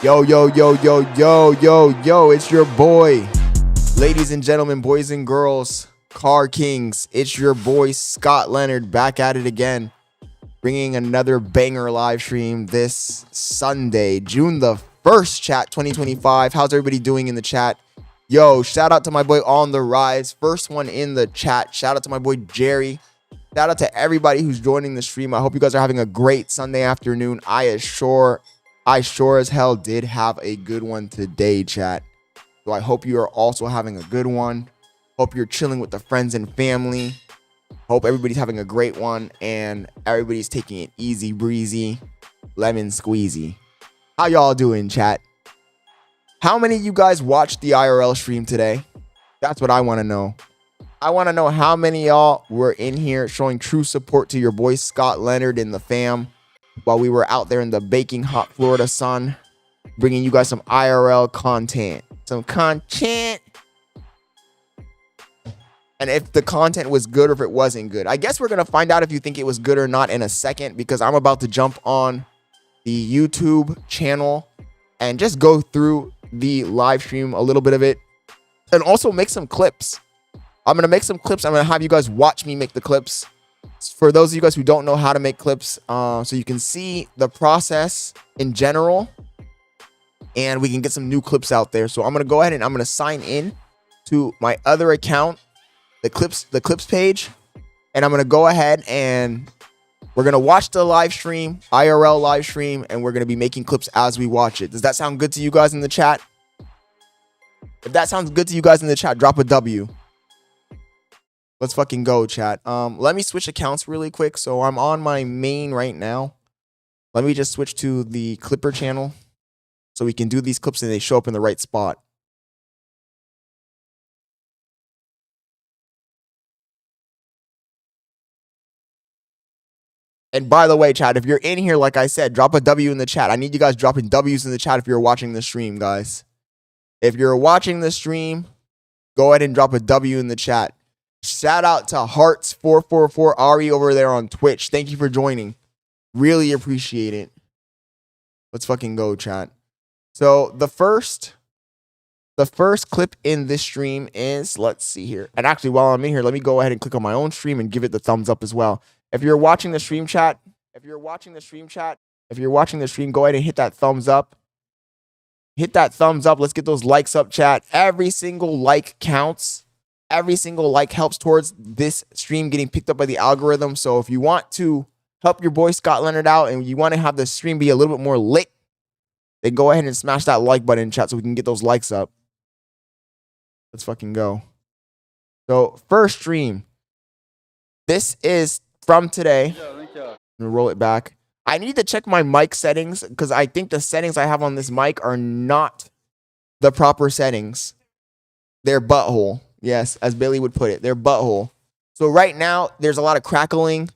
Yo, it's your boy. Ladies and gentlemen, boys and girls, car kings, it's your boy Scott Leonard back at it again, bringing another banger live stream this Sunday, June the 1st, chat 2025. How's everybody doing in the chat? Yo, shout out to my boy On The Rise, first one in the chat. Shout out to my boy Jerry. Shout out to everybody who's joining the stream. I hope you guys are having a great Sunday afternoon. I sure as hell did have a good one today, chat. So I hope you are also having a good one. Hope you're chilling with the friends and family. Hope everybody's having a great one and everybody's taking it easy breezy, lemon squeezy. How y'all doing, chat? How many of you guys watched the IRL stream today? That's what I want to know. I want to know how many of y'all were in here showing true support to your boy Scott Leonard and the fam while we were out there in the baking hot Florida sun, bringing you guys some IRL content. Some content. And if the content was good or if it wasn't good. I guess we're going to find out if you think it was good or not in a second, because I'm about to jump on the YouTube channel and just go through the live stream, a little bit of it, and also make some clips. I'm going to make some clips. I'm going to have you guys watch me make the clips. For those of you guys who don't know how to make clips, so you can see the process in general, and we can get some new clips out there. So I'm going to go ahead and I'm going to sign in to my other account, the clips page, and I'm going to go ahead and we're going to watch the live stream, IRL live stream, and we're going to be making clips as we watch it. Does that sound good to you guys in the chat? If that sounds good to you guys in the chat, drop a W. Let's fucking go, chat. Let me switch accounts really quick. So I'm on my main right now. Let me just switch to the Clipper channel so we can do these clips and they show up in the right spot. And by the way, chat, if you're in here, like I said, drop a W in the chat. I need you guys dropping W's in the chat if you're watching the stream, guys. If you're watching the stream, go ahead and drop a W in the chat. Shout out to Hearts444 Ari over there on Twitch. Thank you for joining. Really appreciate it. Let's fucking go, chat. So the first clip in this stream is, let's see here. And actually, while I'm in here, let me go ahead and click on my own stream and give it the thumbs up as well. If you're watching the stream, chat, if you're watching the stream, go ahead and hit that thumbs up. Hit that thumbs up. Let's get those likes up, chat. Every single like counts. Every single like helps towards this stream getting picked up by the algorithm. So if you want to help your boy Scott Leonard out and you want to have the stream be a little bit more lit, then go ahead and smash that like button in chat so we can get those likes up. Let's fucking go. So first stream. This is from today. I'm gonna roll it back. I need to check my mic settings because I think the settings I have on this mic are not the proper settings. They're butthole. Yes, as Bailey would put it, they're butthole. So right now, there's a lot of crackling.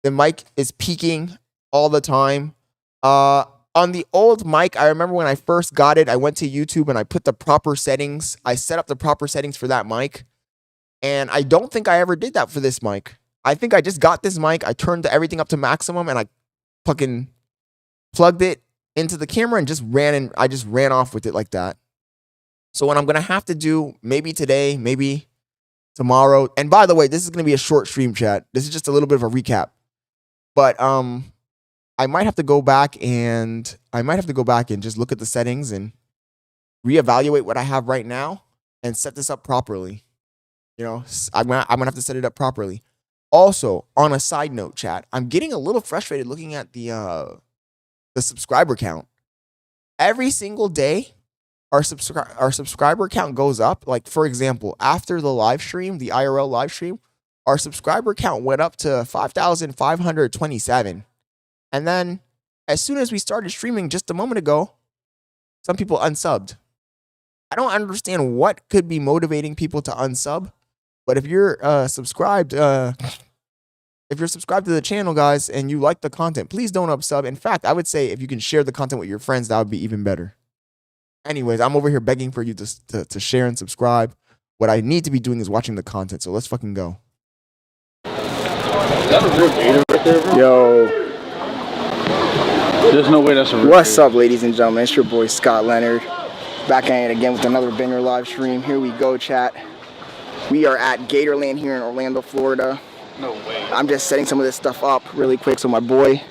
The mic is peaking all the time. On the old mic, I remember when I first got it, I went to YouTube and I put the proper settings. I set up the proper settings for that mic. And I don't think I ever did that for this mic. I think I just got this mic. I turned everything up to maximum and I fucking plugged it into the camera and just ran off with it like that. So what I'm going to have to do, maybe today, maybe tomorrow. And by the way, this is going to be a short stream, chat. This is just a little bit of a recap. But I might have to go back and just look at the settings and reevaluate what I have right now and set this up properly. You know, I'm going to have to set it up properly. Also, on a side note, chat, I'm getting a little frustrated looking at the subscriber count. Every single day, our subscriber count goes up. Like, for example, after the live stream, the IRL live stream, our subscriber count went up to 5,527. And then as soon as we started streaming just a moment ago, some people unsubbed. I don't understand what could be motivating people to unsub, but if you're subscribed to the channel, guys, and you like the content, please don't unsub. In fact, I would say if you can share the content with your friends, that would be even better. Anyways, I'm over here begging for you to share and subscribe. What I need to be doing is watching the content. So let's fucking go. Is that a real gator right there, bro? Yo. There's no way that's a real What's up, ladies and gentlemen? It's your boy Scott Leonard. Back at it again with another banger live stream. Here we go, chat. We are at Gatorland here in Orlando, Florida. No way. I'm just setting some of this stuff up really quick so my boy.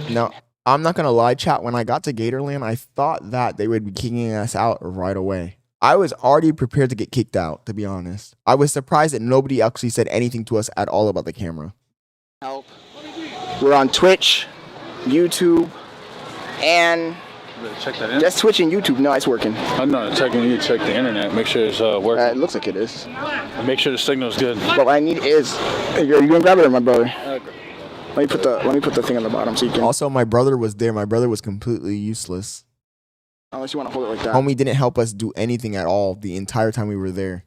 No, I'm not gonna lie, chat. When I got to Gatorland, I thought that they would be kicking us out right away. I was already prepared to get kicked out, to be honest. I was surprised that nobody actually said anything to us at all about the camera. Help. We're on Twitch, YouTube, and check that in. just Twitch and YouTube. No, it's working. I'm not checking. You check the internet. Make sure it's working. It looks like it is. Make sure the signal's good. But what I need is, you gonna grab it or my brother? Let me put the thing on the bottom so you can. Also, my brother was there. My brother was completely useless. Unless you want to hold it like that. Homie didn't help us do anything at all the entire time we were there.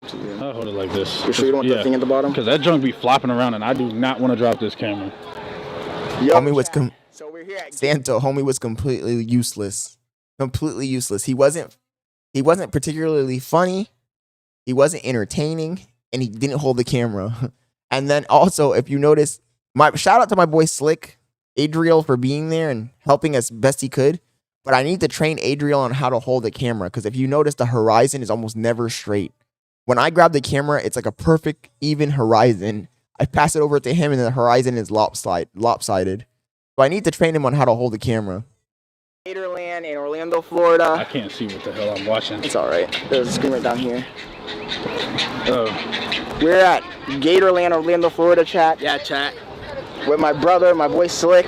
I'll hold it like this. You sure you don't want the thing at the bottom? Because that junk be flopping around, and I do not want to drop this camera. Yo, Homie was so we're here at Santo. Homie was completely useless. Completely useless. He wasn't particularly funny. He wasn't entertaining, and he didn't hold the camera. And then also, if you notice, my shout out to my boy Slick, Adriel, for being there and helping us best he could. But I need to train Adriel on how to hold the camera, because if you notice, the horizon is almost never straight. When I grab the camera, it's like a perfect, even horizon. I pass it over to him, and the horizon is lopsided. So I need to train him on how to hold the camera. Gatorland in Orlando, Florida. I can't see what the hell I'm watching. It's all right. There's a screen right down here. Oh. We're at Gatorland, Orlando, Florida, chat. Yeah, chat. With my brother, my boy Slick.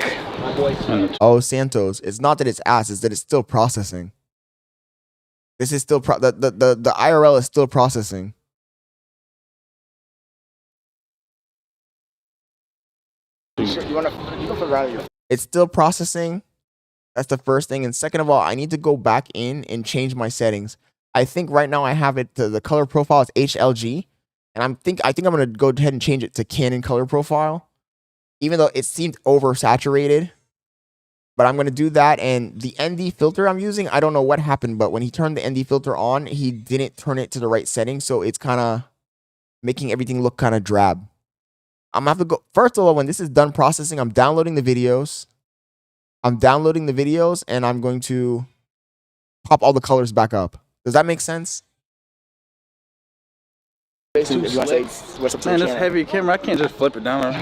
Oh, Santos. It's not that it's ass, it's that it's still processing. This is still the IRL is still processing. It's still processing. That's the first thing. And second of all, I need to go back in and change my settings. I think right now I have it to the color profile is HLG, and I think I'm gonna go ahead and change it to Canon color profile, even though it seemed oversaturated. But I'm gonna do that. And the ND filter I'm using, I don't know what happened, but when he turned the ND filter on, he didn't turn it to the right setting, so it's kind of making everything look kind of drab. I'm gonna have to go. First of all, when this is done processing, I'm downloading the videos. And I'm going to pop all the colors back up. Does that make sense? Basically, if you want to say what's up to Man, the this camera. heavy camera, I can't just flip it down.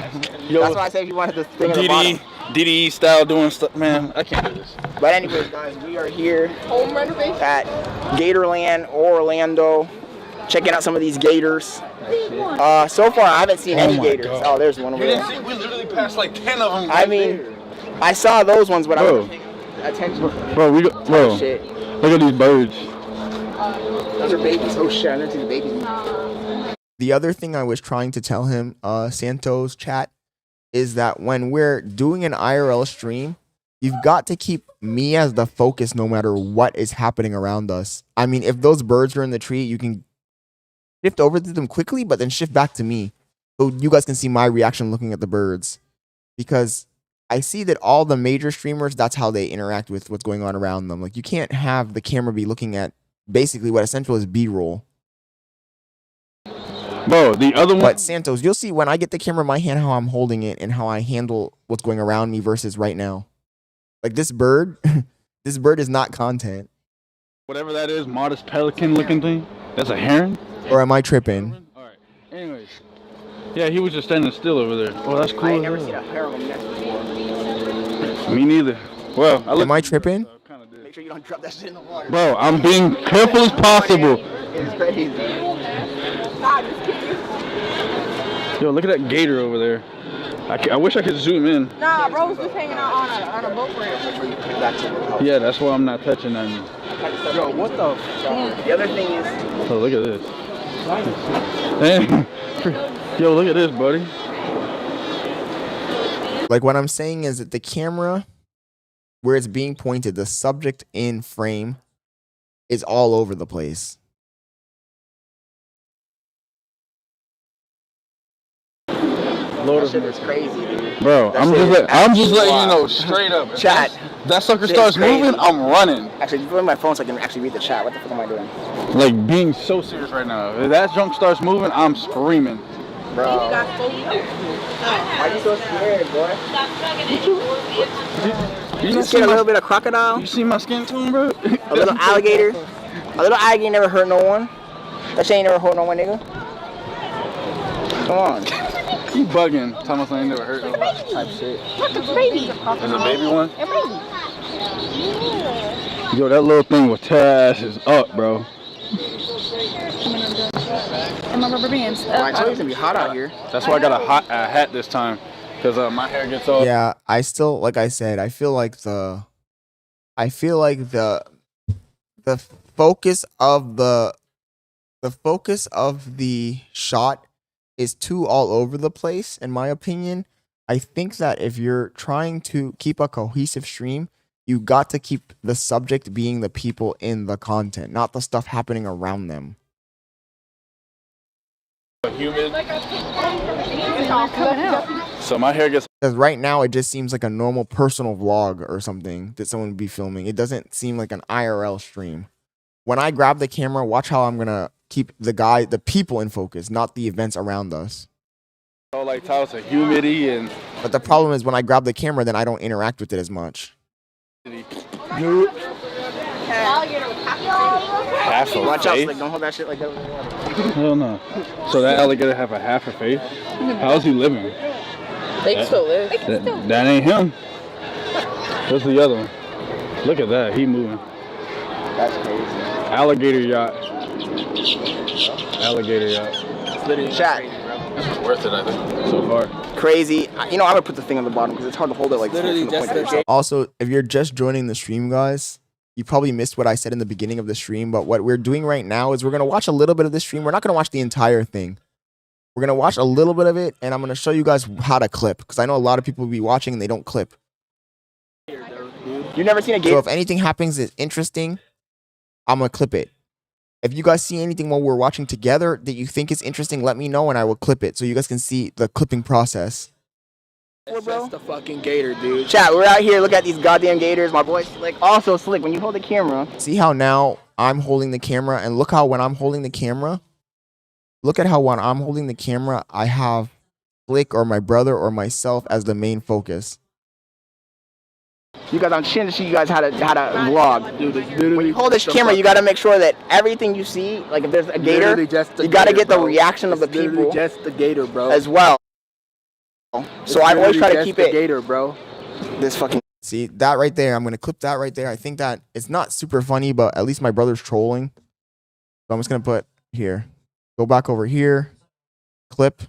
Yo, That's why I said if you wanted to thing at the bottom. DDE style doing stuff. Man, I can't do this. But anyways, guys, we are here at Gatorland, Orlando, checking out some of these gators. So far, I haven't seen any gators. God. Oh, there's one over there. We literally passed like 10 of them. I mean, I saw those ones, but I wasn't paying attention. Bro, Shit. look at these birds. Those are babies. Oh shit, I never seen the babies. The other thing I was trying to tell him, Santos chat, is that when we're doing an IRL stream, you've got to keep me as the focus no matter what is happening around us. I mean, if those birds are in the tree, you can shift over to them quickly, but then shift back to me so you guys can see my reaction looking at the birds. Because I see that all the major streamers, that's how they interact with what's going on around them. Like, you can't have the camera be looking at basically what essential is B-roll. Bro, the other one. But Santos, you'll see when I get the camera in my hand how I'm holding it and how I handle what's going around me versus right now. Like this bird, this bird is not content. Whatever that is, modest pelican looking thing. That's a heron? Or am I tripping? Alright, anyways. Yeah, he was just standing still over there. Oh, that's cool. I ain't never seen a heron nest before. Me neither. Well, am I tripping? Make sure you don't drop that shit in the water. Bro, I'm being careful as possible. It's crazy. Yo, look at that gator over there. I wish I could zoom in. Nah, bro's just hanging out on a boat ramp. Yeah, that's why I'm not touching them. Yo, what the? The other thing is. Oh, look at this. Yo, look at this, buddy. Like what I'm saying is that the camera, where it's being pointed, the subject in frame is all over the place. That shit is crazy, dude. Bro, I'm just letting you know straight up. Chat. That sucker starts moving, I'm running. Actually, put my phone so I can actually read the chat. What the fuck am I doing? Like being so serious right now. If that junk starts moving, I'm screaming. Bro. Got Fousey. Why you so scared, boy? You You scared a little bit of crocodile? You see my skin tone, bro? A little alligator? A little alligator never hurt no one. That shit ain't never hurt no one, nigga. Come on. You bugging. Thomas ain't never hurt nobody. Type shit. Look, it's a baby. Is it a baby one? A baby. Yo, that little thing with tear ass is up, bro. And my rubber bands. I told you it's gonna be hot out here. That's why I got a hat this time. Because my hair gets all... Yeah, I still, like I said, I feel like the focus of the shot is too all over the place, in my opinion. I think that if you're trying to keep a cohesive stream, you got to keep the subject being the people in the content, not the stuff happening around them. Humid. So my hair gets... Because right now it just seems like a normal personal vlog or something that someone would be filming. It doesn't seem like an IRL stream. When I grab the camera, watch how I'm gonna keep the people in focus, not the events around us. all like towels of humidity and... But the problem is when I grab the camera, then I don't interact with it as much. Half a Watch out, face? Slick. Don't hold that shit like that. Hell no. So that alligator have a half a face? How's he living? They can still live. That ain't him. What's the other one? Look at that. He moving. That's crazy. Alligator yacht. Alligator yacht. Chat. It's worth it, I think, so far. Crazy. You know, I'm gonna put the thing on the bottom because it's hard to hold it like Literally from the just point the- that Also, if you're just joining the stream, guys, you probably missed what I said in the beginning of the stream, but what we're doing right now is we're going to watch a little bit of the stream. We're not going to watch the entire thing. We're going to watch a little bit of it, and I'm going to show you guys how to clip, because I know a lot of people will be watching and they don't clip. You've never seen a So gator? if anything happens that's interesting, I'm going to clip it. If you guys see anything while we're watching together that you think is interesting, let me know and I will clip it so you guys can see the clipping process. That's just the fucking gator, dude. Chat, we're out here. Look at these goddamn gators. My boy Slick. Also, Slick, when you hold the camera, See how now I'm holding the camera, and look how when I'm holding the camera, look at how when I'm holding the camera, I have Slick or my brother or myself as the main focus. you guys, I'm trying to show you guys how to vlog. Dude, it's literally When you hold this just the camera, you fucking- gotta make sure that everything you see, like if there's a gator, literally just the you gotta gator, get the bro. reaction of the It's literally people just the gator, bro. as well. So I always try to keep it gator, bro. this fucking. See that right there? I'm gonna clip that right there. I think that it's not super funny, but at least my brother's trolling. So I'm just gonna put here. Go back over here. Clip.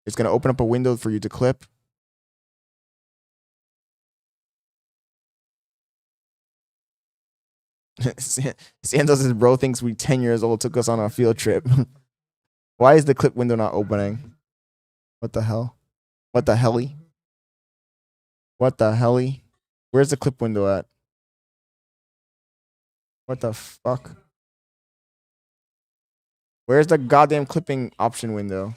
It's gonna open up a window for you to clip. Santos' his bro thinks we 10 years old, took us on a field trip. Why is the clip window not opening? What the hell? What the helly? What the helly? Where's the clip window at? What the fuck? Where's the goddamn clipping option window?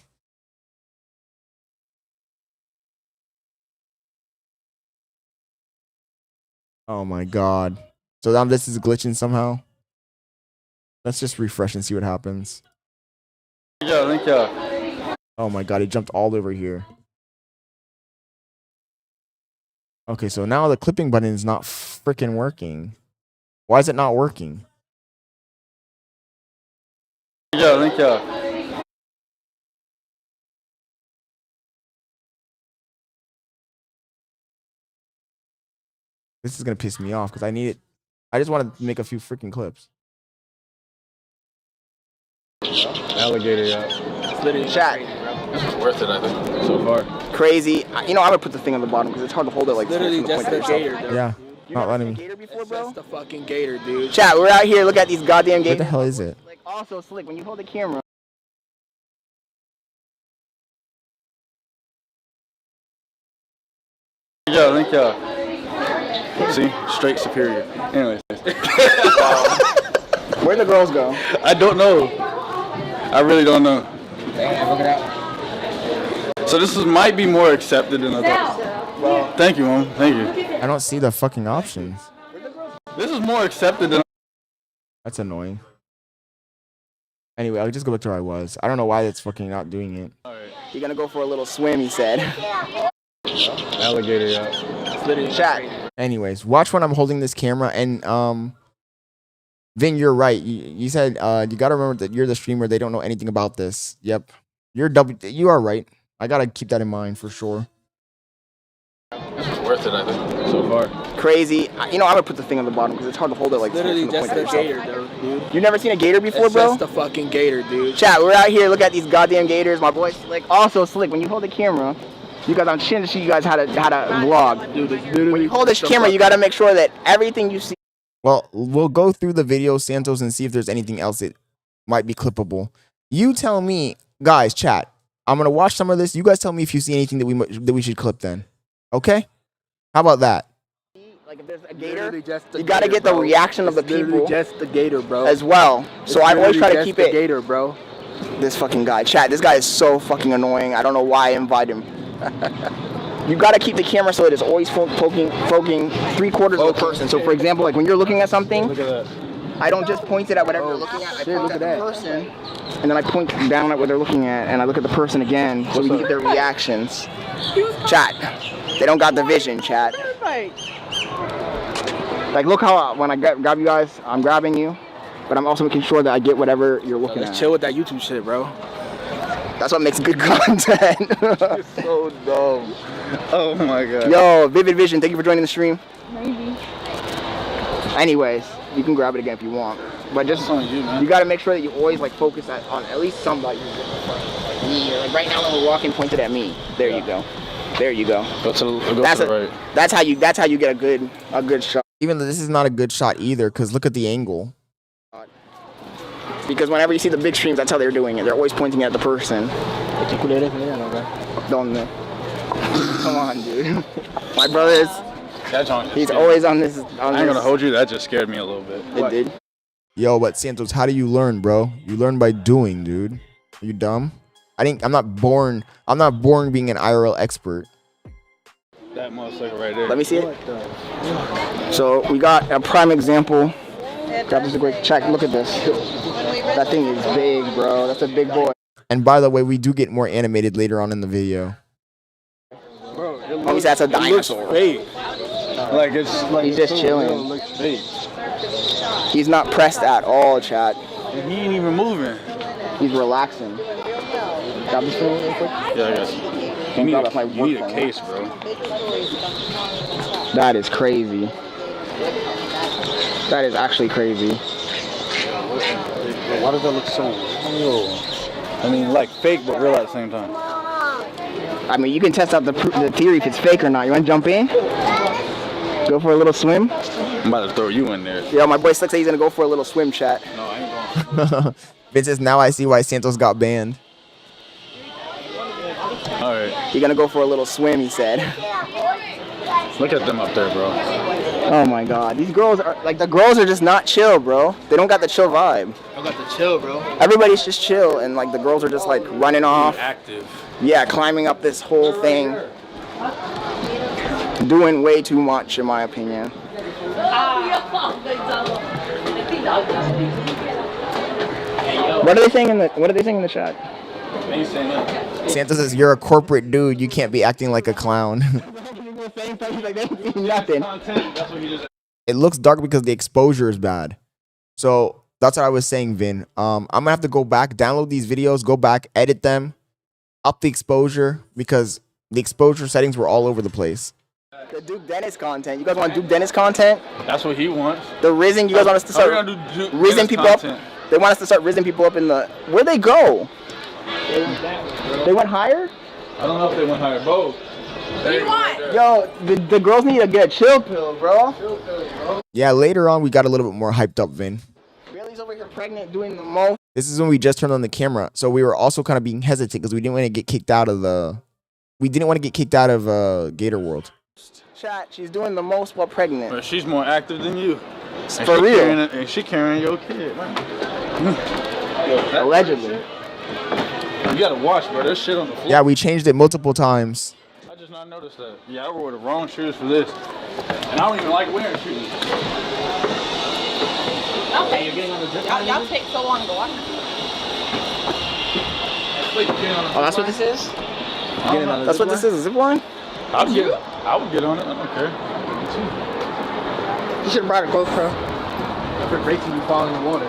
Oh my god. So now this is glitching somehow. Let's just refresh and see what happens. Yeah, thank you. Oh my god, he jumped all over here. Okay, so now the clipping button is not freaking working. Why is it not working? Yeah, thank you. This is gonna piss me off because I need it. I just want to make a few freaking clips. Alligator yacht. It's literally Chat. It's worth it, I think, so far. Crazy. You know, I'm gonna put the thing on the bottom because it's hard to hold it like literally from the just point the that gator, dude. Yeah, You not never letting seen a me. gator before, It's bro? just the fucking gator, dude. Chat, we're out here. Look at these goddamn What gators. the hell is it? Like, also, Slick, when you hold the camera, Yeah, thank you. See? Straight superior. Anyways. where the girls go? I don't know. I really don't know. Damn, look at that. So this might be more accepted than I thought. Thank you, Mom. Thank you. I don't see the fucking options. This is more accepted than... That's annoying. Anyway, I'll just go back to where I was. I don't know why it's fucking not doing it. You're gonna go for a little swim, he said. Alligator, yeah. Chat. Anyways, watch when I'm holding this camera. And Vin, you're right. You said you gotta remember that you're the streamer. They don't know anything about this. Yep, you are right. I gotta keep that in mind for sure. This is worth it, I think, so far. Crazy. You know, I'm gonna put the thing on the bottom because it's hard to hold it like Literally from the just point the that gator, you're- though, dude. You've never seen a gator before, It's bro? just the fucking gator, dude. Chat, we're out here. Look at these goddamn gators. My boy Slick. Also Slick, when you hold the camera, you guys, I'm trying to show you guys how to vlog. Dude, it's literally When you hold this just the camera, you gotta make sure that everything you see. Well, we'll go through the video, Santos, and see if there's anything else that might be clippable. You tell me, guys, chat. I'm gonna watch some of this. You guys tell me if you see anything that we should clip then. Okay? How about that? Like if there's a Literally gator, just the you gotta gator, get the bro. reaction of the It's literally people just the gator, bro. as well. So I always try to keep the it. gator, bro. This fucking guy, chat. This guy is so fucking annoying. I don't know why I invite him. You gotta keep the camera so it is always poking 3/4 of the person. So for example, like when you're looking at something, Look at that. I don't just point it at whatever they're looking at. I point at the person, and then I point down at what they're looking at, and I look at the person again so we can get their reactions. Chat. They don't got the vision, chat. Like look how when I grab you guys, I'm grabbing you, but I'm also making sure that I get whatever you're looking Let's at. chill with that YouTube shit, bro. That's what makes good content. So dumb. Oh my god. Yo, Vivid Vision, thank you for joining the stream. Maybe. Anyways, you can grab it again if you want, but just on you, man. you got to make sure that you always like focus on at least somebody. Like me, or like right now when we're walking, pointed at me. There you go. There you go. Go to the That's right. That's how you get a good shot. Even though this is not a good shot either, because look at the angle. Because whenever you see the big streams, that's how they're doing it. They're always pointing at the person. Don't know. Come on, dude. My brother's. He's always on this. I ain't gonna hold you. That just scared me a little bit. It did. Yo, but Santos, how do you learn, bro? You learn by doing, dude. Are you dumb? I'm not born being an IRL expert. That motherfucker right there. Let me see it. So we got a prime example. Grab this a quick check. Look at this. That thing is big, bro. That's a big boy. And by the way, we do get more animated later on in the video. Bro, Homie, that's a dinosaur. fake. Like it's like He's just chilling. It looks fake. He's not pressed at all, chat. And he ain't even moving. He's relaxing. Grab this thing real quick. Yeah, I guess. You need, God, that's my you need a work phone. case, bro. That is crazy. That is actually crazy. Why does that look so real? I mean, like fake, but real at the same time. I mean, you can test out the theory if it's fake or not. You want to jump in? Go for a little swim? I'm about to throw you in there. Yo, my boy Slick said he's going to go for a little swim, chat. No, I ain't going. Vince says, now I see why Santos got banned. All right. He's going to go for a little swim, he said. Look at them up there, bro. Oh my god. These girls are, like, the girls are just not chill, bro. They don't got the chill vibe. I got the chill, bro. Everybody's just chill, and, like, the girls are just, like, running off. Active. Yeah, climbing up this whole thing. Doing way too much, in my opinion. What are they saying in the chat? Ain't saying that. Santos says, you're a corporate dude. You can't be acting like a clown. Nothing. That's what you just. It looks dark because the exposure is bad. So that's what I was saying, Vin. I'm going to have to go back, download these videos, go back, edit them, up the exposure because the exposure settings were all over the place. The Duke Dennis content. You guys want Duke Dennis content? That's what he wants. The Risen. You guys want us to How we start gonna do rizzing Dennis people content? up? They want us to start rizzing people up in the. Where'd they go? They went higher? I don't know if they went higher. Both. What do you want? Yo, the girls need to get a chill pill, bro. Yeah, later on, we got a little bit more hyped up, Vin. Bailey's over here pregnant doing the most. This is when we just turned on the camera. So we were also kind of being hesitant because we didn't want to get kicked out of Gator World. Chat, she's doing the most while pregnant. But she's more active than you. And For she real. And she carrying your kid, man. Allegedly. You gotta watch, bro. There's shit on the floor. Yeah, we changed it multiple times. I just not noticed that. Yeah, I wore the wrong shoes for this. And I don't even like wearing shoes. Y'all take so long to watch. Oh, that's what this is? That's what this is, a zip line? I would get on it. I don't care. You should have brought a GoPro. For great to be falling in the water.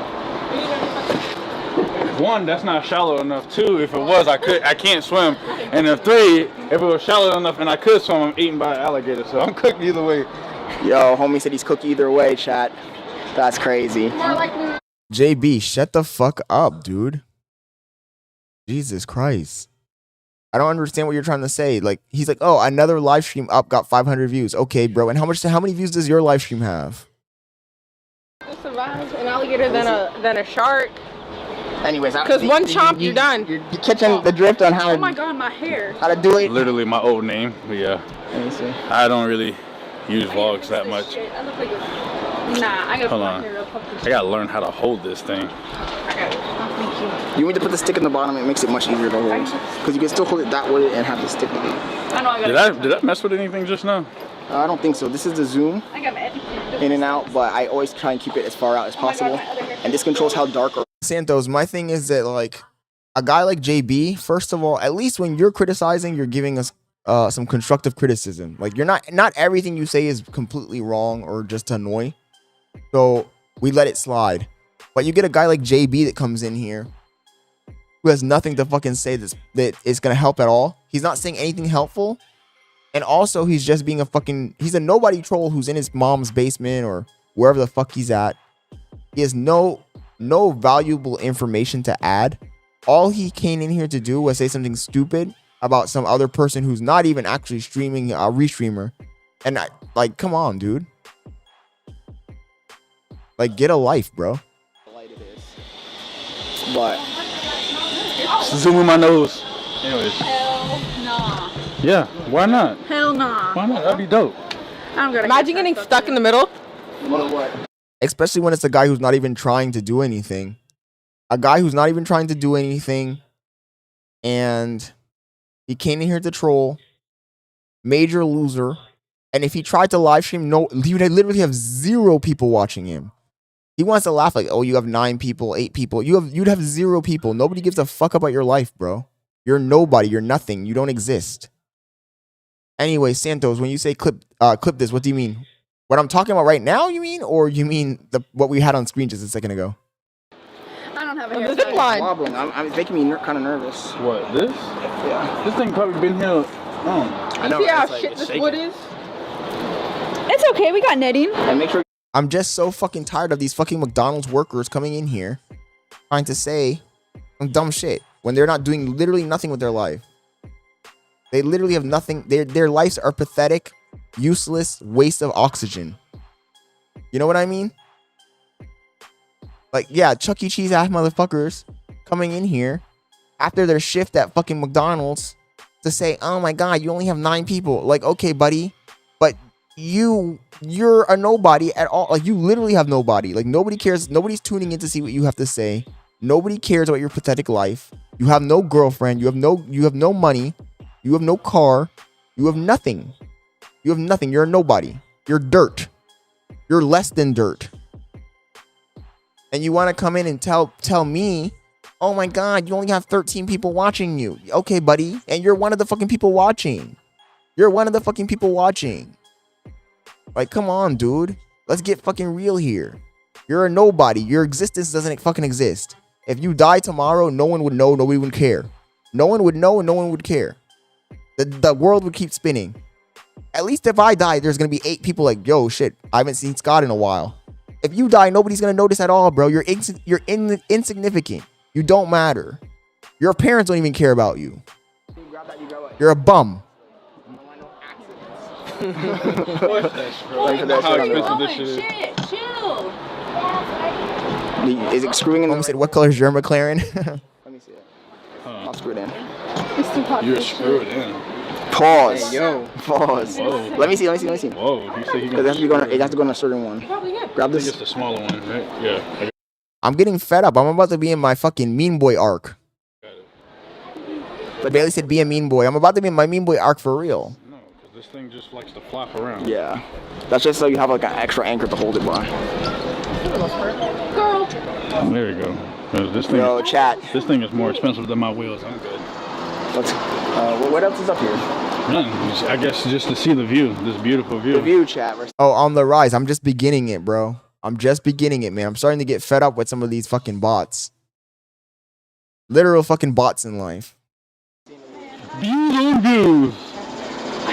One, that's not shallow enough. Two, if it was, I can't swim. And if three, if it was shallow enough and I could swim, I'm eaten by an alligator. So I'm cooked either way. Yo, homie said he's cooked either way, chat. That's crazy. JB, shut the fuck up, dude. Jesus Christ. I don't understand what you're trying to say. Like, he's like, oh, another live stream up, got 500 views. Okay, bro. And how many views does your live stream have? Survive an alligator than a shark. Anyways, because one chomp, you're done. You're catching the drift on how. Oh my god, my hair. How to do it. Literally my old name. But yeah. Let me see. I don't really use vlogs that much. I look like nah, I gotta Hold on. I gotta learn how to hold this thing. You need to put the stick in the bottom. It makes it much easier to hold. Because you can still hold it that way and have the stick on it. I know. I gotta Did I mess with anything just now? I don't think so. This is the zoom. I got my In and out, but I always try and keep it as far out as possible. And this controls how dark or Santos, my thing is that, like, a guy like JB, first of all, at least when you're criticizing, you're giving us some constructive criticism. Like, you're not everything you say is completely wrong or just to annoy. So we let it slide. But you get a guy like JB that comes in here who has nothing to fucking say that is gonna help at all. He's not saying anything helpful. And also, he's just being he's a nobody troll who's in his mom's basement or wherever the fuck he's at. He has no valuable information to add. All he came in here to do was say something stupid about some other person who's not even actually streaming, a restreamer. And like, come on, dude. Like, get a life, bro. But zoom in my nose. Anyways. Hell nah. Yeah, why not? Hell nah. Why not? That'd be dope. I'm gonna imagine getting stuck in the middle. what? Especially when it's a guy who's not even trying to do anything. A guy who's not even trying to do anything. And he came in here to troll. Major loser. And if he tried to live stream, he would literally have 0 people watching him. He wants to laugh like, oh, you have 9 people, 8 people. You'd have 0 people. Nobody gives a fuck about your life, bro. You're nobody. You're nothing. You don't exist. Anyway, Santos, when you say clip this, what do you mean? What I'm talking about right now, you mean? Or you mean what we had on screen just a second ago? I don't have a It's zip line. wobbling. It's making me kind of nervous. What, this? Yeah. This thing probably been here. I know. See how it's like, shit it's this shaking. wood is? It's okay, we got netting. And make sure. I'm just so fucking tired of these fucking McDonald's workers coming in here trying to say some dumb shit when they're not doing literally nothing with their life. They literally have nothing. Their lives are pathetic, useless waste of oxygen. You know what I mean? Like, yeah, Chuck E. Cheese ass motherfuckers coming in here after their shift at fucking McDonald's to say, oh my God, you only have 9 people. Like, okay, buddy, but you're a nobody at all. Like, you literally have nobody. Like, nobody cares. Nobody's tuning in to see what you have to say. Nobody cares about your pathetic life. You have no girlfriend. You have no money. You have no car. You have nothing. You have nothing. You're a nobody. You're dirt. You're less than dirt. And you want to come in and tell me, oh my God, you only have 13 people watching you. Okay, buddy. And you're one of the fucking people watching. You're one of the fucking people watching. Like, come on, dude. Let's get fucking real here. You're a nobody. Your existence doesn't fucking exist. If you die tomorrow, no one would know. Nobody would care. No one would know and no one would care. The world would keep spinning. At least if I die, there's going to be 8 people like, yo, shit, I haven't seen Scott in a while. If you die, nobody's going to notice at all, bro. You're insignificant. You don't matter. Your parents don't even care about you. You're a bum. How expensive this shit is. Shit, chill. Is it screwing in? Mom said, what color is your McLaren? Let me see it. I'll screw it in. It's too hot. You're screwed in. Pause. Hey, yo. Pause. Whoa. Let me see. Whoa, you say you Because it has to go on a certain one. Probably good. Grab I think this. it's the smaller one, right? Yeah. I'm getting fed up. I'm about to be in my fucking mean boy arc. But Bailey said, be a mean boy. I'm about to be in my mean boy arc for real. No, because this thing just likes to flop around. Yeah. That's just so you have like an extra anchor to hold it by. Girl. There you go. This thing, Yo, chat. this thing is more expensive than my wheels. I'm good. Let's. What else is up here? I guess just to see the view, this beautiful view. The view, chat. Oh, on the rise. I'm just beginning it, bro. I'm just beginning it, man. I'm starting to get fed up with some of these fucking bots. Literal fucking bots in life. Views on views.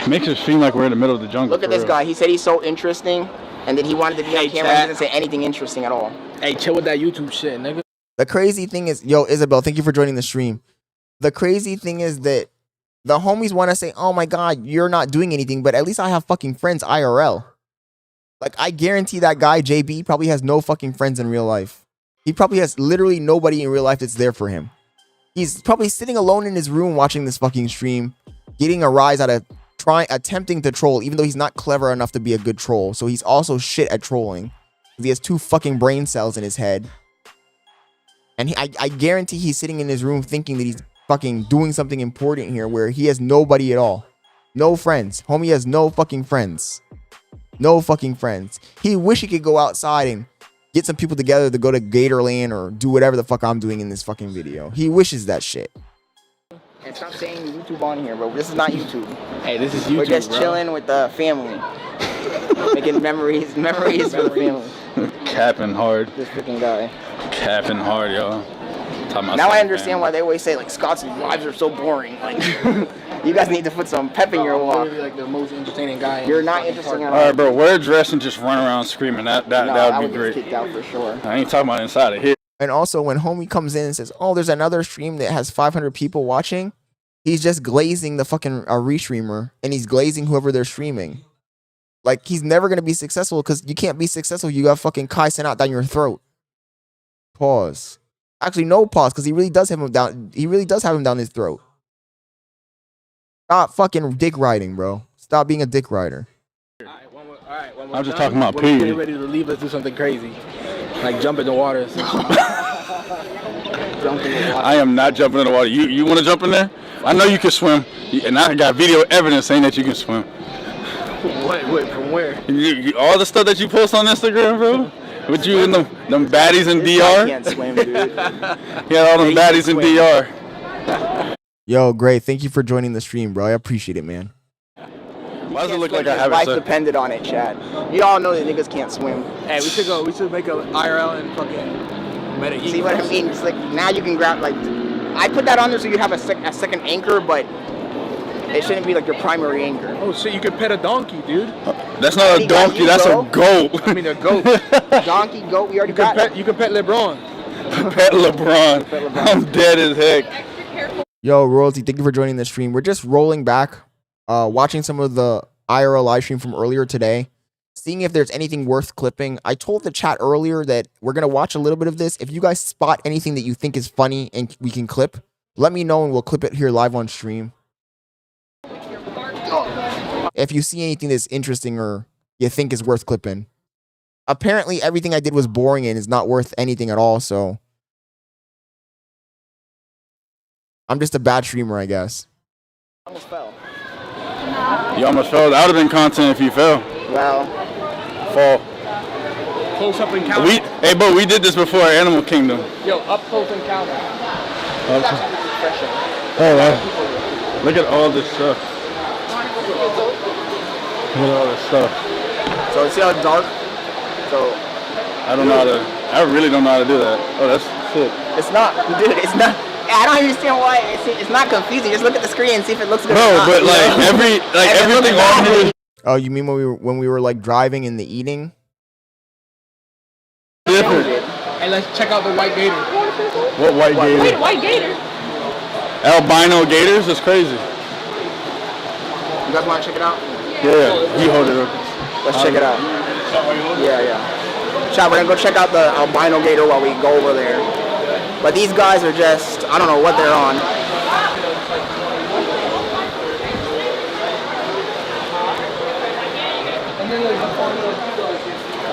Makes us feel like we're in the middle of the jungle. Look at this guy. He said he's so interesting, and then he wanted to be on camera. He didn't say anything interesting at all. Hey, chill with that YouTube shit, nigga. The crazy thing is, yo, Isabel, thank you for joining the stream. The crazy thing is that the homies want to say, oh my God, you're not doing anything, but at least I have fucking friends IRL. Like, I guarantee that guy, JB, probably has no fucking friends in real life. He probably has literally nobody in real life that's there for him. He's probably sitting alone in his room watching this fucking stream, getting a rise out of attempting to troll, even though he's not clever enough to be a good troll. So he's also shit at trolling. He has 2 fucking brain cells in his head. And I guarantee he's sitting in his room thinking that he's fucking doing something important here where he has nobody at all. No friends. Homie has no fucking friends. No fucking friends. He wish he could go outside and get some people together to go to Gatorland or do whatever the fuck I'm doing in this fucking video. He wishes that shit. And stop saying YouTube on here, bro. This is not YouTube. Hey, this is YouTube, We're just bro. chilling with the family. Making memories for the family. Capping hard. This freaking guy. Capping hard, yo. Now I understand why they always say, like, Scott's lives are so boring. Like, you guys need to put some pep in your walk. Literally, like, the most entertaining guy. You're not interesting at all. All right, bro. Wear a dress and just run around screaming. That would be great. Get kicked out for sure. I ain't talking about inside of here. And also when homie comes in and says, oh, there's another stream that has 500 people watching, he's just glazing the fucking restreamer, and he's glazing whoever they're streaming. Like, he's never going to be successful because you can't be successful. You got fucking Kai Cenat down your throat. Pause. Actually, no pause, because he really does have him down. He really does have him down his throat. Stop fucking dick riding, bro. Stop being a dick rider. I'm just talking about when we pee. get ready to leave, let's do something crazy. Like jump in the water or something. Jump in the water. I am not jumping in the water. You want to jump in there? I know you can swim, and I got video evidence saying that you can swim. Wait, from where? All the stuff that you post on Instagram, bro. With you and them baddies in This guy DR. can't swim, dude. Yeah, all them Yeah, he baddies in can DR. Yo, great. Thank you for joining the stream, bro. I appreciate it, man. Why does it look like I His haven't life said? depended on it, Chad. You all know that niggas can't swim. Hey, we should make a IRL and fucking Medellin. See what I mean? It's like, now you can grab, like, I put that on there so you have a second anchor, but it shouldn't be like your primary anchor. Oh shit, you can pet a donkey, dude. That's not a donkey, that's a goat. I mean a goat. Donkey, goat, we already You got can it. pet LeBron. Pet LeBron. I'm dead as heck. Yo, Royalty, thank you for joining the stream. We're just rolling back, watching some of the IRL live stream from earlier today, seeing if there's anything worth clipping. I told the chat earlier that we're going to watch a little bit of this. If you guys spot anything that you think is funny and we can clip, let me know and we'll clip it here live on stream. If you see anything that's interesting or you think is worth clipping. Apparently, everything I did was boring and is not worth anything at all, so I'm just a bad streamer, I guess. Almost fell. You almost fell. That would have been content if you fell. Well, Fall. Close up encounter. Hey, but we did this before Animal Kingdom. Yo, up close encounter. Oh, wow. Look at all this stuff. Look at all this stuff. so see how it's dark? So I really don't know how to do that. Oh, that's sick. it's not, dude, it's not. I don't understand why it's not confusing. Just look at the screen and see if it looks good. Bro, or not, but you like know? everything on here is Oh, you mean when we were like driving and the eating? different. Hey, let's check out the white gator. What white Wait, gator? white gator. Albino gators? That's crazy. You guys want to check it out? Yeah, he hold it up. Let's check it out. Yeah. Chat, we're gonna go check out the albino gator while we go over there. But these guys are just, I don't know what they're on.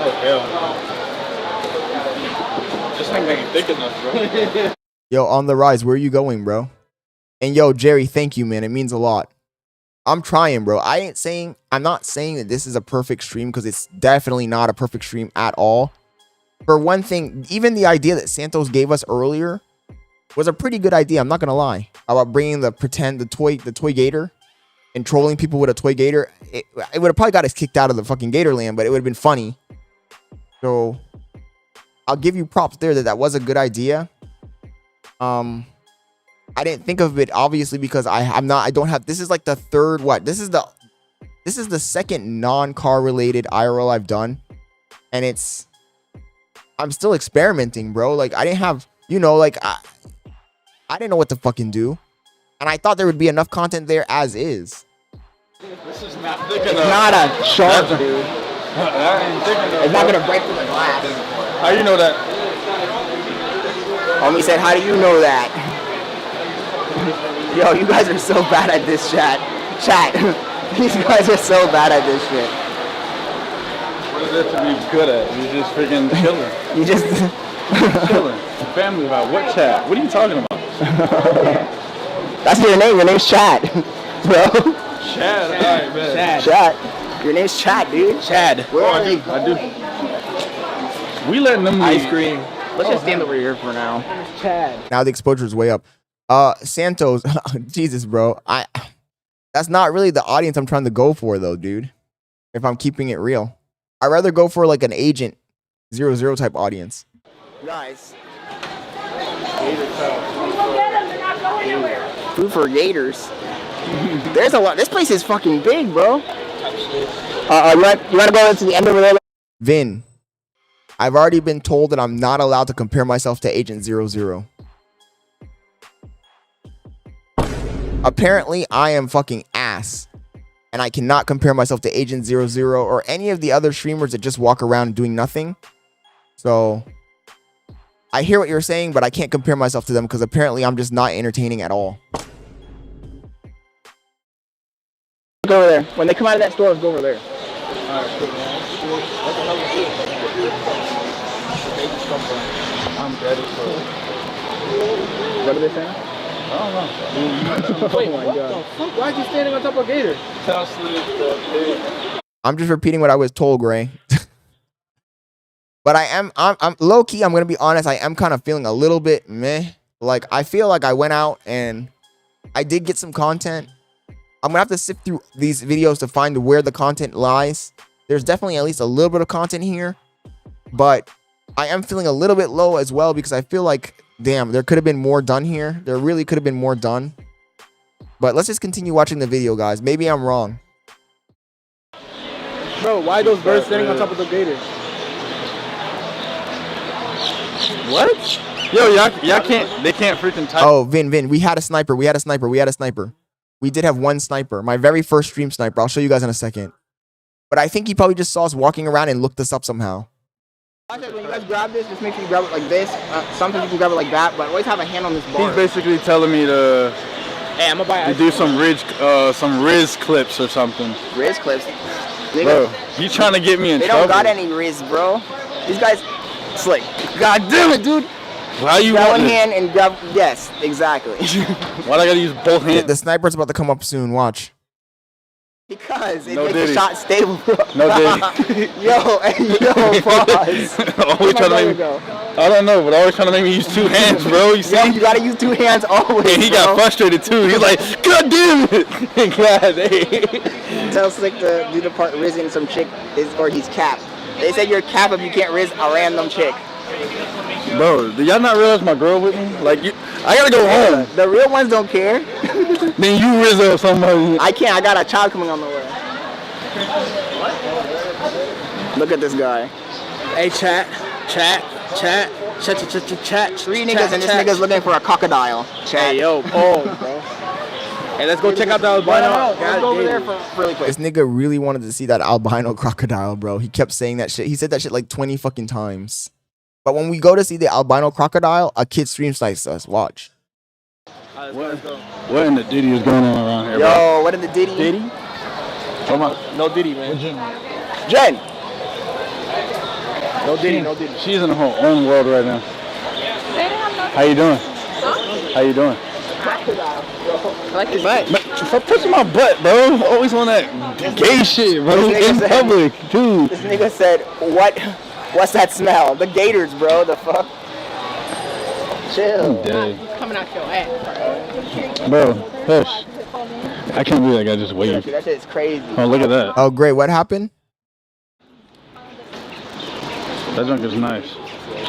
Oh hell. This thing ain't thick enough, bro. Yo, on the rise, where are you going, bro? And yo, Jerry, thank you, man. It means a lot. I'm trying, bro. I'm not saying that this is a perfect stream because it's definitely not a perfect stream at all. For one thing, even the idea that Santos gave us earlier was a pretty good idea. I'm not gonna lie. About bringing the toy gator and trolling people with a toy gator. It would have probably got us kicked out of the fucking Gatorland, but it would have been funny. So I'll give you props there that was a good idea. I didn't think of it obviously because I don't have. This is like the third This is the second non-car related IRL I've done, and I'm still experimenting, bro. Like I didn't have, like I didn't know what to fucking do, and I thought there would be enough content there as is. This is not thick It's enough. not a shark, dude. I ain't thick enough. It's not gonna break through the glass. How you know that? Homie said, how do you know that? Yo, you guys are so bad at this, chat. These guys are so bad at this shit. What is there to be good at? You just freaking chilling. You just... Chilling. Family about what chat? What are you talking about? That's your name. Your name's Chad, bro. Chad. Alright, man. Chad. Your name's Chad, dude. Chad. Where are you? I do. We letting them Ice lead. cream. Let's just stand over here for now. Chad. Now the exposure is way up. Santos, Jesus, bro. That's not really the audience I'm trying to go for, though, dude. If I'm keeping it real, I'd rather go for like an Agent 00 type audience. Guys. Food for gators. There's a lot. This place is fucking big, bro. You want to go into the end over there? Vin, I've already been told that I'm not allowed to compare myself to Agent 00. Apparently, I am fucking ass. And I cannot compare myself to Agent 00 or any of the other streamers that just walk around doing nothing. So, I hear what you're saying, but I can't compare myself to them because apparently I'm just not entertaining at all. Go over there. When they come out of that store, let's go over there. I'm ready for it. What are they saying? I don't know. Wait, what the fuck? Why are you standing on top of a gator? I'm just repeating what I was told, Gray. But I'm low key, I'm going to be honest, I am kind of feeling a little bit meh. Like, I feel like I went out and I did get some content. I'm going to have to sift through these videos to find where the content lies. There's definitely at least a little bit of content here. But I am feeling a little bit low as well because I feel like, damn, there could have been more done here. There really could have been more done. But let's just continue watching the video, guys. Maybe I'm wrong. Bro, why are those birds standing on top of the gator? What? Yo, y'all can't. They can't freaking type. Oh, Vin, we had a sniper. We did have one sniper. My very first stream sniper. I'll show you guys in a second. But I think he probably just saw us walking around and looked us up somehow. When you guys grab this, just make sure you grab it like this. Sometimes you can grab it like that, but always have a hand on this bar. He's basically telling me to Hey, I'm gonna buy do some Riz clips or something. Riz clips. Nigga, Bro, he's trying to get me in they trouble. don't got any Riz, bro. These guys, slick. God damn it, dude. Why you Grab want one it? hand and grab. Yes, exactly. Why I gotta use both hands? The sniper's about to come up soon. Watch. Because it No makes diddy. the shot stable, bro. No diddy. Yo, pause. Always trying to make me, Go. I don't know, but always trying to make me use two hands, bro. You see? Yo, you gotta use two hands always. And he got frustrated too. He's like, God damn it! God damn. Tell Slick to do the part Riz and some chick is, or he's capped. They said you're capped if you can't Riz a random chick. Bro, do y'all not realize my girl with me? Like, I gotta go home. The real ones don't care. Then you Riz up somebody. I can't. I got a child coming on the way. Look at this guy. Hey, chat. Three niggas and this nigga's looking for a crocodile. Chat. Hey, yo, bro. Hey, let's go check out the albino. Let's go over there for really quick. This nigga really wanted to see that albino crocodile, bro. He kept saying that shit. He said that shit like 20 fucking times. But when we go to see the albino crocodile, a kid stream snipes us. Watch. What in the Diddy is going on around here, bro? Yo, what in the Diddy? Diddy? Come on. No Diddy, man. Jen. No Diddy. She's in her own world right now. How you doing? How you doing? I like his butt. Stop pushing my butt, bro. Always on that gay shit, bro. This nigga In said- public, dude. This nigga said, what's that smell? The gators, bro. The fuck? Chill. Dead. Coming out your ass. Bro, hush. I can't believe that guy just waved. Dude, that shit is crazy. Oh, look at that. Oh, great. What happened? That junk is nice.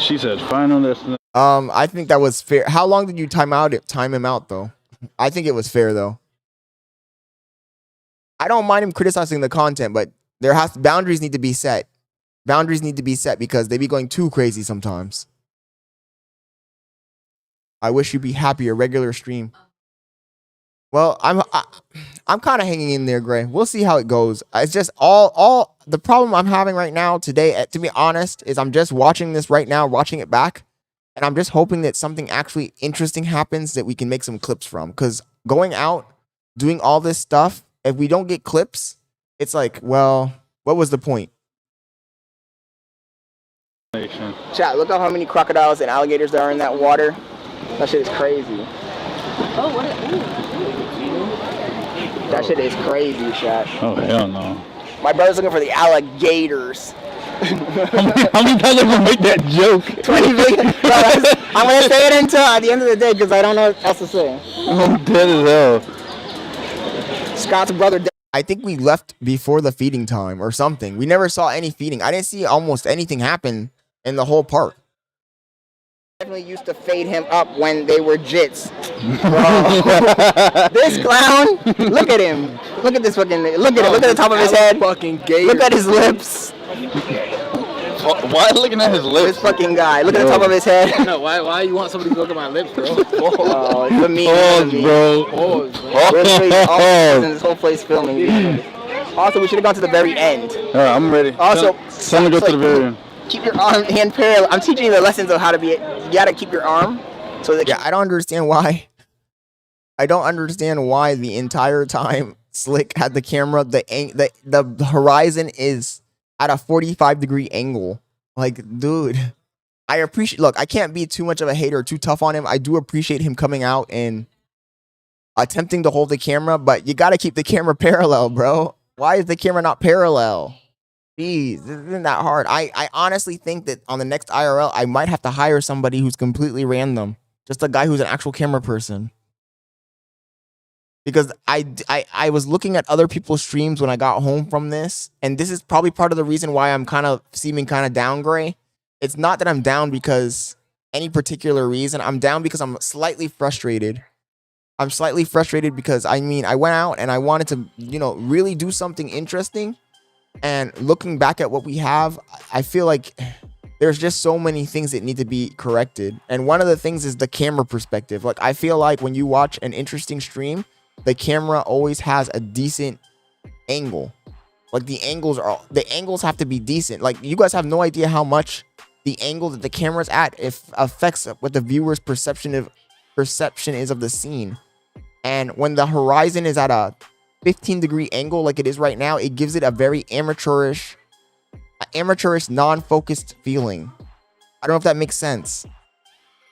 She said, final destination. I think that was fair. How long did you time him out though? I think it was fair though. I don't mind him criticizing the content, but boundaries need to be set. Boundaries need to be set because they be going too crazy sometimes. I wish you'd be happy a regular stream. Well, I'm kind of hanging in there, Gray. We'll see how it goes. It's just all the problem I'm having right now today, to be honest, is I'm just watching this right now, watching it back, and I'm just hoping that something actually interesting happens that we can make some clips from. Because going out, doing all this stuff, if we don't get clips, it's like, well, what was the point? Chat, look at how many crocodiles and alligators there are in that water. That shit is crazy. Oh, what? That shit is crazy, chat. Oh, hell no. My brother's looking for the alligators. How many times am I gonna make that joke? 20 million. Bro, I'm gonna say it until at the end of the day because I don't know what else to say. I'm dead as hell. Scott's brother. I think we left before the feeding time or something. We never saw any feeding. I didn't see almost anything happen in the whole park. Definitely used to fade him up when they were jits. Bro. This clown, look at him. Look at this fucking, look at him. Look at the top of his head. Fucking gay. Look at his lips. Why looking at his lips? This fucking guy. Look at the top of his head. No, why you want somebody to look at my lips, bro? Oh, it's a meme. Pause, bro. This whole place filming. Also, we should have gone to the very end. All right, I'm ready. Also, time to go to the very end. Keep your hand parallel. I'm teaching you the lessons of how to be. You gotta keep your arm so that. Yeah, I don't understand why. I don't understand why the entire time Slick had the camera, the horizon is at a 45-degree angle. Like, dude, I appreciate. Look, I can't be too much of a hater, too tough on him. I do appreciate him coming out and attempting to hold the camera, but you gotta keep the camera parallel, bro. Why is the camera not parallel? Jeez, this isn't that hard. I honestly think that on the next IRL, I might have to hire somebody who's completely random. Just a guy who's an actual camera person. Because I was looking at other people's streams when I got home from this, and this is probably part of the reason why I'm kind of seeming kind of down, Gray. It's not that I'm down because any particular reason. I'm down because I'm slightly frustrated. I'm slightly frustrated because, I mean, I went out and I wanted to, you know, really do something interesting. And looking back at what we have, I feel like there's just so many things that need to be corrected. And one of the things is the camera perspective. Like, I feel like when you watch an interesting stream, the camera always has a decent angle. Like, the angles have to be decent. Like, you guys have no idea how much the angle that the camera's at affects what the viewer's perception is of the scene. And when the horizon is at a 15-degree angle like it is right now, it gives it a very amateurish, non-focused feeling. I don't know if that makes sense.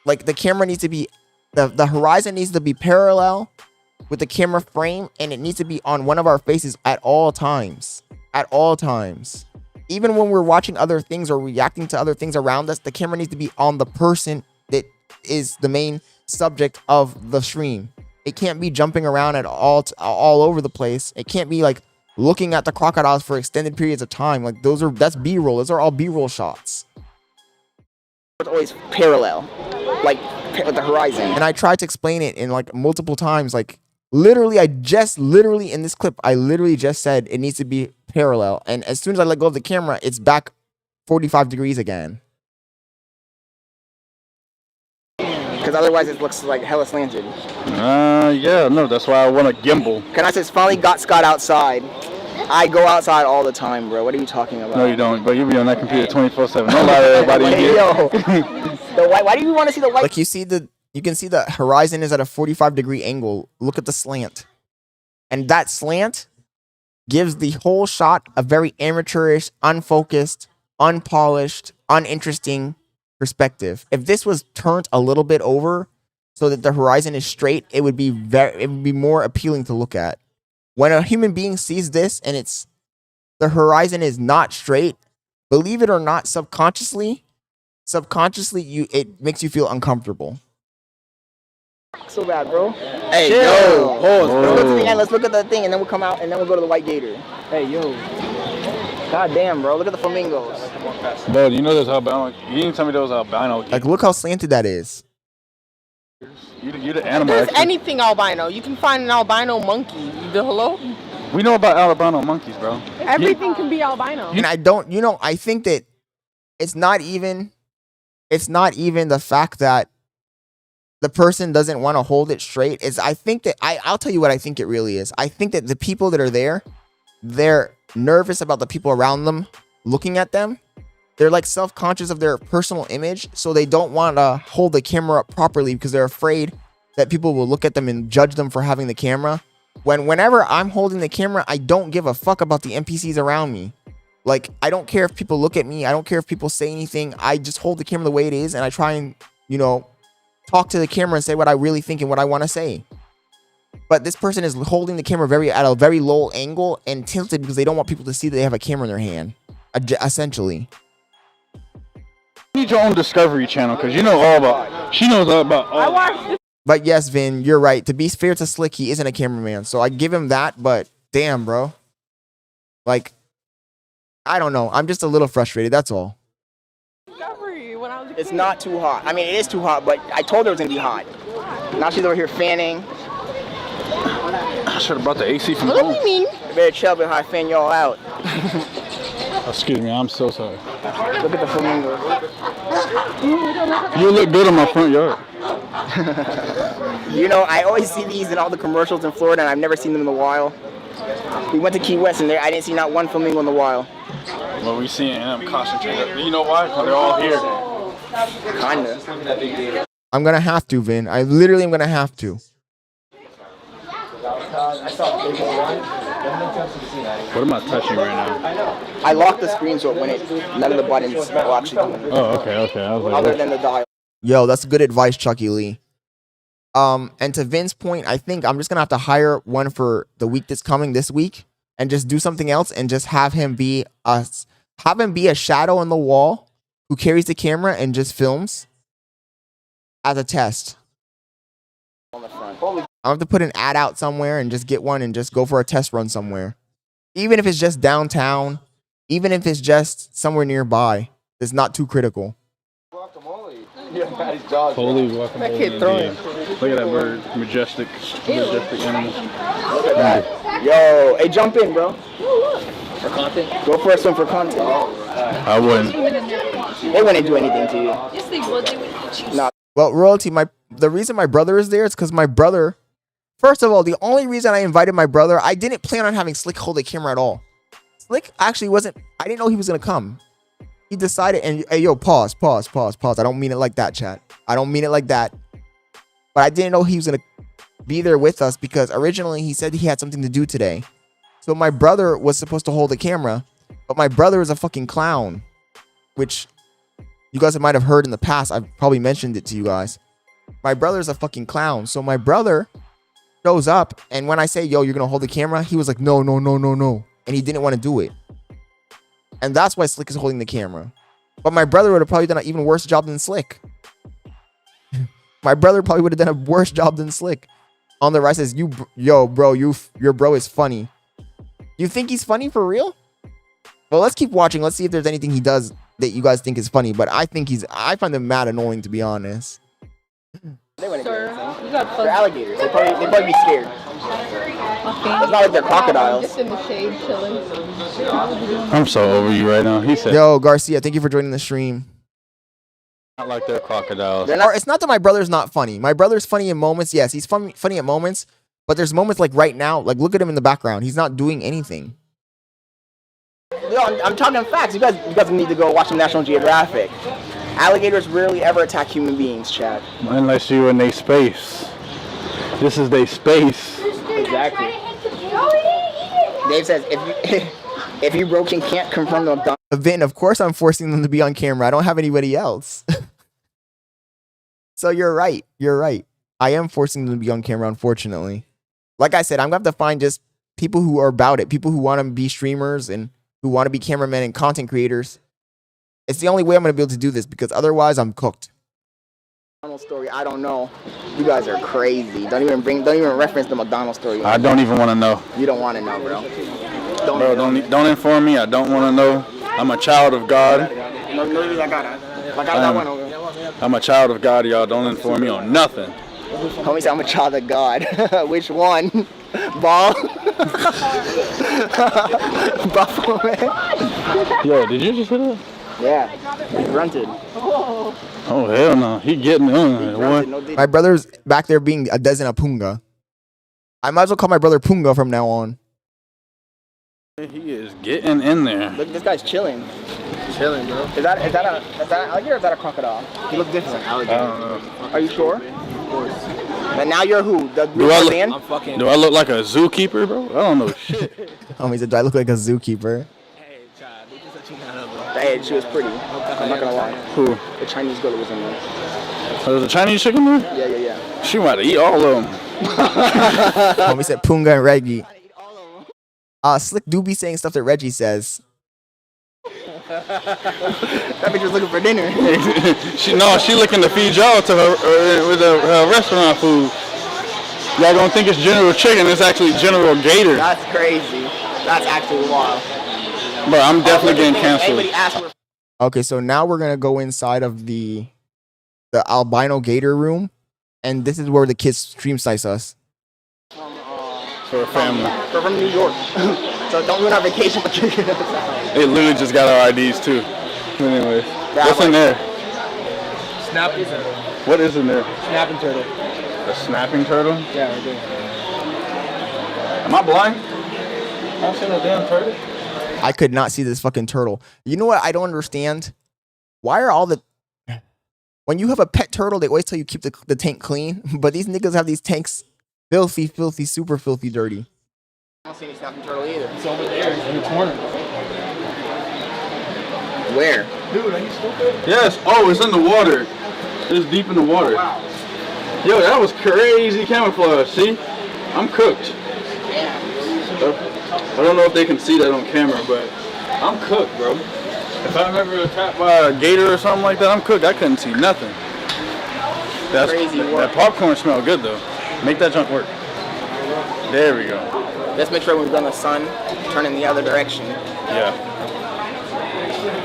Like, the camera needs to be, the horizon needs to be parallel with the camera frame, and it needs to be on one of our faces at all times. At all times. Even when we're watching other things or reacting to other things around us, the camera needs to be on the person that is the main subject of the stream. It can't be jumping around at all over the place. It can't be like looking at the crocodiles for extended periods of time. Like, that's B-roll. Those are all B-roll shots. It's always parallel, like with the horizon. And I tried to explain it in like multiple times. Like, literally in this clip, I literally just said it needs to be parallel. And as soon as I let go of the camera, it's back 45 degrees again. Because otherwise it looks like hella slanted. Yeah, no, that's why I want a gimbal. Can I say finally got Scott outside? I go outside all the time, bro. What are you talking about? No, you don't, but you be on that computer 24/7. Don't lie to everybody in here. Yo. Why do you want to see the white? Like, you can see the horizon is at a 45-degree angle. Look at the slant. And that slant gives the whole shot a very amateurish, unfocused, unpolished, uninteresting perspective. If this was turned a little bit over so that the horizon is straight, it would be more appealing to look at. When a human being sees this and the horizon is not straight, believe it or not, subconsciously it makes you feel uncomfortable. So bad, bro. Hey, Chill. yo. Pause, Let's go to bro. the end. Let's look at the thing, and then we'll come out, and then we'll go to the white gator. Hey, yo. God damn, bro. Look at the flamingos. Bro, you know there's albino. You didn't tell me there was albino. Like, look how slanted that is. You're the animal There's expert. anything albino. You can find an albino monkey. Hello? We know about albino monkeys, bro. Everything can be albino. And I don't, you know, I think that it's not even the fact that the person doesn't want to hold it straight. I think that I'll tell you what I think it really is. I think that the people that are there, they're nervous about the people around them looking at them. They're like self-conscious of their personal image, so they don't want to hold the camera up properly because they're afraid that people will look at them and judge them for having the camera. Whenever I'm holding the camera, I don't give a fuck about the NPCs around me. Like, I don't care if people look at me. I don't care if people say anything. I just hold the camera the way it is, and I try and, you know, talk to the camera and say what I really think and what I want to say. But this person is holding the camera at a very low angle and tilted because they don't want people to see that they have a camera in their hand, essentially. You need your own Discovery Channel because you know all about. She knows all about. All I watched this. But yes, Vin, you're right. To be fair to Slick, he isn't a cameraman, so I give him that. But damn, bro, like, I don't know. I'm just a little frustrated. That's all. Discovery when I was a It's kid. not too hot. I mean, it is too hot, but I told her it was gonna be hot. Now she's over here fanning. I should have brought the AC from What do home. you mean? You better chill before I fan y'all out. Excuse me, I'm so sorry. Look at the flamingos. You look good in my front yard. You know, I always see these in all the commercials in Florida, and I've never seen them in the wild. We went to Key West, and I didn't see not one flamingo in the wild. Well, we seeing them concentrated. You know why? Because they're all here. Kinda. I'm gonna have to, Vin. I literally am gonna have to. What am I touching right now? I locked the screen so none of the buttons will actually do anything, Oh, okay. I was like, other than the dial. Yo, that's good advice, Chucky Lee. And to Vin's point, I think I'm just gonna have to hire one for the week that's coming this week and just do something else and just have him be a shadow on the wall who carries the camera and just films as a test. On the front. Holy I'll have to put an ad out somewhere and just get one and just go for a test run somewhere. Even if it's just downtown, even if it's just somewhere nearby, it's not too critical. holy guacamole. That kid throwing. Look at that bird. Majestic animal. Look at that. Yo, hey, jump in, bro. For content? Go for a swim for content. I wouldn't. They wouldn't do anything to you. Yes, they would. They would eat you. Nah. Well, Royalty, the reason my brother is there is because my brother, first of all, the only reason I invited my brother, I didn't plan on having Slick hold the camera at all. Slick actually wasn't, I didn't know he was going to come. He decided, and hey, yo, pause. I don't mean it like that, chat. I don't mean it like that. But I didn't know he was going to be there with us because originally he said he had something to do today. So my brother was supposed to hold the camera, but my brother is a fucking clown, which you guys might have heard in the past. I've probably mentioned it to you guys. My brother's a fucking clown. So my brother shows up, and when I say, yo, you're going to hold the camera, he was like, no. And he didn't want to do it. And that's why Slick is holding the camera. But my brother would have probably done an even worse job than Slick. My brother probably would have done a worse job than Slick. On the right says, your bro is funny. You think he's funny for real? Well, let's keep watching. Let's see if there's anything he does that you guys think is funny. But I find him mad annoying, to be honest. They wouldn't do Sir, anything. you got They're fuzzy. alligators. They'd probably be scared. It's not like they're crocodiles. Just in the shade, chilling. I'm so over you right now. He said, Yo, Garcia, thank you for joining the stream. not like they're crocodiles. They're not. Or it's not that my brother's not funny. My brother's funny in moments. Yes, he's funny at moments. But there's moments like right now, like look at him in the background. He's not doing anything. Yo, I'm talking facts. You guys need to go watch some National Geographic. Alligators rarely ever attack human beings, Chad. Unless you in their space. This is their space. Exactly. Dave says if you broken can't confirm the Vin, of course I'm forcing them to be on camera. I don't have anybody else. So you're right. I am forcing them to be on camera, unfortunately. Like I said, I'm going to have to find just people who are about it. People who want to be streamers and who want to be cameramen and content creators. It's the only way I'm going to be able to do this because otherwise I'm cooked. McDonald's story, I don't know. You guys are crazy. Don't even reference the McDonald's story. I don't even want to know. You don't want to know, bro. Don't inform me. I don't want to know. I'm a child of God. I'm a child of God, y'all. Don't inform me on nothing. Homie said I'm a child of God. Which one? Ball? Buffalo man? Yo, did you just hear that? Yeah. He grunted. Oh, hell no. He getting on. My brother's back there being a DEZZ and a PUNGA. I might as well call my brother PUNGA from now on. He is getting in there. Look, this guy's chilling. Chilling, bro. Is that an alligator or is that a crocodile? He looks different. I don't know. Are you sure? Of course. And now you're who? The Do I, look, man? do I look like a zookeeper, bro? I don't know shit. He said, do I look like a zookeeper? Hey, she was pretty. I'm not gonna lie. Who? The Chinese girl that was in there. Oh, there's a Chinese chicken there? Yeah. She might eat all of them. Homie said PUNGA and Reggie. Slick do be saying stuff that Reggie says. That bitch was looking for dinner. She looking to feed y'all to her with her restaurant food. Y'all gonna think it's General Chicken, it's actually General Gator. That's crazy. That's actually wild. But I'm definitely getting canceled. Okay, so now we're gonna go inside of the albino gator room, and this is where the kids stream slice us. For a family. We're from New York. So don't ruin our vacation. They literally just got our IDs too. Anyways, what's in there? Snapping. What is in there? Snapping turtle. A snapping turtle? Yeah, we do. Am I blind? I don't see no damn turtle. I could not see this fucking turtle. You know what I don't understand? Why are all the... When you have a pet turtle, they always tell you keep the tank clean, but these niggas have these tanks filthy, super filthy dirty. I don't see any snapping turtle either. It's over there in the corner. Where? Dude, are you stupid? Yes. Oh, it's in the water. It's deep in the water. Wow. Yo, that was crazy camouflage. See? I'm cooked. I don't know if they can see that on camera, but I'm cooked, bro. If I'm ever attacked by a gator or something like that, I'm cooked. I couldn't see nothing. That's crazy work. That popcorn smelled good though. Make that junk work. There we go. Let's make sure when we've done the sun, turn in the other direction. Yeah.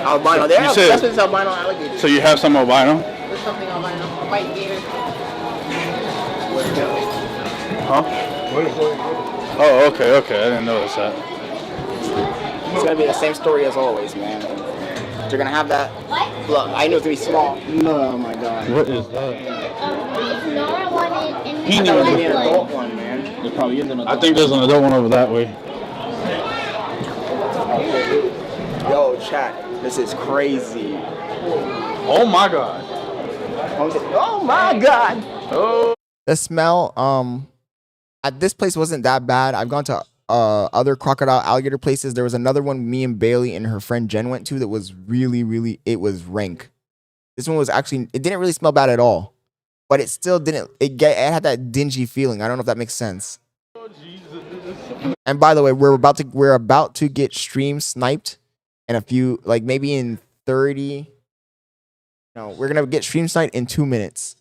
Albino. You said- That's what it's albino alligator. So you have some albino? There's something albino. A white gator. Huh? Oh, okay. I didn't notice that. It's gonna be the same story as always, man. You're gonna have that. Look, I knew it's gonna be small. Oh my god. What is that? Nora wanted in He I knew thought it was it gonna be an was adult one, man. There probably is an adult. I think there's an adult one over that way. Yo, chat. This is crazy. Oh my god. Oh my god. Oh. The smell, at this place wasn't that bad. I've gone to other crocodile alligator places. There was another one me and Bailey and her friend Jen went to that was really, it was rank. This one was actually, it didn't really smell bad at all, but it still didn't, it had that dingy feeling. I don't know if that makes sense. And by the way, we're about to get stream sniped in a few, like maybe in 30. No, we're gonna get stream sniped in 2 minutes.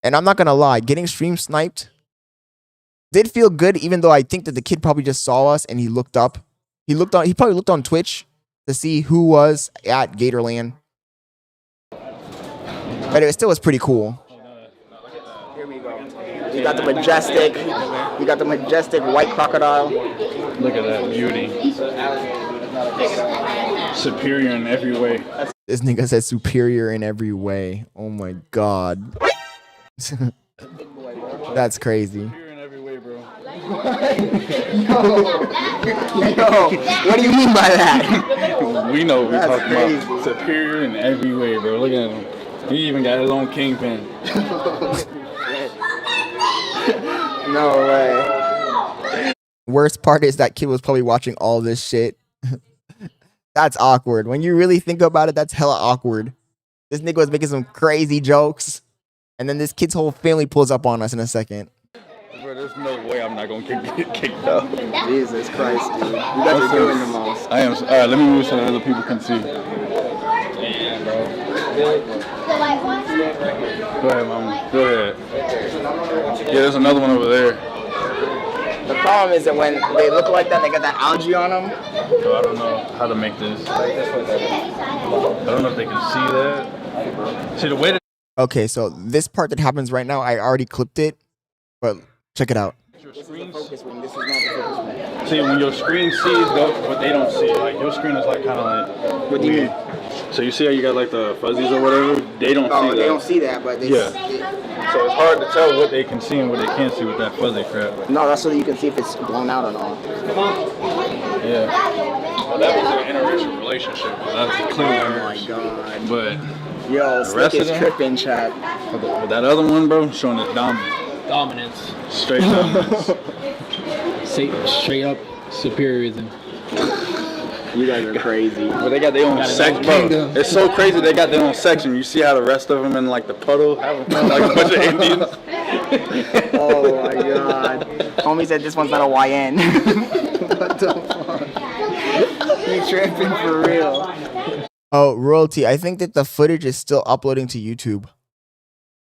And I'm not gonna lie, getting stream sniped did feel good, even though I think that the kid probably just saw us and he looked up. He probably looked on Twitch to see who was at Gatorland. But it still was pretty cool. Here we go. We got the majestic. We got the majestic white crocodile. Look at that beauty. Superior in every way. This nigga said superior in every way. Oh my god. That's crazy. Superior in every way, bro. Yo, what do you mean by that? We know what we're That's talking about. Superior in every way, bro. Look at him. He even got his own kingpin. No way. Worst part is that kid was probably watching all this shit. That's awkward. When you really think about it, that's hella awkward. This nigga was making some crazy jokes, and then this kid's whole family pulls up on us in a second. Bro, bro, there's no way I'm not gonna get kicked out. Jesus Christ, dude. You guys are doing the most. I am. All right, let me move so that other people can see. The white one? Go ahead, mama. Go ahead. Yeah, there's another one over there. The problem is that when they look like that, they got that algae on them. So I don't know how to make this. I don't know if they can see that. See the way that. Okay, so this part that happens right now, I already clipped it, but check it out. Your This is the screen. focus wing. This is not the focus wing. See, when your screen sees what they don't see, like your screen is like kind of like. What do you mean? So you see how you got like the fuzzies or whatever? They don't see that. They don't see that, but they Yeah. So it's hard to tell what they can see and what they can't see with that fuzzy crap. No, that's so that you can see if it's blown out or not. Yeah. Well, that was an interracial relationship. That's clearly Oh my god. But Yo, The Slick rest of is them? tripping, chat. with that other one, bro, showing his Dominance. straight dominance. Straight up superiorism. You guys are crazy. But they got their own section, bro. It's so crazy they got their own section. You see how the rest of them in like the puddle having fun like a bunch of Indians. Oh my god. Homie said this one's not a YN. What the fuck? You tripping for real. Oh, royalty. I think that the footage is still uploading to YouTube.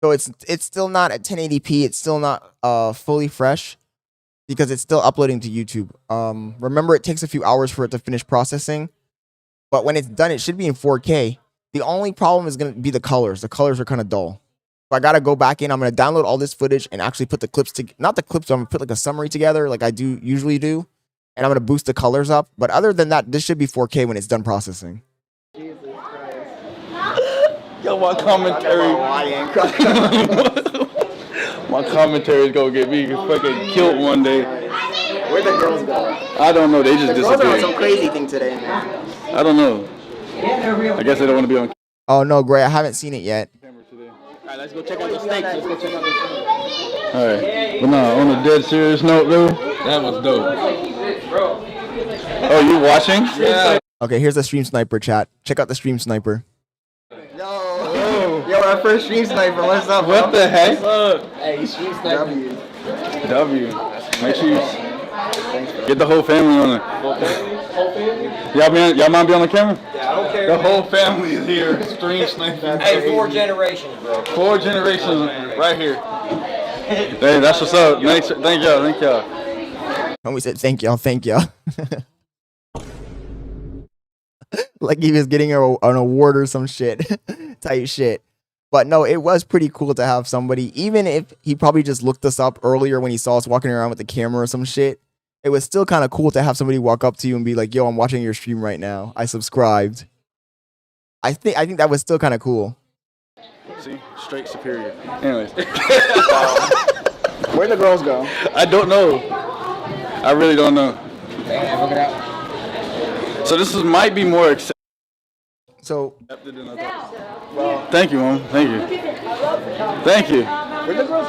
So it's still not at 1080p. It's still not fully fresh because it's still uploading to YouTube. Remember, it takes a few hours for it to finish processing. But when it's done, it should be in 4K. The only problem is going to be the colors. The colors are kind of dull. So I got to go back in. I'm going to download all this footage and actually put the clips to not the clips. I'm going to put like a summary together like I usually do. And I'm going to boost the colors up. But other than that, this should be 4K when it's done processing. Yo, my commentary. My commentary is gonna get me fucking killed one day. Where'd the girls go? I don't know. They just The girls are on some disappeared. crazy thing today. I don't know. I guess they don't want to be on Oh, no, Gray. I haven't seen it yet. camera today. Alright, let's go check out the steaks. Let's go check out the steaks. All right. But no, on a dead serious note, though. That was dope. Oh, you watching? Yeah. Okay, here's the stream sniper chat. Check out the stream sniper. Yo, our first stream sniper. What's up, bro? What the heck? Hey, stream sniper. W. Make sure you get the whole family on it. Y'all mind be on the camera? Yeah, I don't care. The whole family is here. Stream sniping. Hey, 4 generations, bro. 4 generations right here. Hey, that's what's up. Thank y'all. Thank y'all. Homie said, thank y'all. Like he was getting an award or some shit. Type shit. But no, it was pretty cool to have somebody, even if he probably just looked us up earlier when he saw us walking around with the camera or some shit. It was still kind of cool to have somebody walk up to you and be like, yo, I'm watching your stream right now. I subscribed. I think that was still kind of cool. See? Straight superior. Anyways. Where'd the girls go? I don't know. I really don't know. Damn, look at that. So this might be more accepted So than I thought. Thank you, Mom. Thank you. Thank you.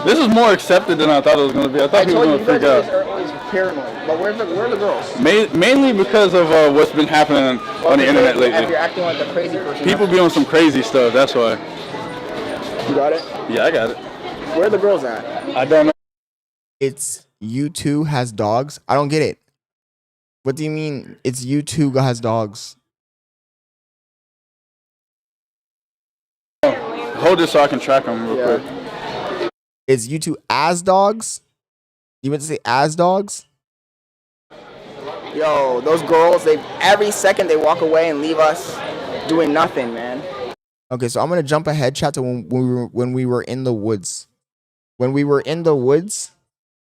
This is more accepted than I thought it was going to be. I thought people were going to freak out. Always paranoid. But where are the girls? Mainly because of what's been happening on the internet If lately. you're acting like a crazy person. People be on some crazy stuff. That's why. You got it? Yeah, I got it. Where are the girls at? I don't know. it's U2 has dogs. I don't get it. What do you mean it's U2 has dogs? Hold this so I can track them real quick. Is U2 as dogs? You meant to say as dogs? Yo, those girls, every second they walk away and leave us doing nothing, man. Okay, so I'm gonna jump ahead, chat, to when we were in the woods. When we were in the woods,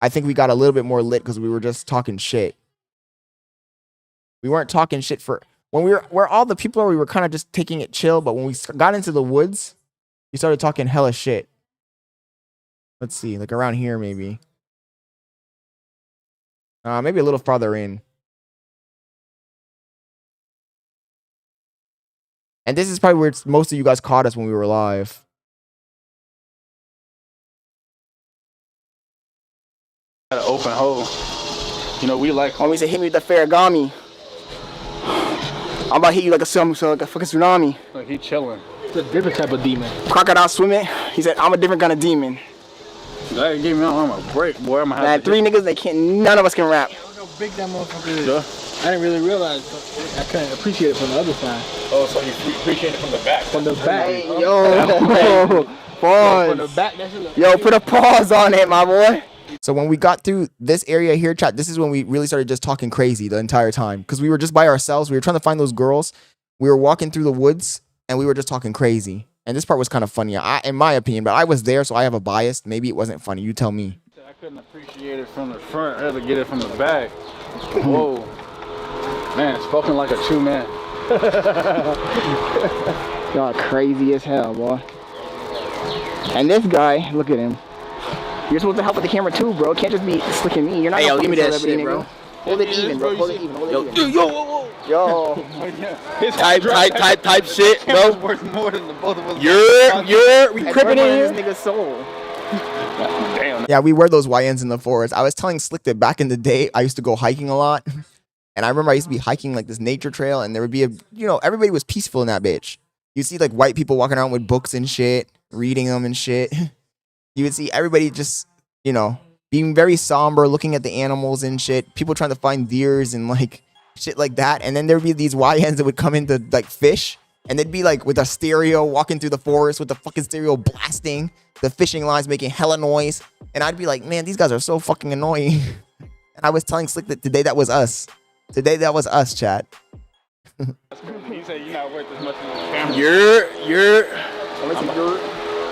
I think we got a little bit more lit because we were just talking shit. We weren't talking shit when we were all the people we were kind of just taking it chill. But when we got into the woods, we started talking hella shit. Let's see, like around here maybe. Maybe a little farther in. And this is probably where most of you guys caught us when we were live. Got an open hole. You know, we like. Homie said, hit me with the Farragami. I'm about to hit you like a fucking tsunami. Like he chilling. It's a different type of demon. Crocodile swimming. He said, I'm a different kind of demon. That gave me on a break, boy. I'm gonna Man, have to 3 niggas, they can't. None of us can rap. Look how big that motherfucker is. Yeah. I didn't really realize. I couldn't appreciate it from the other side. Oh, so you appreciate it from the back? From the back. Hey, yo, pause. From the back, that shit look Yo, put a pause on it, my boy. So when we got through this area here, chat, this is when we really started just talking crazy the entire time. Because we were just by ourselves. We were trying to find those girls. We were walking through the woods and we were just talking crazy. And this part was kind of funny, in my opinion. But I was there, so I have a bias. Maybe it wasn't funny. You tell me. I couldn't appreciate it from the front. I had to get it from the back. Whoa. Man, spoken like a true man. Y'all crazy as hell, boy. And this guy, look at him. You're supposed to help with the camera too, bro. Can't just be slicking me. You're not. Hey, yo, no give me fucking that celebrity, shit, bro. nigga. Hold it even, bro. Hold it even. Hold it even. Yo, whoa. Yo. Type shit, bro. Worth more than the both of us. We And crippin' we're in this here. nigga's soul. Damn. Yeah, we were those YNs in the forest. I was telling Slick that back in the day, I used to go hiking a lot. And I remember I used to be hiking like this nature trail. And there would be everybody was peaceful in that bitch. You see like white people walking around with books and shit, reading them and shit. You would see everybody just, being very somber, looking at the animals and shit. People trying to find deers and like shit like that. And then there would be these YNs that would come in to like fish. And they'd be like with a stereo walking through the forest with the fucking stereo blasting. The fishing lines making hella noise. And I'd be like, man, these guys are so fucking annoying. And I was telling Slick that today that was us. Today that was us, chat. He said you're not worth as much as the camera.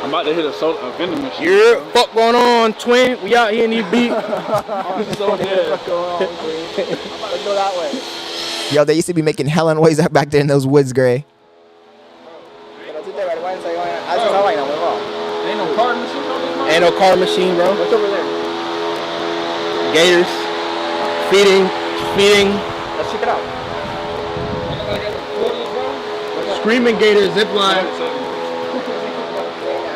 I'm about to hit a vending machine. Fuck going on, twin? We out here in these beats. So dead. Let's go that way. Yo, they used to be making hella noise out back there in those woods, Gray. Ain't no card machine on this one? Ain't no car machine, bro. What's over there? Gators. Feeding. Let's check it out. Screaming gators, zip line. Yeah,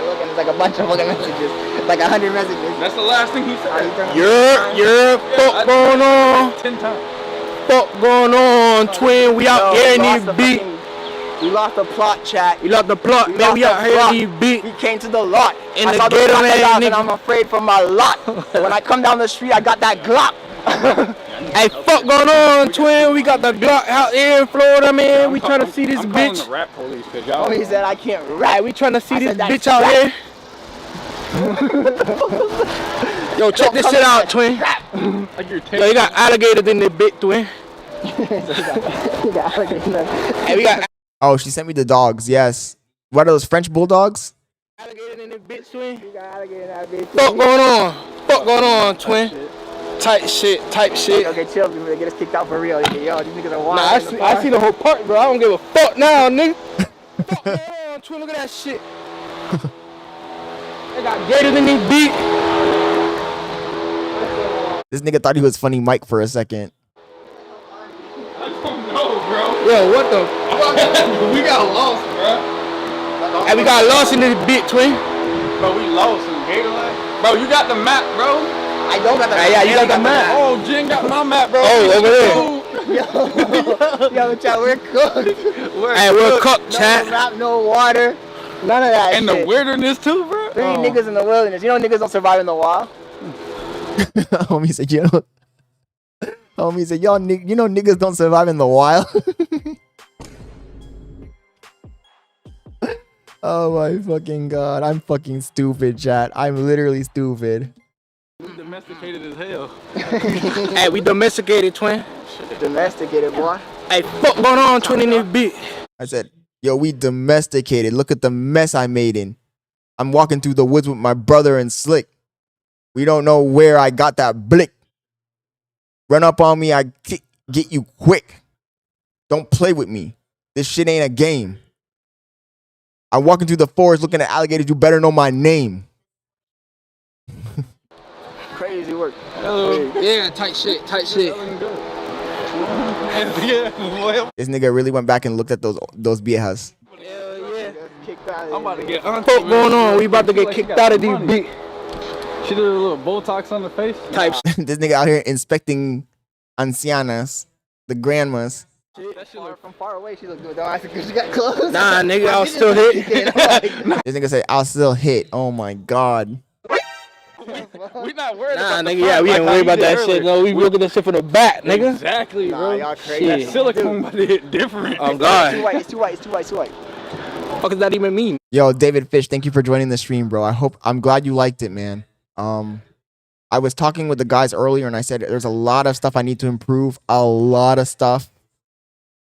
look, and it's like a bunch of fucking messages. It's like 100 messages. That's the last thing he said. Fuck going on. 10 times. Fuck going on, twin? We out here in these beats. We lost the plot, chat. We lost the plot, man. We out here in these beats. We came to the lot. In I the saw the Gatorland, crocodile, and nigga. I'm afraid for my lot. When I come down the street, I got that Glock. Hey, fuck going on, twin? We got the Glock out here in Florida, man. We trying to see this I'm calling bitch. the rap police, cause Oh, y'all. he said I can't Hey, rap. we trying to see I this said that's bitch out rap. here. Yo, check this shit out, twin. Like you're Yo, you got alligators in this bitch, twin. Hey, we got Oh, she sent me the dogs. Yes. What are those French bulldogs? alligators in this bitch, twin. Fuck Fuck going on, twin? Type shit. Okay, chill. We're gonna get us kicked out for real. Yo, these niggas are wild. Nah, I see the whole part, bro. I don't give a fuck now, nigga. Fuck going on, twin? Look at that shit. They got gators in this beat. This nigga thought he was Funny Mike for a second. Yo, what the fuck? We got lost, bro. Hey, we got lost in this bit, twin. Bro, we lost in Gatorland. Bro, you got the map, bro. I don't got the Hey, yeah, you got the map. Oh, Jen got my map, bro. Oh, over there. Yo, chat, we're cooked. Hey, we're cooked, No chat. rap, no water. None of that In shit. the wilderness, too, bro. 3 niggas in the wilderness. You know niggas don't survive in the wild? Homie said, Homie said, y'all, you know niggas don't survive in the wild. Oh my fucking god. I'm fucking stupid, chat. I'm literally stupid. We domesticated as hell. Hey, we domesticated, twin. Domesticated, boy. Hey, fuck going on, twin, in this bit. I said, yo, we domesticated. Look at the mess I made in. I'm walking through the woods with my brother and Slick. We don't know where I got that blick. Run up on me, I get you quick. Don't play with me. This shit ain't a game. I'm walking through the forest looking at alligators. You better know my name. Crazy work. Yeah, tight shit. Yeah, boy. This nigga really went back and looked at those viejas. I'm about to get auntie. Fuck going on? We about to get kicked out of these bit. She did a little Botox on the face. Type This nigga out here inspecting ancianas, the grandmas. From far away, she looked good. Don't ask her because she got close. Nah, nigga, I'll still hit. This nigga say, I'll still hit. Oh my god. We not worried Nah, about the nigga, front yeah, we like ain't how worried you about did that earlier. shit. No, we looking at that shit from the back, nigga. Exactly, bro. Y'all crazy. Shit. That silicone about to hit different. Oh, It's God. too white. It's too white. It's too white. It's too white. What the fuck does that even mean? Yo, David Fish, thank you for joining the stream, bro. I'm glad you liked it, man. I was talking with the guys earlier and I said there's a lot of stuff I need to improve. A lot of stuff.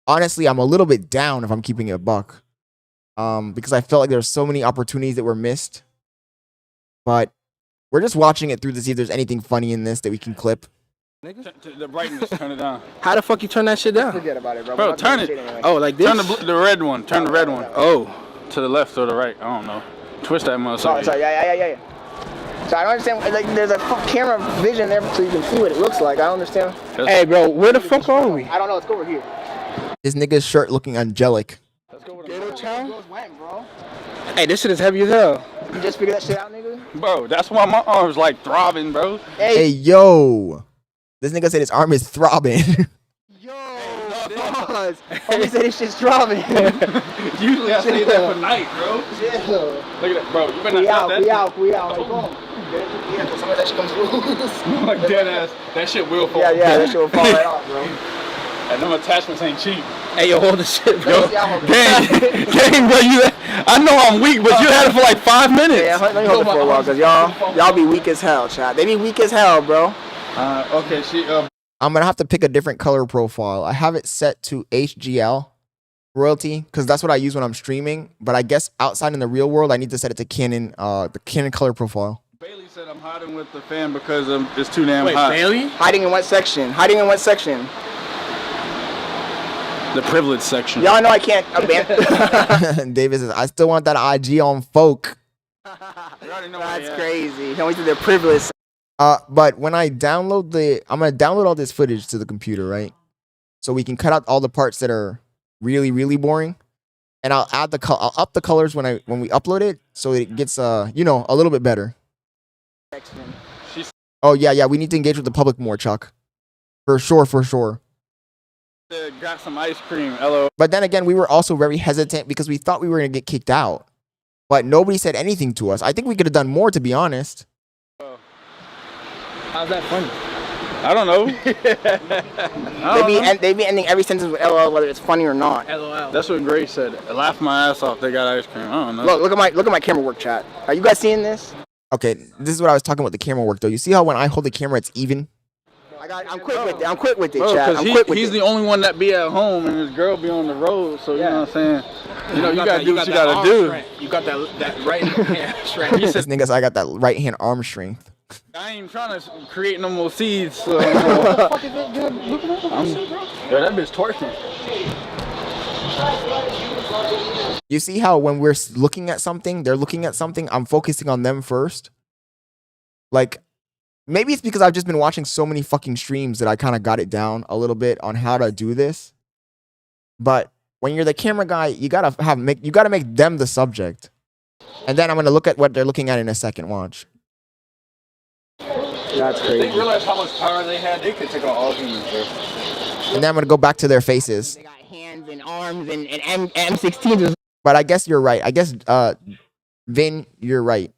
Honestly, I'm a little bit down if I'm keeping it a buck. Because I felt like there's so many opportunities that were missed. But we're just watching it through to see if there's anything funny in this that we can clip. The brightness, turn it down. How the fuck you turn that shit down? Forget about it, bro. Bro, We're not turn doing it. shit anyway. Oh, like this? Turn the red one. Turn the red one. Oh. To the left or the right. I don't know. Twist that motherfucker. Sorry. Yeah. So I don't understand. Like, there's a camera vision there so you can see what it looks like. I don't understand. Hey, bro, where the fuck are we? I don't know. Let's go over here. This nigga's shirt looking angelic. Let's go with Gator Town? Went, bro. Hey, this shit is heavy as hell. You just figured that shit out, nigga? Bro, that's why my arm's like throbbing, bro. Hey, yo. This nigga said his arm is throbbing. Pause. Homie said this shit's throbbing. Usually I say that for night, bro. Yeah. Look at that, bro. You better We not out. that. Like, come on. Yeah, because some of that shit comes loose. Like dead ass. That shit will fall. Yeah, that shit will fall right off, bro. And them attachments ain't cheap. Hey, yo, hold the shit, bro. Dang, bro, I know I'm weak, but you had it for like 5 minutes. Yeah, let me hold it for a while, because y'all be weak as hell, chat. They be weak as hell, bro. Okay, I'm going to have to pick a different color profile. I have it set to HGL royalty because that's what I use when I'm streaming. But I guess outside in the real world, I need to set it to Canon, the Canon color profile. Bailey said I'm hiding with the fan because it's too damn hot. Bailey? Hiding in what section? The privilege section. Y'all know I can't abandon. David says, I still want that IG on folk. That's crazy. Can we do the privilege? But when I download I'm going to download all this footage to the computer, right? So we can cut out all the parts that are really, really boring. And I'll up the colors when we upload it so it gets, a little bit better. Oh, yeah, we need to engage with the public more, Chuck. For sure. Got some ice cream, LO. But then again, we were also very hesitant because we thought we were going to get kicked out. But nobody said anything to us. I think we could have done more, to be honest. How's that funny? I don't know. They be ending every sentence with LOL, whether it's funny or not. LOL. That's what Grace said. I laughed my ass off. They got ice cream. I don't know. Look at my camera work, chat. Are you guys seeing this? Okay, this is what I was talking about the camera work, though. You see how when I hold the camera, it's even? I'm quick with it, Bro, chat. I'm quick with he's it. the only one that be at home and his girl be on the road, so you know what I'm saying? You know, you gotta do what you gotta do. You got that right hand strength. This nigga said I got that right hand arm strength. I ain't trying to create no more seeds. So, that bitch twerking. You see how when we're looking at something, they're looking at something, I'm focusing on them first? Like, maybe it's because I've just been watching so many fucking streams that I kind of got it down a little bit on how to do this. But when you're the camera guy, you gotta make them the subject. And then I'm gonna look at what they're looking at in a second. Watch. That's crazy. They realized how much power they had. They could take out all humans, bro. And then I'm gonna go back to their faces. They got hands and arms and M16s. But I guess you're right. I guess Vin, you're right.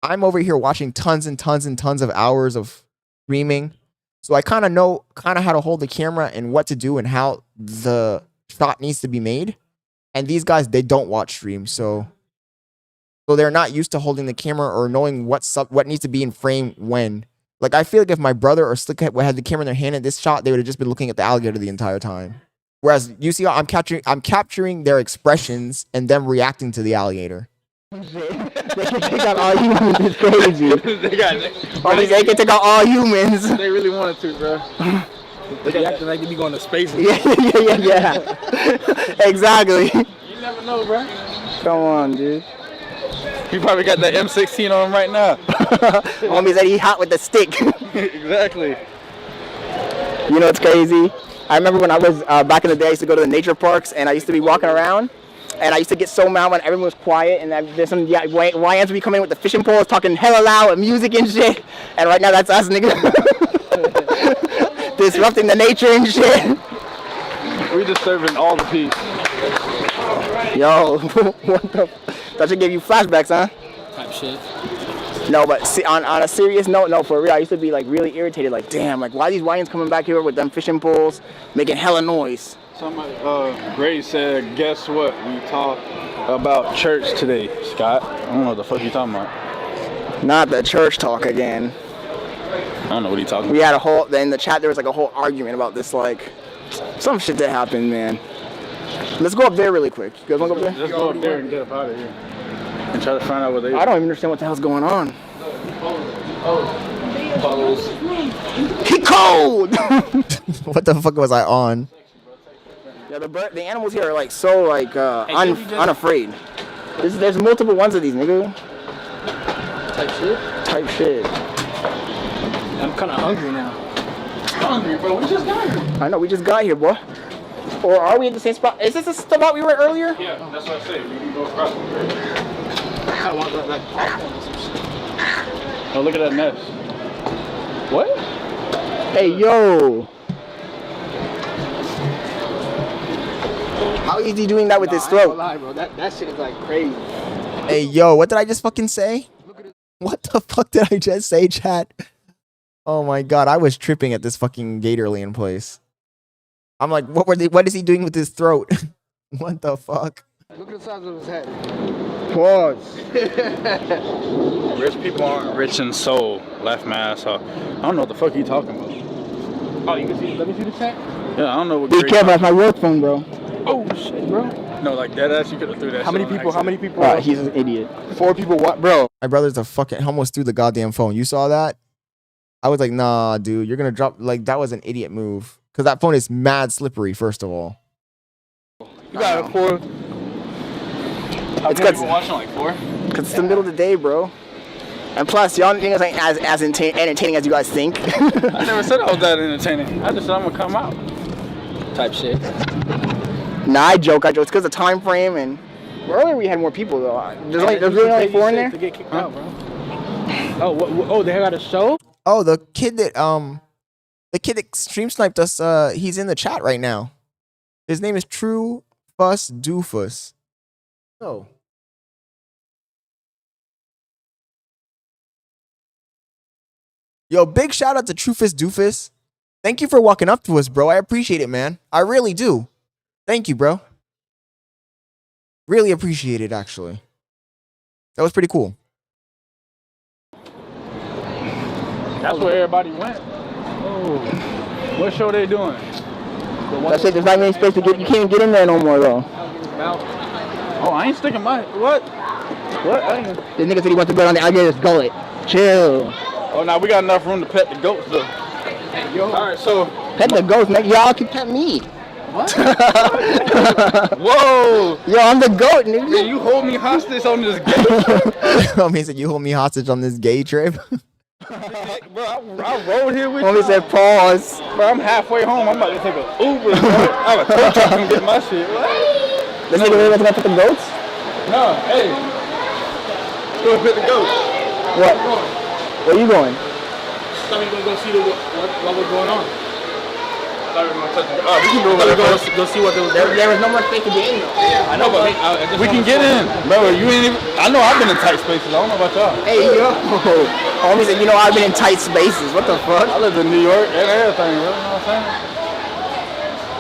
I'm over here watching tons and tons and tons of hours of streaming. So I kind of know how to hold the camera and what to do and how the shot needs to be made. And these guys, they don't watch streams. So they're not used to holding the camera or knowing what needs to be in frame when. Like, I feel like if my brother or Slickhead had the camera in their hand at this shot, they would have just been looking at the alligator the entire time. Whereas you see how I'm capturing their expressions and them reacting to the alligator. They can take out all humans. It's crazy. They can take out all humans. They really wanted to, bro. They acting like they be going to space. Yeah. Exactly. You never know, bro. Come on, dude. He probably got that M16 on him right now. Homie said he hot with the stick. Exactly. You know what's crazy? I remember when I was back in the day, I used to go to the nature parks, and I used to be walking around, and I used to get so mad when everyone was quiet, and there's some YNs would be coming in with the fishing poles, talking hella loud and music and shit. And right now, that's us, nigga. Disrupting the nature and shit. We disturbing all the peace. Yo, what the? That should give you flashbacks, huh? Type shit. No, but see, on a serious note, no, for real, I used to be like really irritated. Like, damn, like why are these YNs coming back here with them fishing poles, making hella noise? Somebody, Gray said, guess what? We talked about church today, Scott. I don't know what the fuck you talking about. Not the church talk again. I don't know what he talking We about. had a whole, then in the chat there was like a whole argument about this, like, some shit that happened, man. Let's go up there really quick. You guys wanna go up there? Just go up there and get up out of here. And try to find out what they I don't even understand what the hell's going on. He cold! What the fuck was I on? Yeah, the animals here are like so like unafraid. There's multiple ones of these, nigga. Type shit. I'm kind of hungry now. hungry, bro. We just got here. I know, we just got here, boy. Or are we at the same spot? Is this the spot we were at earlier? Yeah, that's what I say. We can go across the bridge. I want that popcorn or some shit. Oh, look at that nest. What? Hey, yo. How is he doing that with his I ain't gonna throat? lie, bro. That shit is like crazy. Hey, yo, what did I just fucking say? What the fuck did I just say, chat? Oh my god, I was tripping at this fucking Gatorland place. I'm like, what is he doing with his throat? What the fuck? Look at the size of his head. Pause. Rich people aren't rich in soul. Laugh my ass off. I don't know what the fuck you talking about. Oh, you can see. Let me see the chat. Yeah, I don't know what. Be careful, that's my work phone, bro. Oh shit, bro. No, like dead ass. You could have threw that. How many shit on people? How accident. many people? He's an idiot. 4 people. What, bro? My brother's a fucking almost threw the goddamn phone. You saw that? I was like, nah, dude, you're gonna drop. Like, that was an idiot move. Because that phone is mad slippery, first of all. You got it 4. How It's many got- people watching? Like 4. Because it's the middle of the day, bro. And plus, y'all niggas ain't as entertaining as you guys think. I never said I was that entertaining. I just said I'm gonna come out. Type shit. Nah, I joke. It's because of time frame and earlier we had more people though. There's really only 4 in there. To get kicked out, bro. Oh, they got a show. Oh, the kid that stream sniped us, he's in the chat right now. His name is True Fuss Doofus. Oh. Yo, big shout out to Trufus Doofus. Thank you for walking up to us, bro. I appreciate it, man. I really do. Thank you, bro. Really appreciate it, actually. That was pretty cool. That's where everybody went. Oh, what show they doing? That's it. There's not any space to get. You can't even get in there no more though. Oh, I ain't sticking my what? What? I ain't. The nigga said he wants to go down the alligator's gullet. Chill. Oh, now we got enough room to pet the goats though. All right, so. Pet the ghost, nigga. Y'all can pet me. What? Whoa! Yo, I'm the goat, Man, nigga. you hold me hostage on this game. Homie said, you hold me hostage on this gay trip. Bro, I rode here with Homie you. said pause. Bro, I'm halfway home. I'm about to take an Uber, bro. I have a tow truck come get my shit. What? This nigga really wants to pet the goats? No, hey. Go pet the goats. What? Where you going? So we gonna go see what was going on. I thought we were gonna touch the. Oh, we can go over there first. Go see what they was There doing. was no more space to get in though. I know, but we can get in. Bro, you ain't even. I know I've been in tight spaces. I don't know about y'all. Hey, yo. Homie said, you know, I've been in tight spaces. What the fuck? I lived in New York and everything, bro. You know what I'm saying?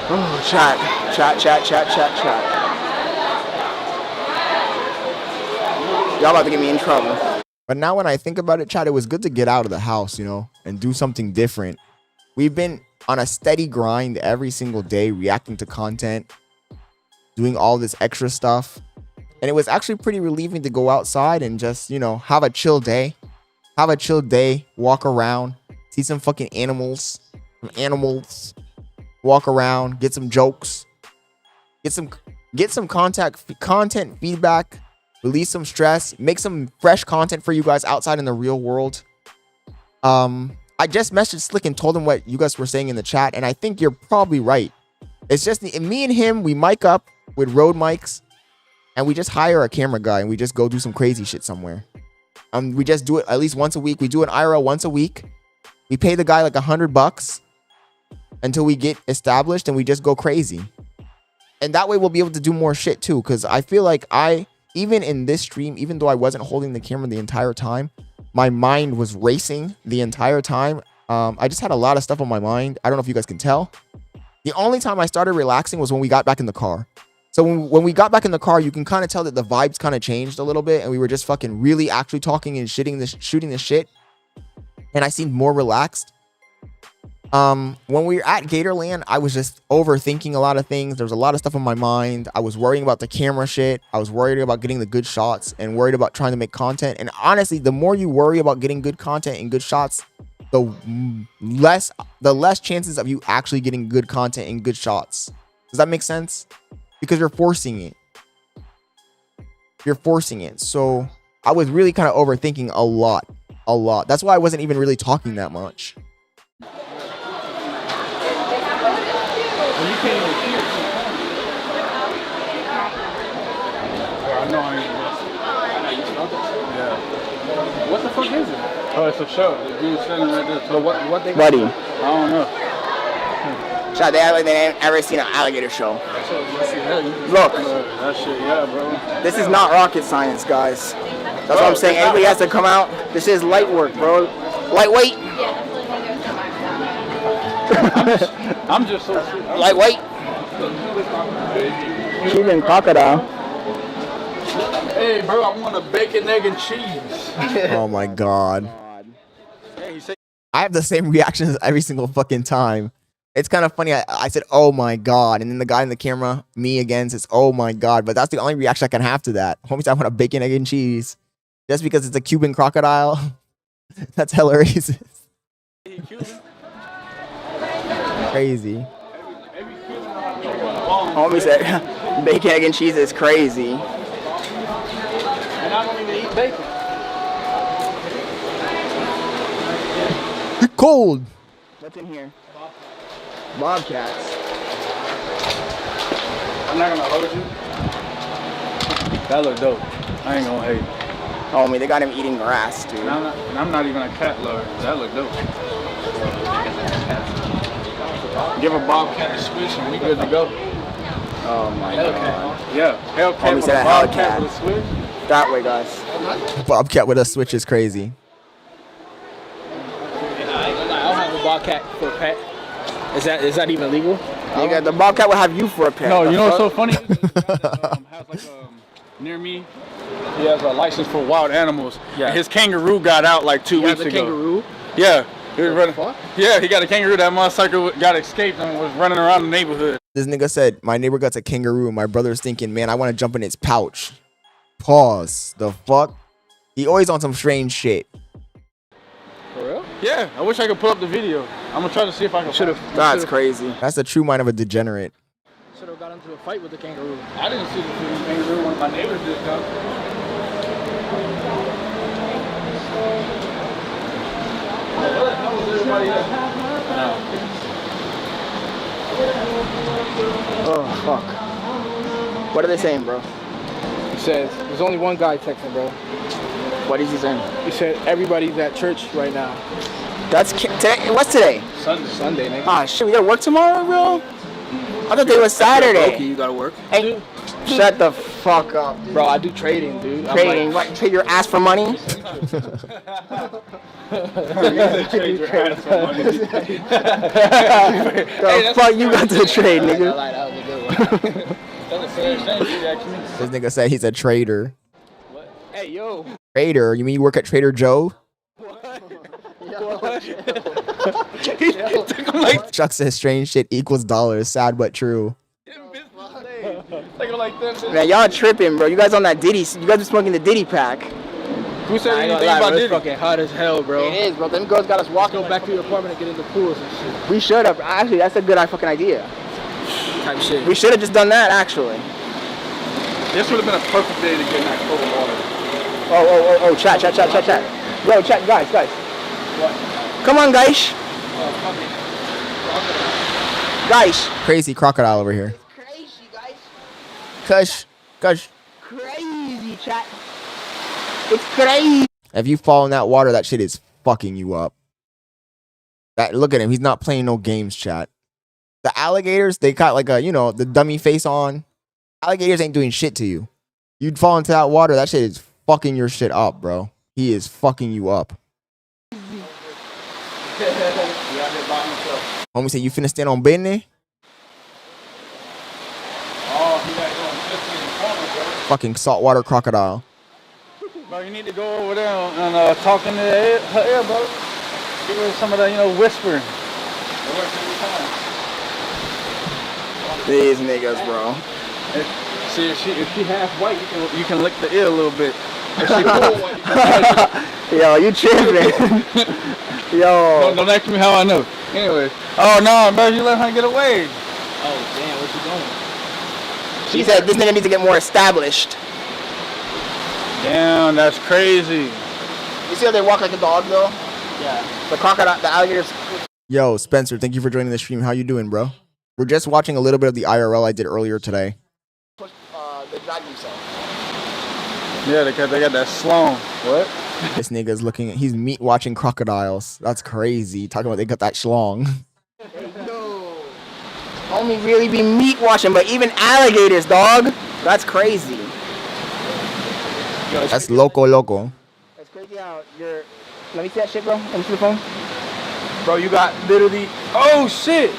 Oh, chat. Y'all about to get me in trouble. But now when I think about it, chat, it was good to get out of the house, you know, and do something different. We've been on a steady grind every single day, reacting to content, doing all this extra stuff. And it was actually pretty relieving to go outside and just, you know, have a chill day. Have a chill day, walk around, see some fucking animals, walk around, get some jokes, get some content feedback, release some stress, make some fresh content for you guys outside in the real world. I just messaged Slick and told him what you guys were saying in the chat, and I think you're probably right. It's just me and him, we mic up with Rode mics, and we just hire a camera guy, and we just go do some crazy shit somewhere. We just do it at least once a week. We do an IRL once a week. We pay the guy like $100 until we get established, and we just go crazy. And that way we'll be able to do more shit too, because I feel like even in this stream, even though I wasn't holding the camera the entire time, my mind was racing the entire time. I just had a lot of stuff on my mind. I don't know if you guys can tell. The only time I started relaxing was when we got back in the car. So when we got back in the car, you can kind of tell that the vibes kind of changed a little bit, and we were just fucking really actually talking and shooting this shit. And I seemed more relaxed. When we were at Gatorland, I was just overthinking a lot of things. There was a lot of stuff on my mind. I was worrying about the camera shit. I was worried about getting the good shots and worried about trying to make content. And honestly, the more you worry about getting good content and good shots, the less chances of you actually getting good content and good shots. Does that make sense? Because you're forcing it. You're forcing it. So I was really kind of overthinking a lot. That's why I wasn't even really talking that much. You can't even hear it. I know I ain't. Yeah. What the fuck is it? Oh, it's a show. The dude's standing right there. So what they? Buddy. I don't know. Shot, they act like they ain't ever seen an alligator show. Look. That shit, yeah, bro. This is not rocket science, guys. That's what I'm saying. Anybody has to come out. This is light work, bro. Lightweight. I'm just so sick. Lightweight. Cuban crocodile. Hey, bro, I want a bacon, egg, and cheese. Oh my god. I have the same reactions every single fucking time. It's kind of funny. I said, oh my god. And then the guy in the camera, me again, says, oh my god. But that's the only reaction I can have to that. Homies, I want a bacon, egg, and cheese. Just because it's a Cuban crocodile. That's hella racist. Crazy. Homie said, bacon, egg, and cheese is crazy. And I don't even eat bacon. You're cold. What's in here? Bobcats. I'm not gonna hold you. That look dope. I ain't gonna hate. Homie, they got him eating grass, dude. And I'm not even a cat lover. That look dope. Give a bobcat a switch and we good to go. Oh my god. Yeah, Hellcat Homie with said a a bobcat Hellcat. with a switch. That way, guys. Bobcat with a switch is crazy. I'll have a bobcat for a pet. Is that even legal? Nigga, the bobcat will have you for a pet. No, The you know what's fuck? so funny? This guy that, has like near me, he has a license for wild animals. Yeah. And his kangaroo got out like 2 weeks ago. Kangaroo? Yeah. He was running. Fuck? Yeah, he got a kangaroo. That motherfucker got escaped and was running around the neighborhood. This nigga said, my neighbor got a kangaroo. And my brother's thinking, man, I want to jump in its pouch. Pause. The fuck? He always on some strange shit. For real? Yeah, I wish I could pull up the video. I'm gonna try to see if I can. That's crazy. That's the true mind of a degenerate. Should have got into a fight with the kangaroo. I didn't see the kangaroo. One of my neighbors did come. How was everybody else? Oh, fuck. What are they saying, bro? He says, there's only one guy texting, bro. What is he saying? He said, everybody's at church right now. That's today. What's today? Sunday, nigga. Ah, shit, we gotta work tomorrow, bro? I thought it was Saturday. Okay, you gotta work. Hey, shut the fuck up, dude. Bro, I do trading, dude. I'm Trading? like, What, trade your ass for money? Trade your ass for money. The fuck you got to trade, nigga? that was a good one. That's the same thing, actually. This nigga said he's a trader. Hey, yo. Trader? You mean you work at Trader Joe? Chuck says strange shit equals dollars. Sad but true. Man, y'all tripping, bro. You guys on that Diddy? You guys are smoking the Diddy pack. Who said I ain't anything gonna lie, about bro. It's Diddy? fucking hot as hell, bro. It is, bro. Them girls got us walking Go back to your apartment and get in the pools and shit. We should have. Actually, that's a good fucking idea. Type shit. We should have just done that, actually. This would have been a perfect day to get in that cold water. Oh, chat. Yo, chat, guys. What? Come on, guys. Guys. Crazy crocodile over here. Crazy, guys. Kush. Crazy, chat. It's crazy. If you fall in that water, that shit is fucking you up. Look at him. He's not playing no games, chat. The alligators, they got like a, the dummy face on. Alligators ain't doing shit to you. You'd fall into that water, that shit is fucking your shit up, bro. He is fucking you up. Homie said, you finna stand on business? Fucking saltwater crocodile. Bro, you need to go over there and talk into her ear, bro. Give her some of that, whispering. These niggas, bro. See, if she half white, you can lick the ear a little bit. If she full white, you can Yo, you tripping. Yo. Don't ask me how I know. Anyway. Oh, no, bro, you let her get away. Oh, damn, where's she going? She said this nigga needs to get more established. Damn, that's crazy. You see how they walk like a dog, though? Yeah. The crocodile, the alligators. Yo, Spencer, thank you for joining the stream. How you doing, bro? We're just watching a little bit of the IRL I did earlier today. Push, they drag themselves. Yeah, they got that sloan. What? This nigga's he's meat watching crocodiles. That's crazy. Talking about they got that schlong. No. Homie really be meat watching, but even alligators, dog. That's crazy. That's loco. That's crazy how you're. Let me see that shit, bro. Let me see the phone. Bro, you got literally. Oh shit!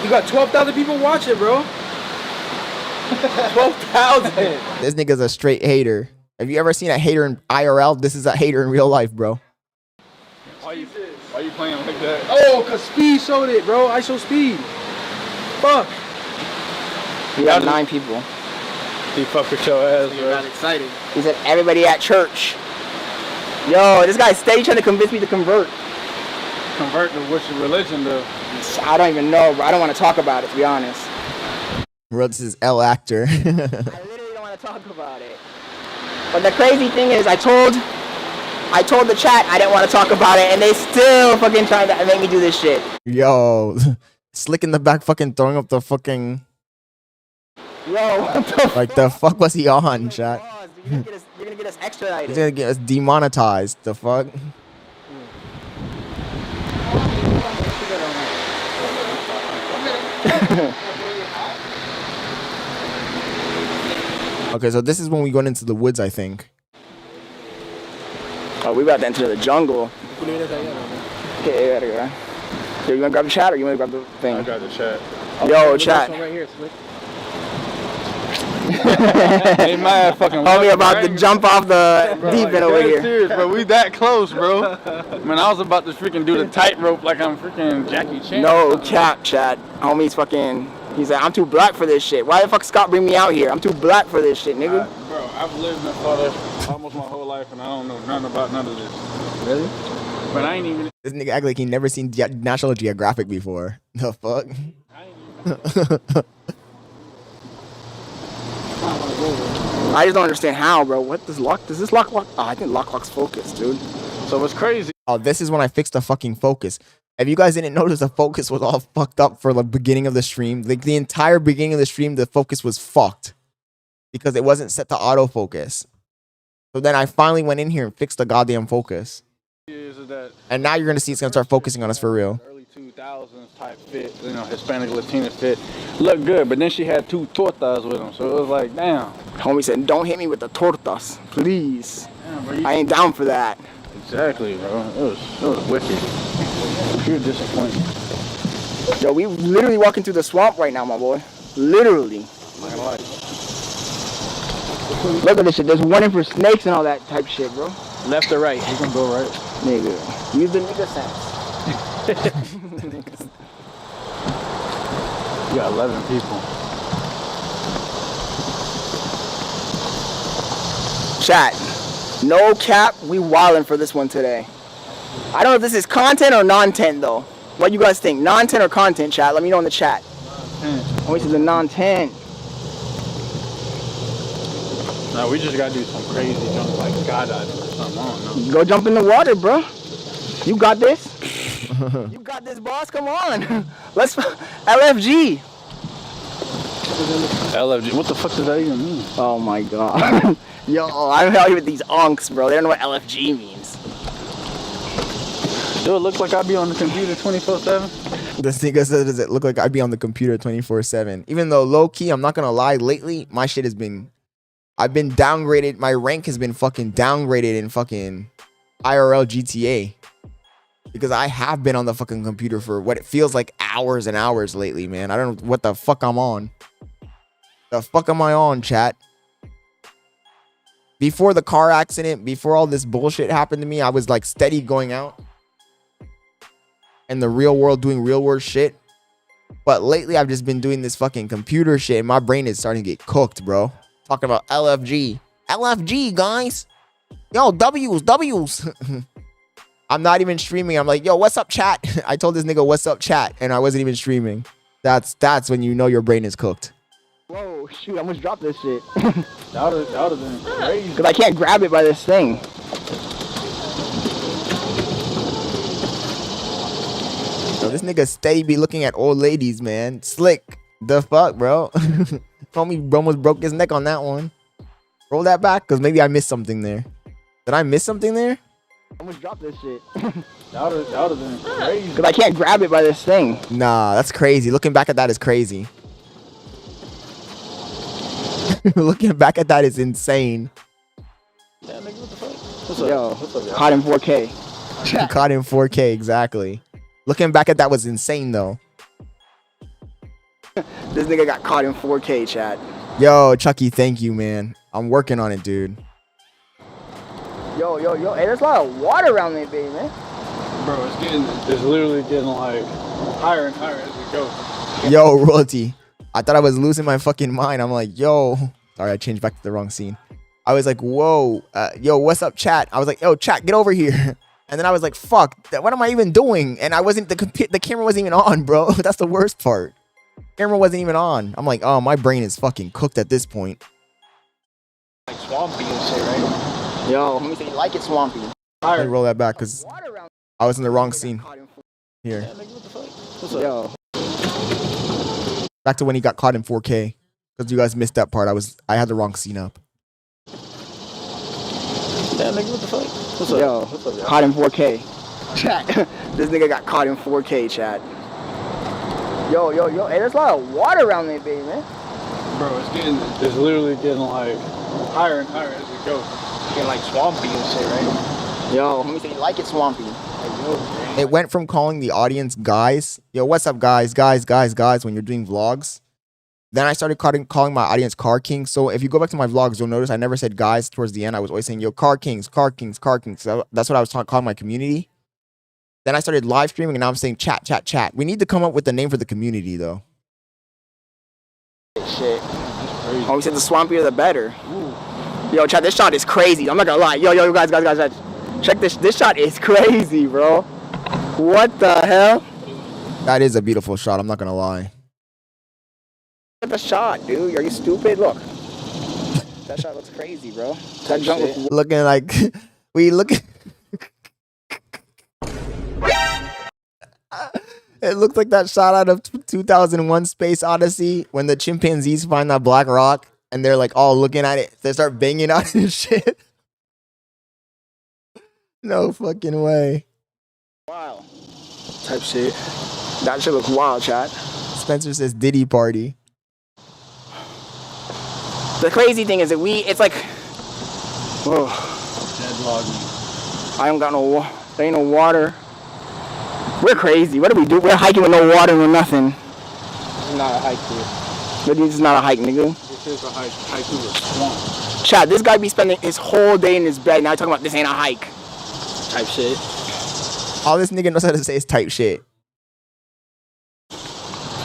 You got 12,000 people watching, bro. 12,000. This nigga's a straight hater. Have you ever seen a hater in IRL? This is a hater in real life, bro. Why you playing like that? Oh, cause Speed showed it, bro. IShowSpeed. Fuck. We got 9 people. He fucked with your ass, bro. Got excited. He said everybody at church. Yo, this guy's steady trying to convince me to convert. Convert to which religion, though? I don't even know, bro. I don't want to talk about it, to be honest. Bro, this is L actor. I literally don't want to talk about it. But the crazy thing is, I told the chat I didn't want to talk about it, and they still fucking trying to make me do this shit. Yo, Slick in the back fucking throwing up the fucking... Yo, what the Like, the fuck was he on, chat? You're gonna get us extradited. He's gonna get us demonetized. The fuck? Okay, so this is when we going into the woods, I think. Oh, we about to enter the jungle. Okay, you gotta go. Yo, you wanna grab the chat or you wanna grab the thing? I got the chat. Yo, chat. Right here, Slick. Ain't mad fucking. Homie about to jump off the deep end over here. Serious, bro. We that close, bro. Man, I was about to freaking do the tightrope like I'm freaking Jackie Chan. No cap, chat. Homie's fucking. He's like, I'm too black for this shit. Why the fuck Scott bring me out here? I'm too black for this shit, nigga. Bro, I've lived in Florida almost my whole life and I don't know nothing about none of this. Really? But I ain't even. This nigga act like he never seen National Geographic before. The fuck? I just don't understand how, bro. What does this lock? Oh, I think lock's focused, dude. So what's crazy? Oh, this is when I fixed the fucking focus. If you guys didn't notice, the focus was all fucked up for the beginning of the stream. Like the entire beginning of the stream, the focus was fucked because it wasn't set to autofocus. So then I finally went in here and fixed the goddamn focus. And now you're gonna see it's gonna start focusing on us for real. Early 2000s type fit, Hispanic Latina fit, looked good. But then she had 2 tortas with them, so it was like, damn. Homie said, "Don't hit me with the tortas, please. Damn, bro, I ain't down for that." Exactly, bro. It was wicked. Pure disappointment. Yo, we literally walking through the swamp right now, my boy. Literally. Look at this shit. There's warning for snakes and all that type shit, bro. Left or right? You can go right. Nigga. Use the nigga sense. You got 11 people. Chat. No cap, we wildin' for this one today. I don't know if this is content or non-tent though. What you guys think? Non-tent or content, chat? Let me know in the chat. Oh, this is a non-tent. No, we just gotta do some crazy jump like skydiving or something. I don't know. Go jump in the water, bro. You got this. You got this, boss. Come on. Let's LFG. LFG. What the fuck does that even mean? Oh my god. Yo, I'm out here with these unks, bro. They don't know what LFG means. Do it look like I be on the computer 24/7? This nigga said, does it look like I'd be on the computer 24/7? Even though low key, I'm not gonna lie, lately my shit has been I've been downgraded. My rank has been fucking downgraded in fucking IRL GTA. Because I have been on the fucking computer for what it feels like hours and hours lately, man. I don't know what the fuck I'm on. The fuck am I on, chat? Before the car accident, before all this bullshit happened to me, I was like steady going out. In the real world doing real world shit. But lately I've just been doing this fucking computer shit and my brain is starting to get cooked, bro. Talking about LFG. LFG, guys. Yo, W's. I'm not even streaming. I'm like, yo, what's up, chat? I told this nigga, what's up, chat? And I wasn't even streaming. That's when you know your brain is cooked. Whoa, shoot, I almost dropped this shit. That would have been crazy. Because I can't grab it by this thing. Yo, this nigga steady be looking at old ladies, man. Slick. The fuck, bro? Homie almost broke his neck on that one. Roll that back, because maybe I missed something there. Did I miss something there? I almost dropped this shit. That would have been crazy. Because I can't grab it by this thing. Nah, that's crazy. Looking back at that is crazy. Looking back at that is insane. Yeah, nigga, what the fuck? What's up? Yo, What's up, y'all? caught in 4K. Caught in 4K, exactly. Looking back at that was insane, though. This nigga got caught in 4K, chat. Yo, Chucky, thank you, man. I'm working on it, dude. Yo. Hey, there's a lot of water around there, baby, man. Bro, it's literally getting like higher and higher as we go. Yo, royalty. I thought I was losing my fucking mind. I'm like, yo. Sorry, I changed back to the wrong scene. I was like, whoa. Yo, what's up, chat? I was like, yo, chat, get over here. And then I was like, fuck, what am I even doing? And I wasn't, the camera wasn't even on, bro. That's the worst part. Camera wasn't even on. I'm like, oh, my brain is fucking cooked at this point. Like swampy and shit, right? Yo, let me say you like it swampy. Let me roll that back because I was in the wrong scene. Here. Yeah, nigga, what the fuck? What's up? Yo. Back to when he got caught in 4K. Because you guys missed that part. I had the wrong scene up. Yeah, nigga, what the fuck? What's up? Yo, What's up, y'all? caught in 4K. Chat. This nigga got caught in 4K, chat. Yo. Hey, there's a lot of water around there, baby, man. Bro, it's literally getting like higher and higher as we go. Getting like swampy and shit, right? Yo, let me say you like it swampy. It went from calling the audience guys. Yo, what's up, guys? Guys, when you're doing vlogs. Then I started calling my audience car kings. So if you go back to my vlogs, you'll notice I never said guys towards the end. I was always saying, yo, car kings. So that's what I was calling my community. Then I started live streaming and now I'm saying chat. We need to come up with a name for the community though. Shit. Oh, we said the swampier the better. Ooh. Yo, chat, this shot is crazy. I'm not gonna lie. Yo, guys. Check this. This shot is crazy, bro. What the hell? That is a beautiful shot. I'm not gonna lie. Look at the shot, dude. Are you stupid? Look. That shot looks crazy, bro. That junk looks... Looking like we look. It looks like that shot out of 2001 Space Odyssey when the chimpanzees find that black rock and they're like all looking at it. They start banging on it and shit. No fucking way. Wow. Type shit. That shit looks wild, chat. Spencer says Diddy party. The crazy thing is that it's like, whoa. I don't got no, there ain't no water. We're crazy. What do we do? We're hiking with no water or nothing. This is not a hike, dude. This is not a hike, nigga. This is a hike. Hike through the swamp. Chat, this guy be spending his whole day in his bed. Now talking about this ain't a hike. Type shit. All this nigga knows how to say is type shit.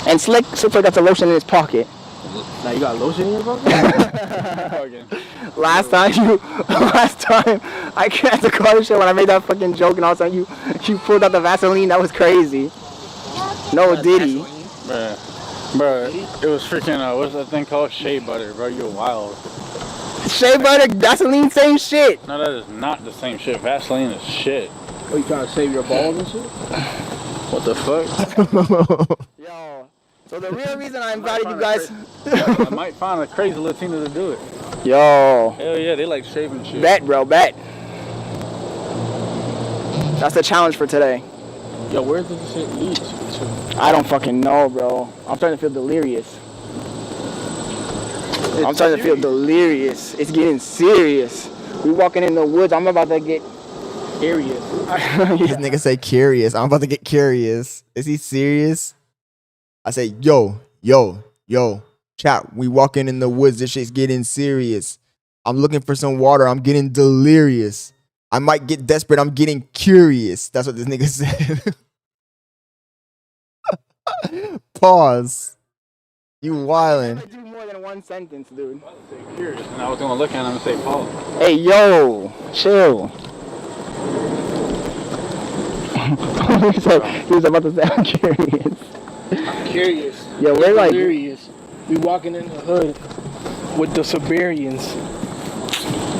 And Slick got the lotion in his pocket. Now you got lotion in your pocket? Last time I can't the car shit when I made that fucking joke and all of a sudden you pulled out the Vaseline. That was crazy. No Diddy. Bro, it was freaking, what's that thing called? Shea butter, bro. You're wild. Shea butter, Vaseline, same shit. No, that is not the same shit. Vaseline is shit. Oh, you trying to save your balls and shit? What the fuck? Yo, so the real reason I invited you guys... I might find a crazy Latina to do it. Yo. Hell yeah, they like shaving shit. Bet, bro, bet. That's the challenge for today. Yo, where does this shit lead to? I don't fucking know, bro. I'm starting to feel delirious. I'm starting to feel delirious. It's getting serious. We walking in the woods. I'm about to get curious. This nigga say curious. I'm about to get curious. Is he serious? I say, yo. Chat, we walking in the woods. This shit's getting serious. I'm looking for some water. I'm getting delirious. I might get desperate. I'm getting curious. That's what this nigga said. Pause. You wildin'. I do more than one sentence, dude. I was gonna say curious, and I was gonna look at him and say pause. Hey, yo, chill. He was about to say, I'm curious. I'm curious. Yeah, we're like... Delirious. We walking in the hood with the Siberians.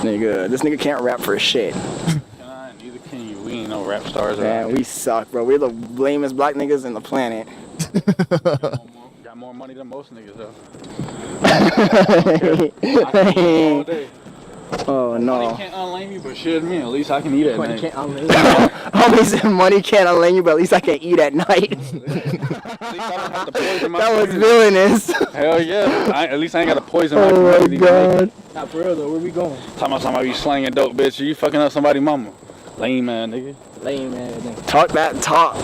Nigga, this nigga can't rap for shit. Neither can you. We ain't no rap stars. Man, we suck, bro. We're the lamest black niggas in the planet. Got more money than most niggas, though. All day. Oh, no. Money can't unlame you, but shit, me, at least I can eat at Money night. can't unlame you. Always said money can't unlame you, but at least I can eat at night. At least I don't have to poison my That was food. villainous. Hell yeah. At least I ain't got to poison my Oh my community. god. Not for real though, where we going? Talking about somebody you slanging dope, bitch. You fucking up somebody's mama. Lame, man, nigga. Lame man, nigga. Talk that talk.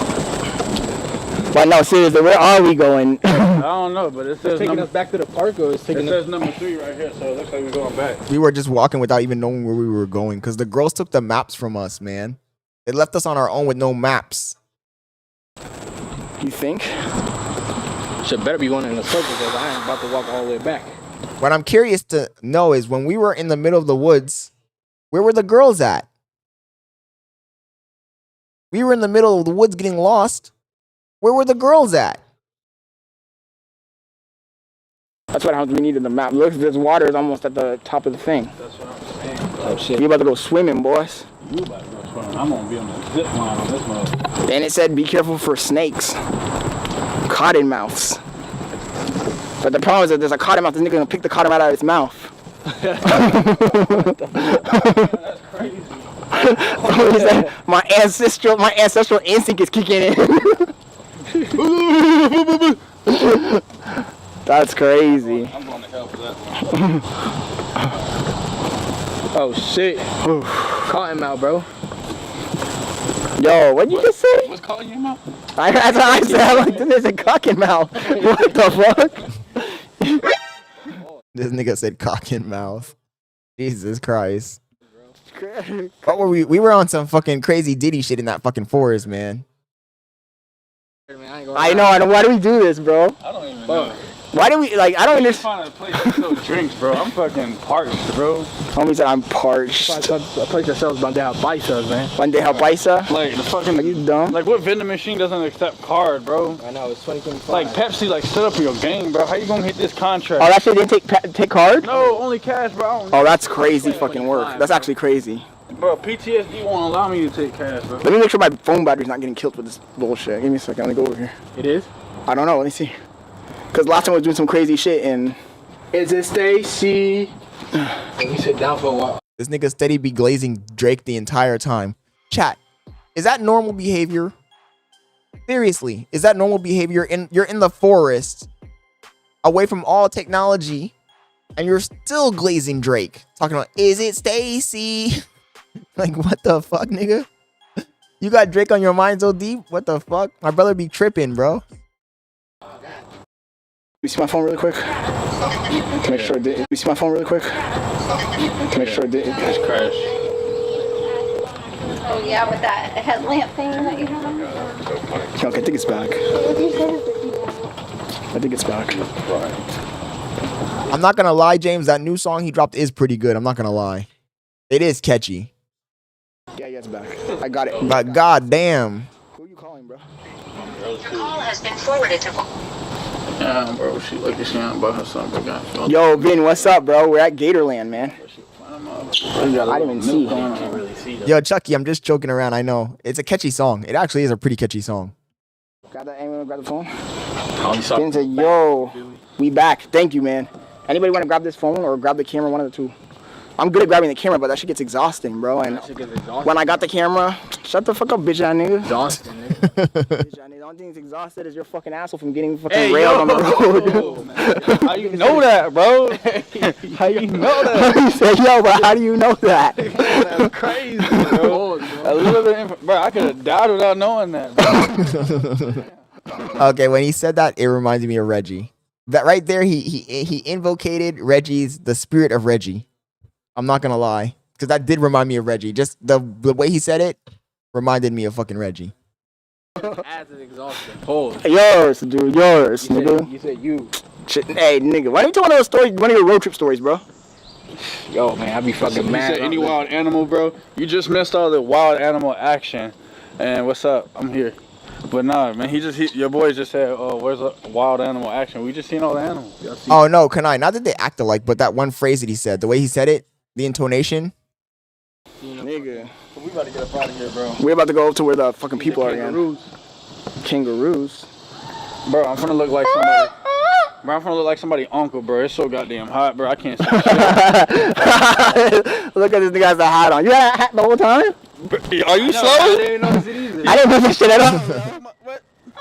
But no, seriously, where are we going? I don't know, but it says Taking number, us back to the park or it's it taking us... says number 3 right here, so it looks like we're going back. We were just walking without even knowing where we were going because the girls took the maps from us, man. They left us on our own with no maps. You think? Should better be going in a circle because I ain't about to walk all the way back. What I'm curious to know is when we were in the middle of the woods, where were the girls at? We were in the middle of the woods getting lost. Where were the girls at? That's what happens. We needed the map. Look, this water is almost at the top of the thing. That's what I'm saying. Oh shit. We about to go swimming, boys. You about to go swimming. I'm gonna be on the zip line on this mother. And it said, be careful for snakes. Cottonmouths. But the problem is that there's a cottonmouth. This nigga gonna pick the cottonmouth out of his mouth. That's crazy. He said, my ancestral instinct is kicking in. That's crazy. I'm going to hell for that one. Oh shit. Cottonmouth, bro. Yo, what'd you just say? What's calling you out? That's what I said. I'm like, there's a cock in mouth. What the fuck? This nigga said cock in mouth. Jesus Christ. What were we? We were on some fucking crazy Diddy shit in that fucking forest, man. I know. Why do we do this, bro? I don't even know. Why do we, like, I don't Just understand. find a place to sell drinks, bro. I'm fucking parched, bro. Homie said I'm parched. A place that sells bandeja paisas, man. Bandeja paisa? Like, the fucking... Are you dumb? Like, what vending machine doesn't accept card, bro? I know, it's 2025. Like, Pepsi, like, set up your game, bro. How you gonna hit this contract? Oh, that shit didn't take card? No, only cash, bro. I don't Oh, that's crazy fucking work. That's actually crazy. Bro, PTSD won't allow me to take cash, bro. Let me make sure my phone battery's not getting killed with this bullshit. Give me a second. Let me go over here. It is? I don't know. Let me see. Because last time I was doing some crazy shit and... Is it Stacy? Let me sit down for a while. This nigga steady be glazing Drake the entire time. Chat, is that normal behavior? Seriously, is that normal behavior? You're in the forest, away from all technology, and you're still glazing Drake. Talking about, is it Stacy? Like, what the fuck, nigga? You got Drake on your mind so deep? What the fuck? My brother be tripping, bro. You see my phone really quick? To make sure it didn't. You see my phone really quick? To make sure it didn't. Just crash. Oh yeah, with that headlamp thing that you have. Okay, I think it's back. I think it's back. I'm not gonna lie, James. That new song he dropped is pretty good. I'm not gonna lie. It is catchy. Yeah, it's back. I got it. But goddamn. Who are you calling, bro? Your call has been forwarded to. Yeah, bro, she lucky she ain't bought her something. Got Yo, Vin, what's up, bro? We're at Gatorland, man. I didn't even see. Yo, Chucky, I'm just joking around. I know. It's a catchy song. It actually is a pretty catchy song. Grab that. Anyone grab the phone? Oh, you saw Vin said, yo, we back. Thank you, man. Anybody want to grab this phone or grab the camera? One of the two. I'm good at grabbing the camera, but that shit gets exhausting, bro. And when I got the camera, shut the fuck up, bitch ass nigga. Exhausting, nigga. Johnny, the only thing that's exhausted is your fucking asshole from getting fucking railed on the road. How you know that, bro? How you know that? You said, yo, but how do you know that? That's crazy, bro. A little bit, bro. I could have died without knowing that, bro. Okay, when he said that, it reminded me of Reggie. That right there, he invocated the spirit of Reggie. I'm not gonna lie, because that did remind me of Reggie. Just the way he said it reminded me of fucking Reggie. Ass is exhausting. Hold. Yours, dude, yours, nigga. You said you. Shit, hey, nigga, why don't you tell one of those stories, one of your road trip stories, bro? Yo, man, I be fucking mad. You said any wild animal, bro. You just missed all the wild animal action. And what's up? I'm here. But nah, man, your boy just said, "Oh, where's the wild animal action?" We just seen all the animals. Oh no, Kanai, not that they act alike, but that one phrase that he said, the way he said it, the intonation. Nigga. We about to get up out of here, bro. We're about to go to where the fucking people are again. Kangaroos. Bro, I'm gonna look like somebody. Bro, I'm gonna look like somebody's uncle, bro. It's so goddamn hot, bro. I can't see shit. Look at this nigga has a hat on. You had a hat the whole time? Are you slow? I didn't notice it either. I didn't know this shit at all.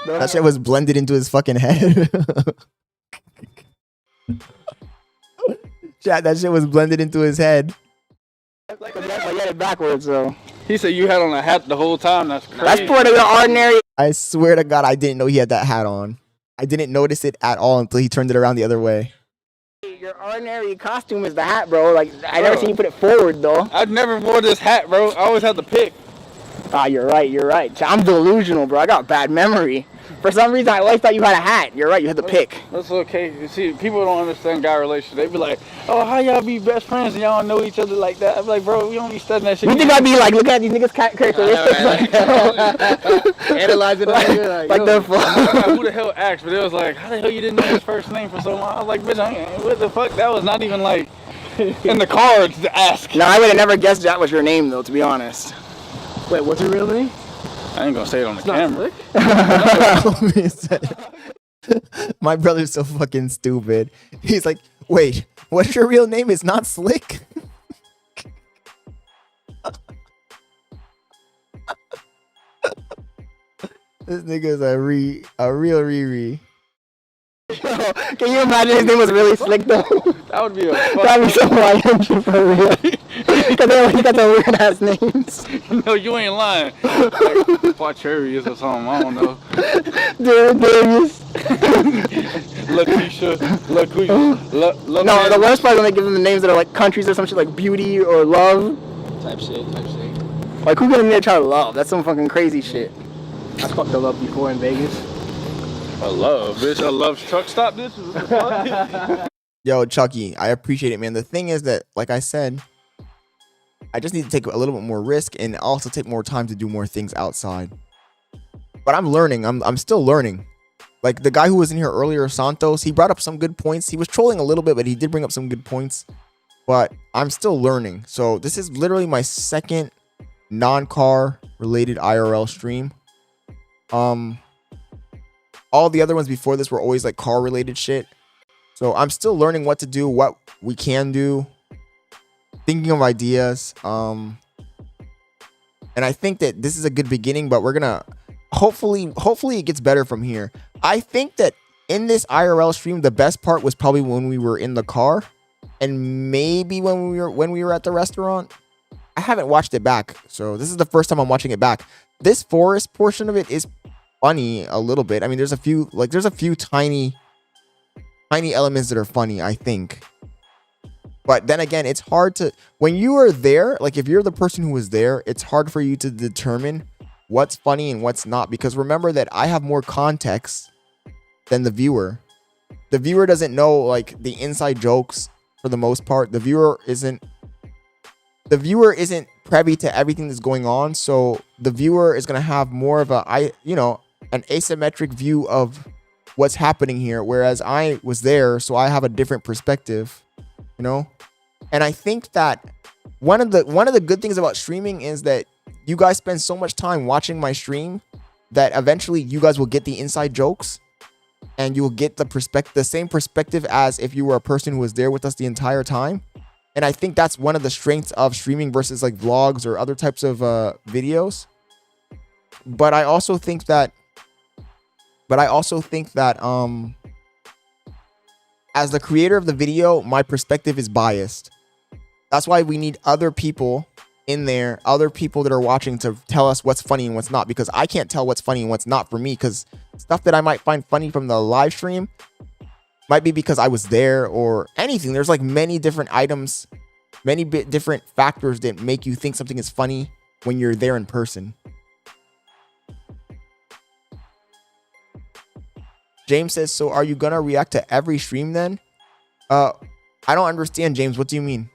That shit was blended into his fucking head. Chat, that shit was blended into his head. But you had it backwards, so. He said you had on a hat the whole time. That's crazy. That's for the ordinary. I swear to God, I didn't know he had that hat on. I didn't notice it at all until he turned it around the other way. Your ordinary costume is the hat, bro. Like, I never seen you put it forward, though. I never wore this hat, bro. I always had to pick. Ah, you're right. I'm delusional, bro. I got bad memory. For some reason, I always thought you had a hat. You're right, you had to pick. That's okay. You see, people don't understand guy relations. They be like, oh, how y'all be best friends and y'all don't know each other like that? I be like, bro, we don't be studying that shit. You think I'd be like, looking at these niggas' characteristics? Analyzing it. Like the fuck? Who the hell asked? But it was like, how the hell you didn't know his first name for so long? I was like, bitch, what the fuck? That was not even like in the cards to ask. No, I would have never guessed that was your name, though, to be honest. Wait, what's your real name? I ain't gonna say it on the camera. My brother's so fucking stupid. He's like, wait, what's your real name? It's not Slick? This nigga's a real Riri. Can you imagine his name was really Slick, though? That would be a That'd be so YM shit for real. Because he got the weird ass names. No, you ain't lying. Like Quaterius or something, I don't know. Darius. Lakeisha. No, the worst part is when they give them the names that are like countries or some shit, like beauty or love. Type shit. Like, who gonna name their child love? That's some fucking crazy shit. I fucked them up before in Vegas. I love, bitch. I love truck stop this. Yo, Chucky, I appreciate it, man. The thing is that, like I said, I just need to take a little bit more risk and also take more time to do more things outside. But I'm learning. I'm still learning. Like the guy who was in here earlier, Santos, he brought up some good points. He was trolling a little bit, but he did bring up some good points. But I'm still learning. So this is literally my second non-car related IRL stream. All the other ones before this were always like car related shit. So I'm still learning what to do, what we can do, thinking of ideas. And I think that this is a good beginning, but we're gonna hopefully it gets better from here. I think that in this IRL stream, the best part was probably when we were in the car, and maybe when we were at the restaurant. I haven't watched it back, so this is the first time I'm watching it back. This forest portion of it is funny a little bit. I mean, there's a few tiny elements that are funny, I think. But then again, it's hard to, when you are there, like if you're the person who was there, it's hard for you to determine what's funny and what's not, because remember that I have more context than the viewer. The viewer doesn't know like the inside jokes for the most part. The viewer isn't privy to everything that's going on, so the viewer is going to have more of an asymmetric view of what's happening here, whereas I was there, so I have a different perspective, you know. And I think that one of the good things about streaming is that you guys spend so much time watching my stream that eventually you guys will get the inside jokes and you will get the same perspective as if you were a person who was there with us the entire time. And I think that's one of the strengths of streaming versus like vlogs or other types of videos. but I also think that as the creator of the video, my perspective is biased. That's why we need other people in there, other people that are watching to tell us what's funny and what's not, because I can't tell what's funny and what's not for me, because stuff that I might find funny from the live stream might be because I was there or anything. There's like many different items, many different factors that make you think something is funny when you're there in person. James says, so are you gonna react to every stream then? I don't understand, James. What do you mean?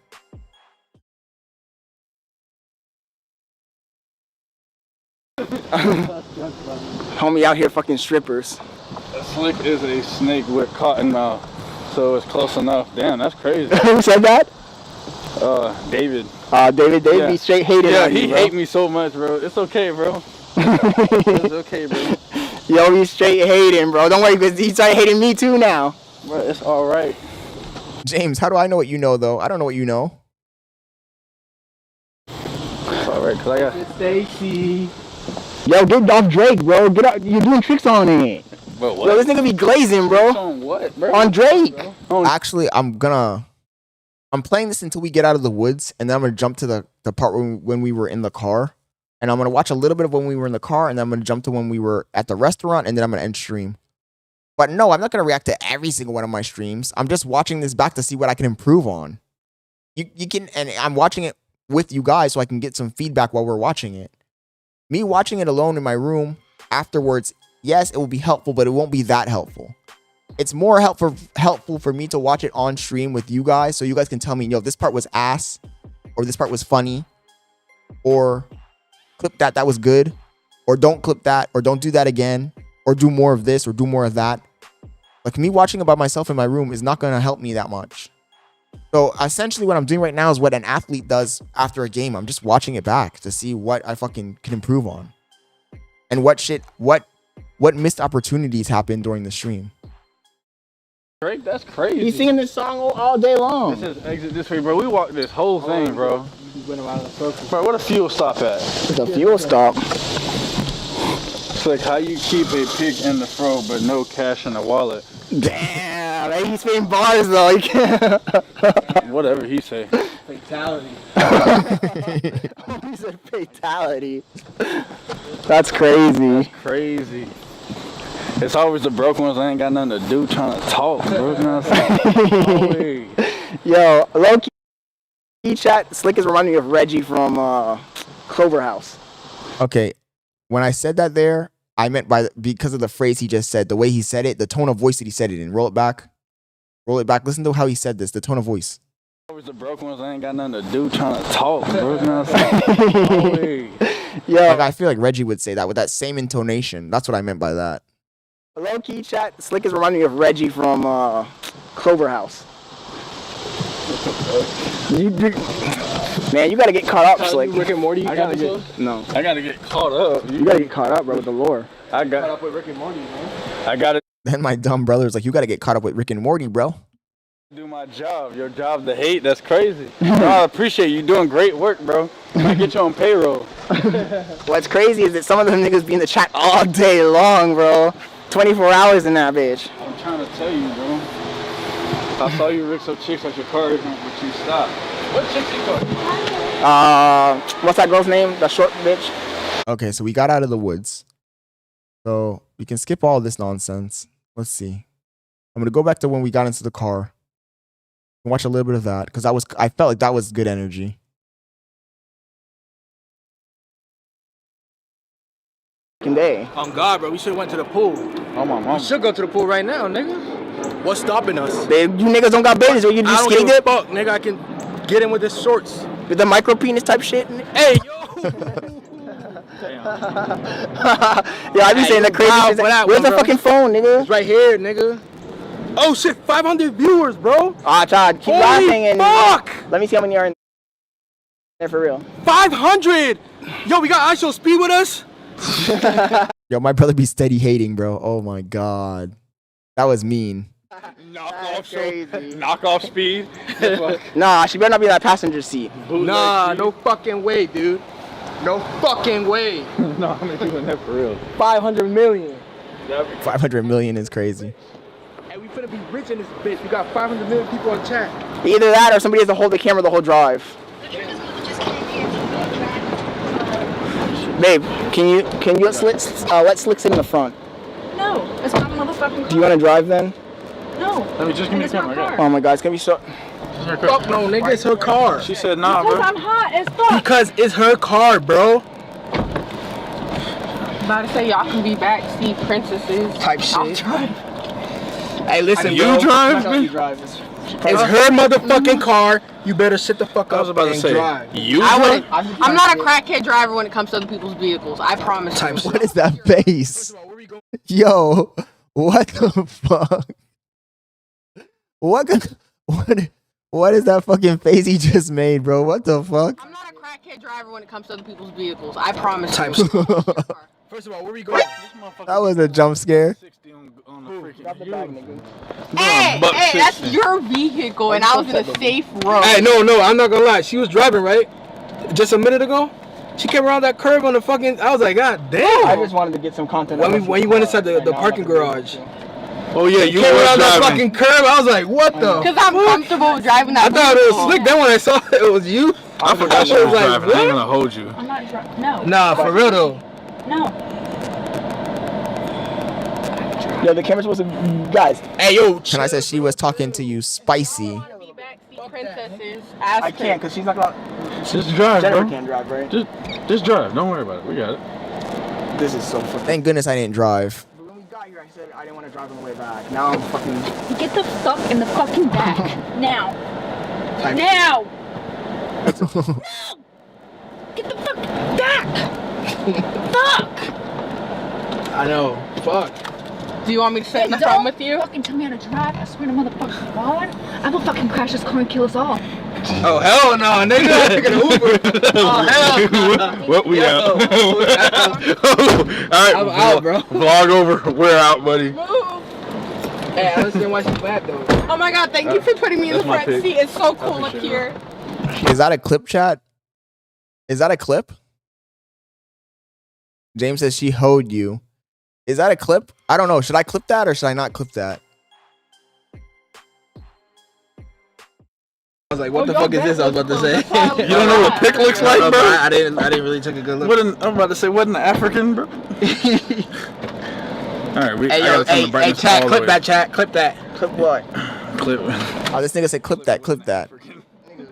Homie out here fucking strippers. A slick is a snake with cotton mouth, so it's close enough. Damn, that's crazy. Who said that? David. David Yeah. be straight hated Yeah, on you, he bro. hate me so much, bro. It's okay, bro. It's okay, bro. Yo, he's straight hating, bro. Don't worry, because he started hating me too now. Bro, it's all right. James, how do I know what you know, though? I don't know what you know. It's all right, because I got... Stacy. Yo, get off Drake, bro. Get out. You're doing tricks on it. But what? Yo, this nigga be glazing, bro. On what, bro? On Drake. Actually, I'm playing this until we get out of the woods, and then I'm gonna jump to the part when we were in the car, and I'm gonna watch a little bit of when we were in the car, and then I'm gonna jump to when we were at the restaurant, and then I'm gonna end stream. But no, I'm not gonna react to every single one of my streams. I'm just watching this back to see what I can improve on. You can, and I'm watching it with you guys so I can get some feedback while we're watching it. Me watching it alone in my room afterwards, yes, it will be helpful, but it won't be that helpful. It's more helpful for me to watch it on stream with you guys, so you guys can tell me, yo, this part was ass, or this part was funny, or clip that was good, or don't clip that, or don't do that again, or do more of this, or do more of that. Like, me watching it by myself in my room is not going to help me that much. So essentially what I'm doing right now is what an athlete does after a game. I'm just watching it back to see what I fucking can improve on, and what missed opportunities happened during the stream. Drake, that's crazy. He's singing this song all day long. This is exit this way, bro. We walked this whole thing, bro. Bro, what a fuel stop at? It's a fuel stop. It's like how you keep a pig in the fro but no cash in the wallet. Damn, man, he's spitting bars though. You can't. Whatever he say. Fatality. He said fatality. That's crazy. Crazy. It's always the broken ones that ain't got nothing to do trying to talk, bro. You know what I'm saying? Yo, low key chat, Slick is reminding me of Reggie from Clover House. Okay, when I said that there, I meant because of the phrase he just said, the way he said it, the tone of voice that he said it in. Roll it back. Roll it back. Listen to how he said this, the tone of voice. Always the broken ones that ain't got nothing to do trying to talk, bro. You know what I'm saying? Yo, Like, I feel like Reggie would say that with that same intonation. That's what I meant by that. low key chat, Slick is reminding me of Reggie from Clover House. Man, you gotta get caught up, Slick. Rick and Morty. I gotta get caught up. You gotta get caught up, bro, with the lore. I got Caught up with Rick and Morty, man. I gotta Then my dumb brother's like, you got to get caught up with Rick and Morty, bro. do my job. Your job to hate, that's crazy. Bro, I appreciate you doing great work, bro. I get you on payroll. What's crazy is that some of them niggas be in the chat all day long, bro. 24 hours in that bitch. I'm trying to tell you, bro. I saw you rig some chicks at your car, but you stopped. What chicks you got? What's that girl's name? The short bitch? Okay, so we got out of the woods. So we can skip all this nonsense. Let's see. I'm going to go back to when we got into the car and watch a little bit of that, because I felt like that was good energy. Day. On God, bro, we should have went to the pool. Oh, my mom. We should go to the pool right now, nigga. What's stopping us? You niggas don't got business, or you I just don't skate give a dip fuck, nigga. I can get in with this shorts. with the micro penis type shit. Hey, yo. Yo, I be saying the crazy wow shit. for that Where's one, the bro. fucking phone, nigga? It's right here, nigga. Oh shit, 500 viewers, bro. Ah, Todd, keep Holy laughing and fuck! let me see how many are in there for real. 500. Yo, we got IShowSpeed with us. Yo, my brother be steady hating, bro. Oh my God. That was mean. Knock off speed. Nah, she better not be in that passenger seat. Nah, no fucking way, dude. No fucking way. No, I'm not doing that for real. 500 million. 500 million is crazy. And we finna be rich in this bitch. We got 500 million people on chat. Either that or somebody has to hold the camera the whole drive. Babe, can you let Slick sit in the front? No, it's my motherfucking car. Do you want to drive then? No. Let me just give me the It's my camera. car. Oh my God, it's gonna be so. Fuck no, nigga, it's her car. She said nah, Because bro. I'm hot as fuck. Because it's her car, bro. About to say y'all can be backseat princesses. Type shit. I'll drive. Hey, listen, You bro. drive, I'm not gonna man? you drive. It's her motherfucking car. You better sit the fuck I was up about to and say, drive. you I drive? wouldn't. I'm not a crackhead driver when it comes to other people's vehicles. I promise. Type you. shit. What is that face? Yo, what the fuck? What is that fucking face he just made, bro? What the fuck? I'm not a crackhead driver when it comes to other people's vehicles. I promise. Type you. First of all, where we going? That was a jump scare. 60 on the freaking Drop the bag, nigga. Hey, Buck hey, that's 60. your vehicle, and I was in a safe road. Hey, no, I'm not gonna lie. She was driving, right? Just a minute ago. She came around that curve on the fucking. I was like, God damn. I just wanted to get some content. When you went inside the parking garage. Oh yeah, you Came were around that driving. fucking curve. I was like, what the? Because I'm comfortable with driving that I thought it vehicle. was Slick. Then when I saw it was you. I forgot she I was was like, driving. I ain't what? gonna hold you. I'm not driving. No. Nah, for real though. No. Yo, the camera's supposed to. Guys, Hey, yo. And I said she was talking to you spicy. Be backseat princesses. I can't because she's not gonna. Just drive, Jennifer bro. can't drive, right? Just drive. Don't worry about it. We got it. This is so fucking. Thank goodness I didn't drive. When we got here, I said I didn't want to drive on the way back. Now I'm fucking. Get the fuck in the fucking back. Now. Type Now. No. Get the fuck back. Fuck. I know. Fuck. Do you want me to sit in the Don't front with you? fucking tell me how to drive. I swear to motherfucking God. I will fucking crash this car and kill us all. Oh hell no, nigga. I'm taking an Uber. Oh hell no. What we out? Alright, I'm out, bro. Vlog over. We're out, buddy. Move. Hey, I understand why she's bad though. Oh my God, thank you for putting me in the That's my front pick. seat. It's so cool up appreciate here. Is that a clip, chat? Is that a clip? James says she hoed you. Is that a clip? I don't know. Should I clip that or should I not clip that? I was like, what the fuck is this? I was about to say. You don't know what pick looks like, bro? I didn't really take a good look. I'm about to say, wasn't African, bro? Alright, Hey, yo, hey, chat, clip that, chat, clip that. Clip what? Clip. Oh, this nigga said clip that, clip that.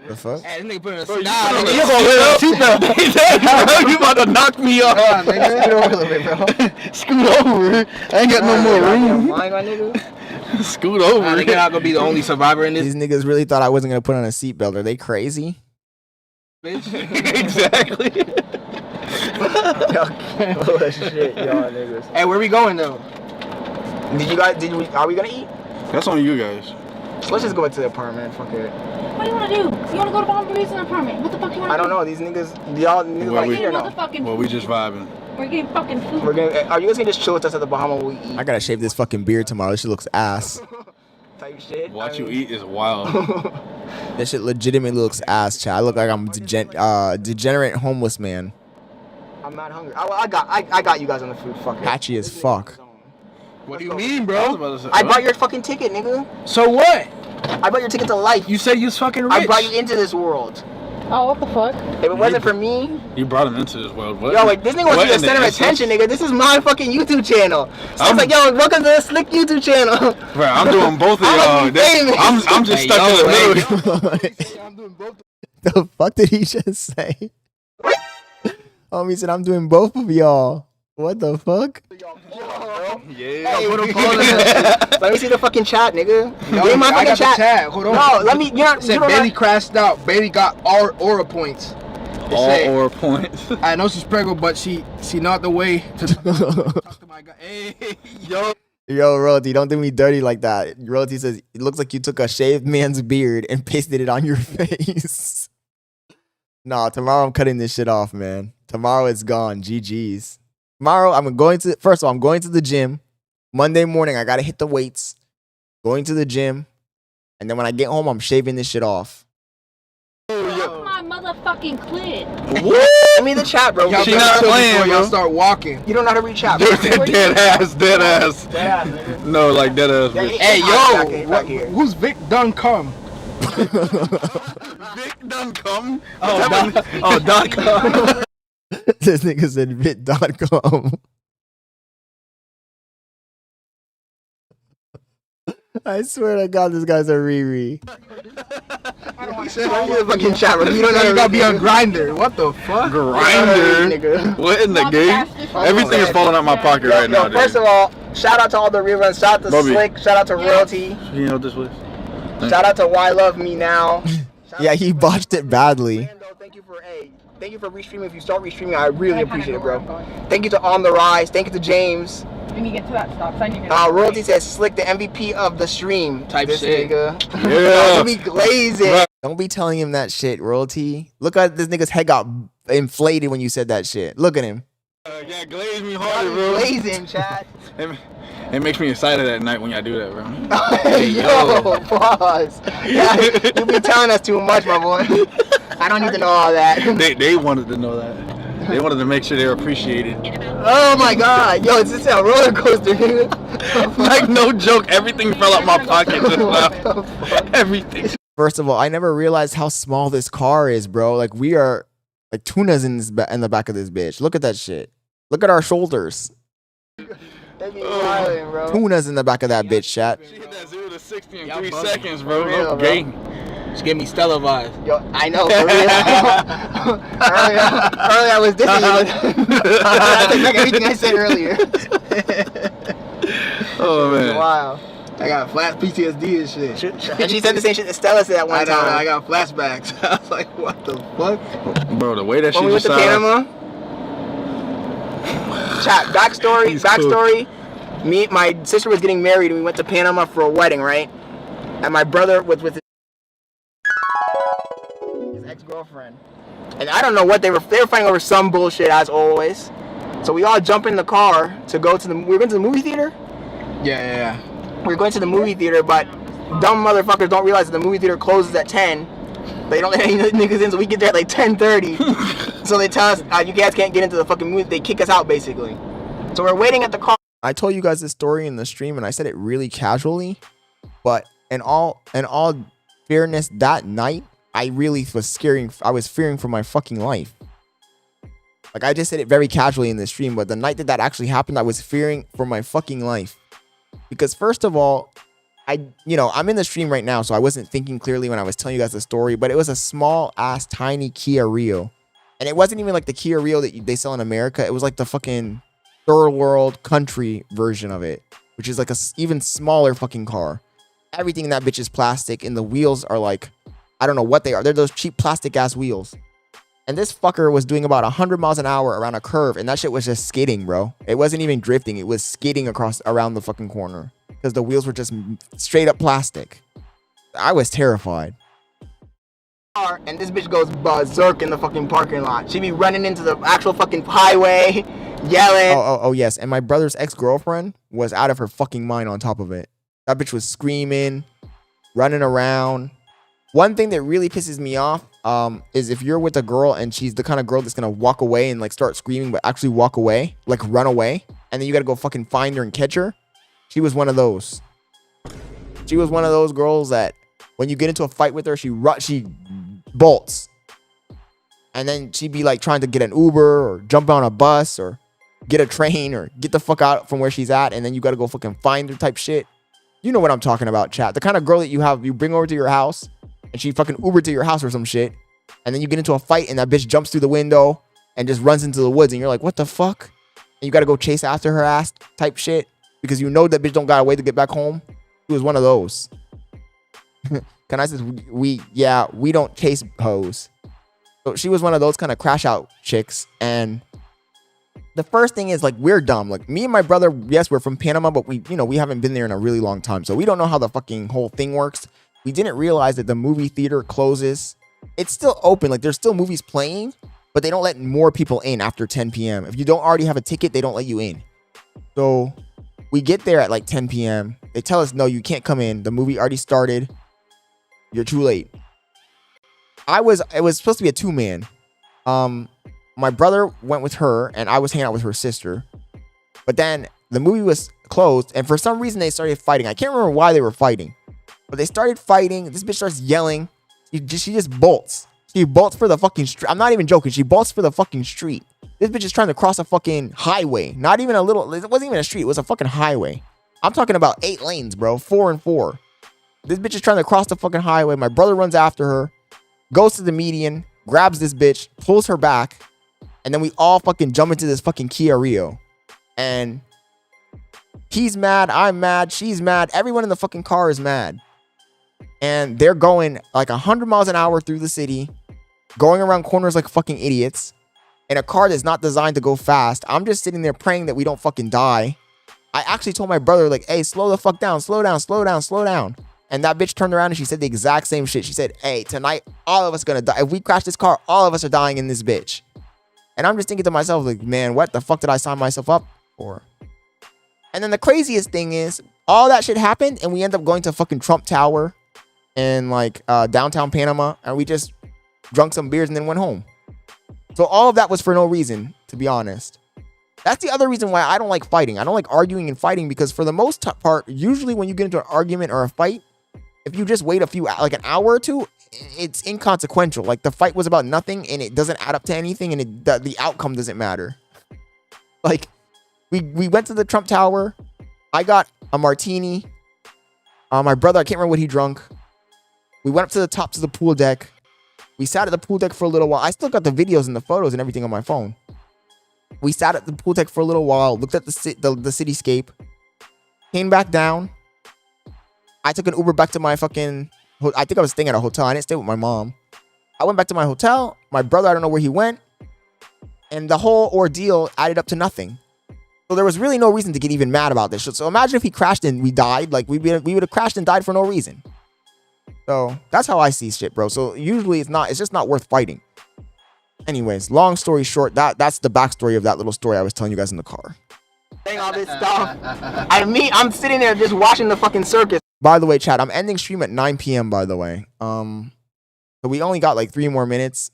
The fuck? Hey, this nigga put in a Bro, seat. you Nah, put on nigga, a you gonna wear a seatbelt. Bro, you about to knock me off. Nigga, scoot over a little bit, bro. Scoot over. I ain't got no more room. Mind my nigga. Scoot over. Nah, nigga, not gonna be the only survivor in this These niggas really thought I wasn't gonna put on a seatbelt. Are they crazy? bitch. Exactly. Oh shit, y'all niggas. Hey, where we going though? Are we gonna eat? That's on you guys. So let's just go into the apartment. Fuck it. What do you want to do? You want to go to Palm Breeze in an apartment? What the fuck you want to do? I don't know. These niggas, y'all niggas Well, like we- eat or no? Motherfucking Well, we just vibing. We're getting fucking food. Are you guys gonna just chill with us at the Bahama while we eat? I gotta shave this fucking beard tomorrow. This shit looks ass. Type shit. Watch you eat is wild. This shit legitimately looks ass, chat. I look like I'm degenerate homeless man. I'm not hungry. I got you guys on the food. Fuck it. Patchy as fuck. What do you mean, I was bro? about to say, I bought your fucking ticket, nigga. So what? I bought your ticket to life. You said you was fucking rich. I brought you into this world. Oh, what the fuck? If it wasn't for me, You brought him into this world. What? yo, like this nigga wants What you to in the center of essence? attention, nigga. This is my fucking YouTube channel. So I'm- it's like, yo, welcome to the Slick YouTube channel. Bro, I'm doing both of I'm y'all. gonna be famous. I'm just Hey, stuck yo, in the middle. The fuck did he just say? Homie said I'm doing both of y'all. What the fuck? Yeah. Hey, let me see the fucking chat, nigga. Yo, Give me my I fucking got the chat. chat. Hold on. No, let me. You're not. It said you don't Bailey have- crashed out. Bailey got aura points. It All said, or points. I know she's pregnant, but she not the way to talk to my guy. Hey, yo. Yo, Royalty, don't do me dirty like that. Royalty says it looks like you took a shaved man's beard and pasted it on your face. Nah, tomorrow I'm cutting this shit off, man. Tomorrow it's gone. GG's. Tomorrow I'm going to the gym. Monday morning I gotta hit the weights. Going to the gym. And then when I get home, I'm shaving this shit off. My motherfucking clit. Woo! Send me the chat, bro. She not playing, bro. Y'all start walking. You don't know how to read chat, bro. Dead ass. Dead ass, nigga. No, like dead ass. Yeah, Bitch. Hey, back here. who's Vic Dun Come? Vic done come. Dun Come. This nigga said bit.com. I swear to God, this guy's a Riri. Fucking chat, bro. You don't know You how gotta to be on Grinder. What the fuck? Grinder. nigga. What in the game? Everything is falling out my pocket right now, dude. First of all, shout out to all the reruns. Shout out to Bobby. Slick. Shout out to Royalty. You know what this was? Shout out to Why Love Me Now. Yeah, he botched it badly. Thank you for restreaming. If you start restreaming, I really appreciate it, bro. Thank you to On the Rise. Thank you to James. When you get to that stop sign, you're gonna. Royalty says Slick, the MVP of the stream. Type this shit. nigga. Yeah. Be glazing. Don't be telling him that shit, Royalty. Look at this nigga's head got inflated when you said that shit. Look at him. Yeah, glaze me harder, bro. Glazing, chat. It makes me excited at night when y'all do that, bro. Yo, pause. Yeah, you be telling us too much, my boy. I don't need to know all that. They wanted to know that. They wanted to make sure they were appreciated. Oh my God, yo, it's just a roller coaster, nigga. Like, no joke, everything fell out my pocket just now. Everything. First of all, I never realized how small this car is, bro. Like, we are like tunas in the back of this bitch. Look at that shit. Look at our shoulders. They be wildin', bro. Tunas in the back of that bitch, chat. She hit that 0 to 60 in 3 seconds, bro. For real, No bro. game. Just give me Stella vibes. Yo, I know, for real. earlier I was dissing you. I take back everything I said earlier. Oh, man. Wow. I got flash PTSD and shit. And she said the same shit that Stella said at one time. I got flashbacks. I was like, what the fuck? Bro, the way that When she we went just to sounded. Panama. Chat, backstory. My sister was getting married and we went to Panama for a wedding, right? And my brother was with his ex-girlfriend. And I don't know what they were fighting over some bullshit as always. So we all jump in the car to go to we were going to the movie theater? Yeah. We were going to the movie theater, but dumb motherfuckers don't realize that the movie theater closes at 10. They don't let any niggas in, so we get there at like 10:30. So they tell us, you guys can't get into the fucking movie. They kick us out, basically. So we're waiting at the car. I told you guys this story in the stream, and I said it really casually. But in all fairness, that night, I really was I was fearing for my fucking life. Like, I just said it very casually in the stream, but the night that actually happened, I was fearing for my fucking life. Because first of all, I'm in the stream right now, so I wasn't thinking clearly when I was telling you guys the story, but it was a small ass tiny Kia Rio. And it wasn't even like the Kia Rio that they sell in America. It was like the fucking third world country version of it, which is like a even smaller fucking car. Everything in that bitch is plastic, and the wheels are like, I don't know what they are. They're those cheap plastic ass wheels. And this fucker was doing about 100 miles an hour around a curve, and that shit was just skidding, bro. It wasn't even drifting. It was skidding around the fucking corner because the wheels were just straight up plastic. I was terrified. And this bitch goes berserk in the fucking parking lot. She be running into the actual fucking highway, yelling. Oh, yes. And my brother's ex-girlfriend was out of her fucking mind on top of it. That bitch was screaming, running around. One thing that really pisses me off is if you're with a girl and she's the kind of girl that's gonna walk away and like start screaming, but actually walk away, like run away, and then you gotta go fucking find her and catch her. She was one of those. She was one of those girls that when you get into a fight with her, she bolts. And then she'd be like trying to get an Uber or jump on a bus or get a train or get the fuck out from where she's at, and then you gotta go fucking find her type shit. You know what I'm talking about, chat. The kind of girl that you bring over to your house and she fucking Ubered to your house or some shit, and then you get into a fight and that bitch jumps through the window and just runs into the woods, and you're like, what the fuck? And you gotta go chase after her ass type shit because you know that bitch don't got a way to get back home. She was one of those. Can I say we don't chase hoes. So she was one of those kind of crash out chicks. And the first thing is, like, we're dumb. Like, me and my brother, yes, we're from Panama, but we haven't been there in a really long time. So we don't know how the fucking whole thing works. We didn't realize that the movie theater closes. It's still open. Like, there's still movies playing, but they don't let more people in after 10 p.m. If you don't already have a ticket, they don't let you in. So we get there at like 10 p.m. They tell us, no, you can't come in. The movie already started. You're too late. It was supposed to be a 2-man. my brother went with her and I was hanging out with her sister. But then the movie was closed and for some reason they started fighting. I can't remember why they were fighting, but they started fighting. This bitch starts yelling. She just bolts. She bolts for the fucking street. I'm not even joking. She bolts for the fucking street. This bitch is trying to cross a fucking highway. Not even a little, it wasn't even a street. It was a fucking highway. I'm talking about 8 lanes, bro. 4 and 4. This bitch is trying to cross the fucking highway. My brother runs after her, goes to the median, grabs this bitch, pulls her back, and then we all fucking jump into this fucking Kia Rio. And he's mad, I'm mad, she's mad, everyone in the fucking car is mad. And they're going like 100 miles an hour through the city, going around corners like fucking idiots, in a car that's not designed to go fast. I'm just sitting there praying that we don't fucking die. I actually told my brother, like, hey, slow the fuck down, slow down, slow down, slow down. And that bitch turned around and she said the exact same shit. She said, hey, tonight, all of us gonna die. If we crash this car, all of us are dying in this bitch. And I'm just thinking to myself, like, man, what the fuck did I sign myself up for? And then the craziest thing is, all that shit happened and we end up going to fucking Trump Tower in like downtown Panama. And we just drunk some beers and then went home. So all of that was for no reason, to be honest. That's the other reason why I don't like fighting. I don't like arguing and fighting because for the most part, usually when you get into an argument or a fight, if you just wait like an hour or two, it's inconsequential. Like the fight was about nothing and it doesn't add up to anything and the outcome doesn't matter. Like we went to the Trump Tower. I got a martini. My brother, I can't remember what he drunk. We went up to the top to the pool deck. We sat at the pool deck for a little while. I still got the videos and the photos and everything on my phone. We sat at the pool deck for a little while, looked at the cityscape, came back down. I took an Uber back to my fucking, I think I was staying at a hotel. I didn't stay with my mom. I went back to my hotel. My brother, I don't know where he went. And the whole ordeal added up to nothing. So there was really no reason to get even mad about this shit. So imagine if he crashed and we died. Like we would have crashed and died for no reason. So that's how I see shit, bro. So usually it's just not worth fighting. Anyways, long story short, that's the backstory of that little story I was telling you guys in the car. Saying all this stuff. I'm sitting there just watching the fucking circus. By the way, chat, I'm ending stream at 9 p.m. by the way. So we only got like 3 more minutes,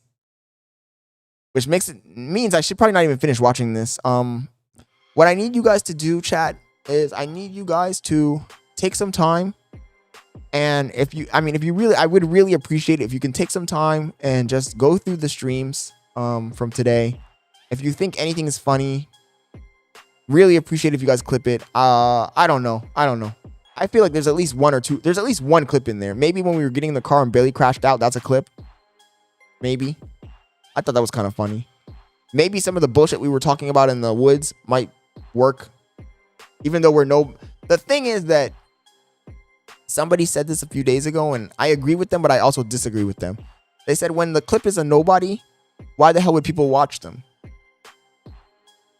which means I should probably not even finish watching this. What I need you guys to do, chat, is I need you guys to take some time. And I would really appreciate it if you can take some time and just go through the streams from today. If you think anything is funny, really appreciate if you guys clip it. I don't know. I feel like there's at least one clip in there. Maybe when we were getting in the car and Bailey crashed out, that's a clip. Maybe. I thought that was kind of funny. Maybe some of the bullshit we were talking about in the woods might work. Even though the thing is that somebody said this a few days ago and I agree with them, but I also disagree with them. They said when the clip is a nobody, why the hell would people watch them?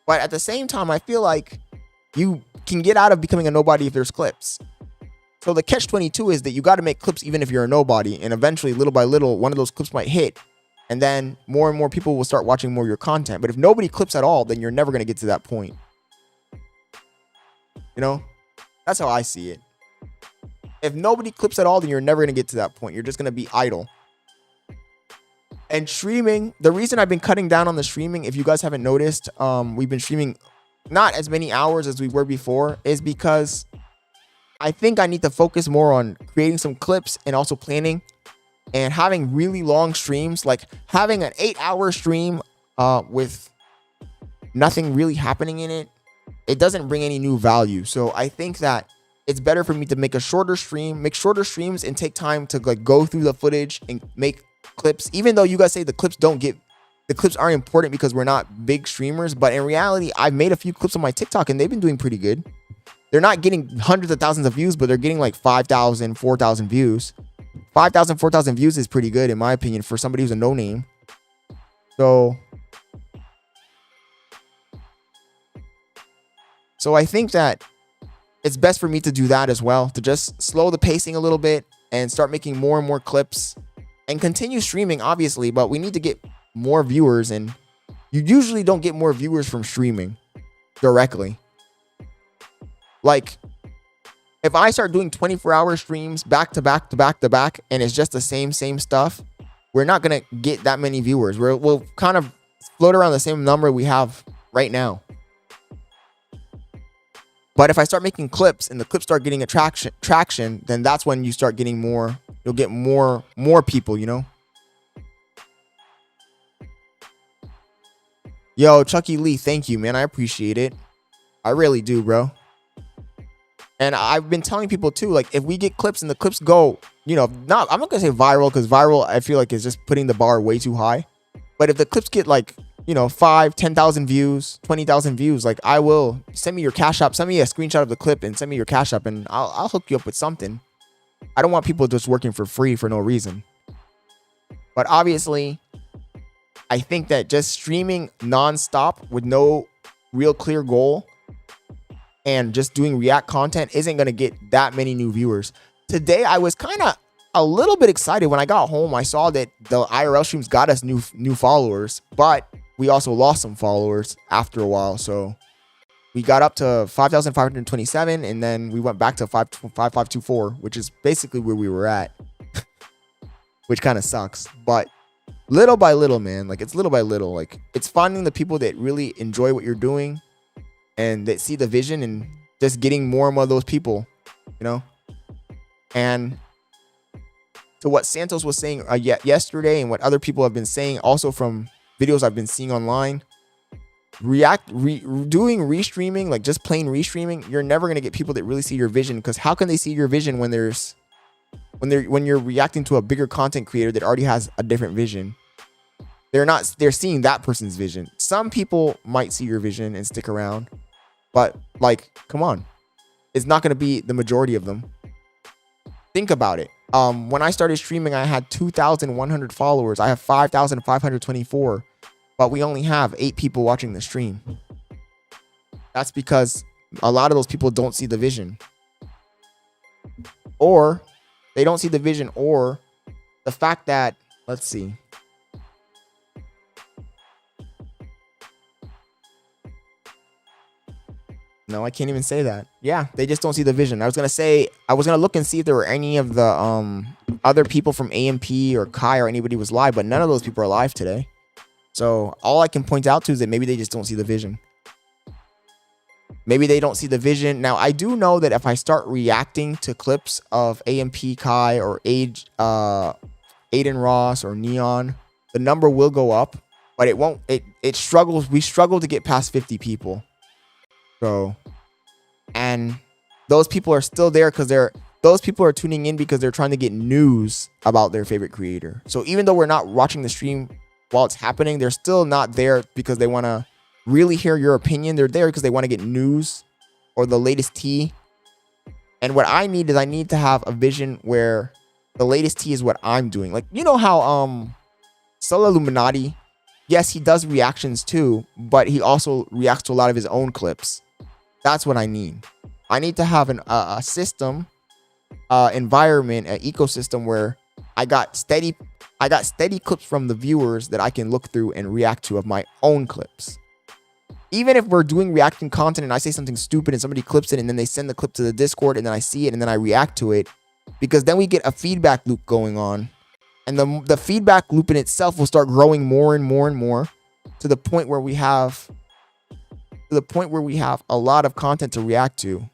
But at the same time, I feel like you can get out of becoming a nobody if there's clips. So the catch-22 is that you got to make clips even if you're a nobody. And eventually, little by little, one of those clips might hit. And then more and more people will start watching more of your content. But if nobody clips at all, then you're never going to get to that point. You know? That's how I see it. If nobody clips at all, then you're never going to get to that point. You're just going to be idle. And streaming, the reason I've been cutting down on the streaming, if you guys haven't noticed, we've been streaming not as many hours as we were before, is because I think I need to focus more on creating some clips and also planning and having really long streams, like having an 8-hour stream with nothing really happening in it. It doesn't bring any new value. So I think that it's better for me to make shorter streams and take time to like go through the footage and make clips, even though you guys say the clips aren't important because we're not big streamers. But in reality, I've made a few clips on my TikTok and they've been doing pretty good. They're not getting hundreds of thousands of views, but they're getting like 5,000, 4,000 views. 5,000, 4,000 views is pretty good in my opinion for somebody who's a no name. So I think that it's best for me to do that as well, to just slow the pacing a little bit and start making more and more clips and continue streaming, obviously, but we need to get more viewers, and you usually don't get more viewers from streaming directly. Like, if I start doing 24-hour streams back to back to back to back, and it's just the same stuff, we're not going to get that many viewers. We'll kind of float around the same number we have right now. But if I start making clips and the clips start getting traction, then that's when you start getting more. You'll get more people, you know. Yo, Chucky Lee, thank you, man. I appreciate it. I really do, bro. And I've been telling people too, like, if we get clips and the clips go, you know, I'm not gonna say viral, because viral I feel like is just putting the bar way too high. But if the clips get like, you know, 5, 10,000 views, 20,000 views, like, I will send me your Cash App, send me a screenshot of the clip and send me your Cash App, and I'll hook you up with something. I don't want people just working for free for no reason. But obviously, I think that just streaming nonstop with no real clear goal and just doing react content isn't going to get that many new viewers. Today, I was kind of a little bit excited when I got home. I saw that the IRL streams got us new followers, but we also lost some followers after a while. So we got up to 5,527, and then we went back to 5,524, which is basically where we were at, which kind of sucks. But little by little, man, like, it's little by little. Like, it's finding the people that really enjoy what you're doing and that see the vision, and just getting more and more of those people, you know. And to what Santos was saying yesterday, and what other people have been saying also from videos I've been seeing online, doing restreaming, like just plain restreaming, you're never going to get people that really see your vision, because how can they see your vision when you're reacting to a bigger content creator that already has a different vision? They're seeing that person's vision. Some people might see your vision and stick around, but like, come on, it's not going to be the majority of them. Think about it. When I started streaming, I had 2,100 followers. I have 5,524, but we only have 8 people watching the stream. That's because a lot of those people don't see the vision, or they don't see the vision, or the fact that, let's see. No, I can't even say that. Yeah, they just don't see the vision. I was gonna look and see if there were any of the other people from AMP or Kai or anybody was live, but none of those people are live today. So all I can point out to is that maybe they just don't see the vision. Maybe they don't see the vision. Now, I do know that if I start reacting to clips of AMP Kai or Adin Ross or Neon, the number will go up, but it won't. It struggles. We struggle to get past 50 people. So, and those people are still there because those people are tuning in because they're trying to get news about their favorite creator. So even though we're not watching the stream while it's happening, they're still not there because they want to really hear your opinion. They're there because they want to get news or the latest tea. And what I need is I need to have a vision where the latest tea is what I'm doing. Like, you know how Soul Illuminati, yes, he does reactions too, but he also reacts to a lot of his own clips. That's what I need. I need to have a system, environment, an ecosystem where I got steady clips from the viewers that I can look through and react to of my own clips. Even if we're doing reacting content and I say something stupid and somebody clips it and then they send the clip to the Discord and then I see it and then I react to it, because then we get a feedback loop going on, and the feedback loop in itself will start growing more and more and more to the point where we have a lot of content to react to.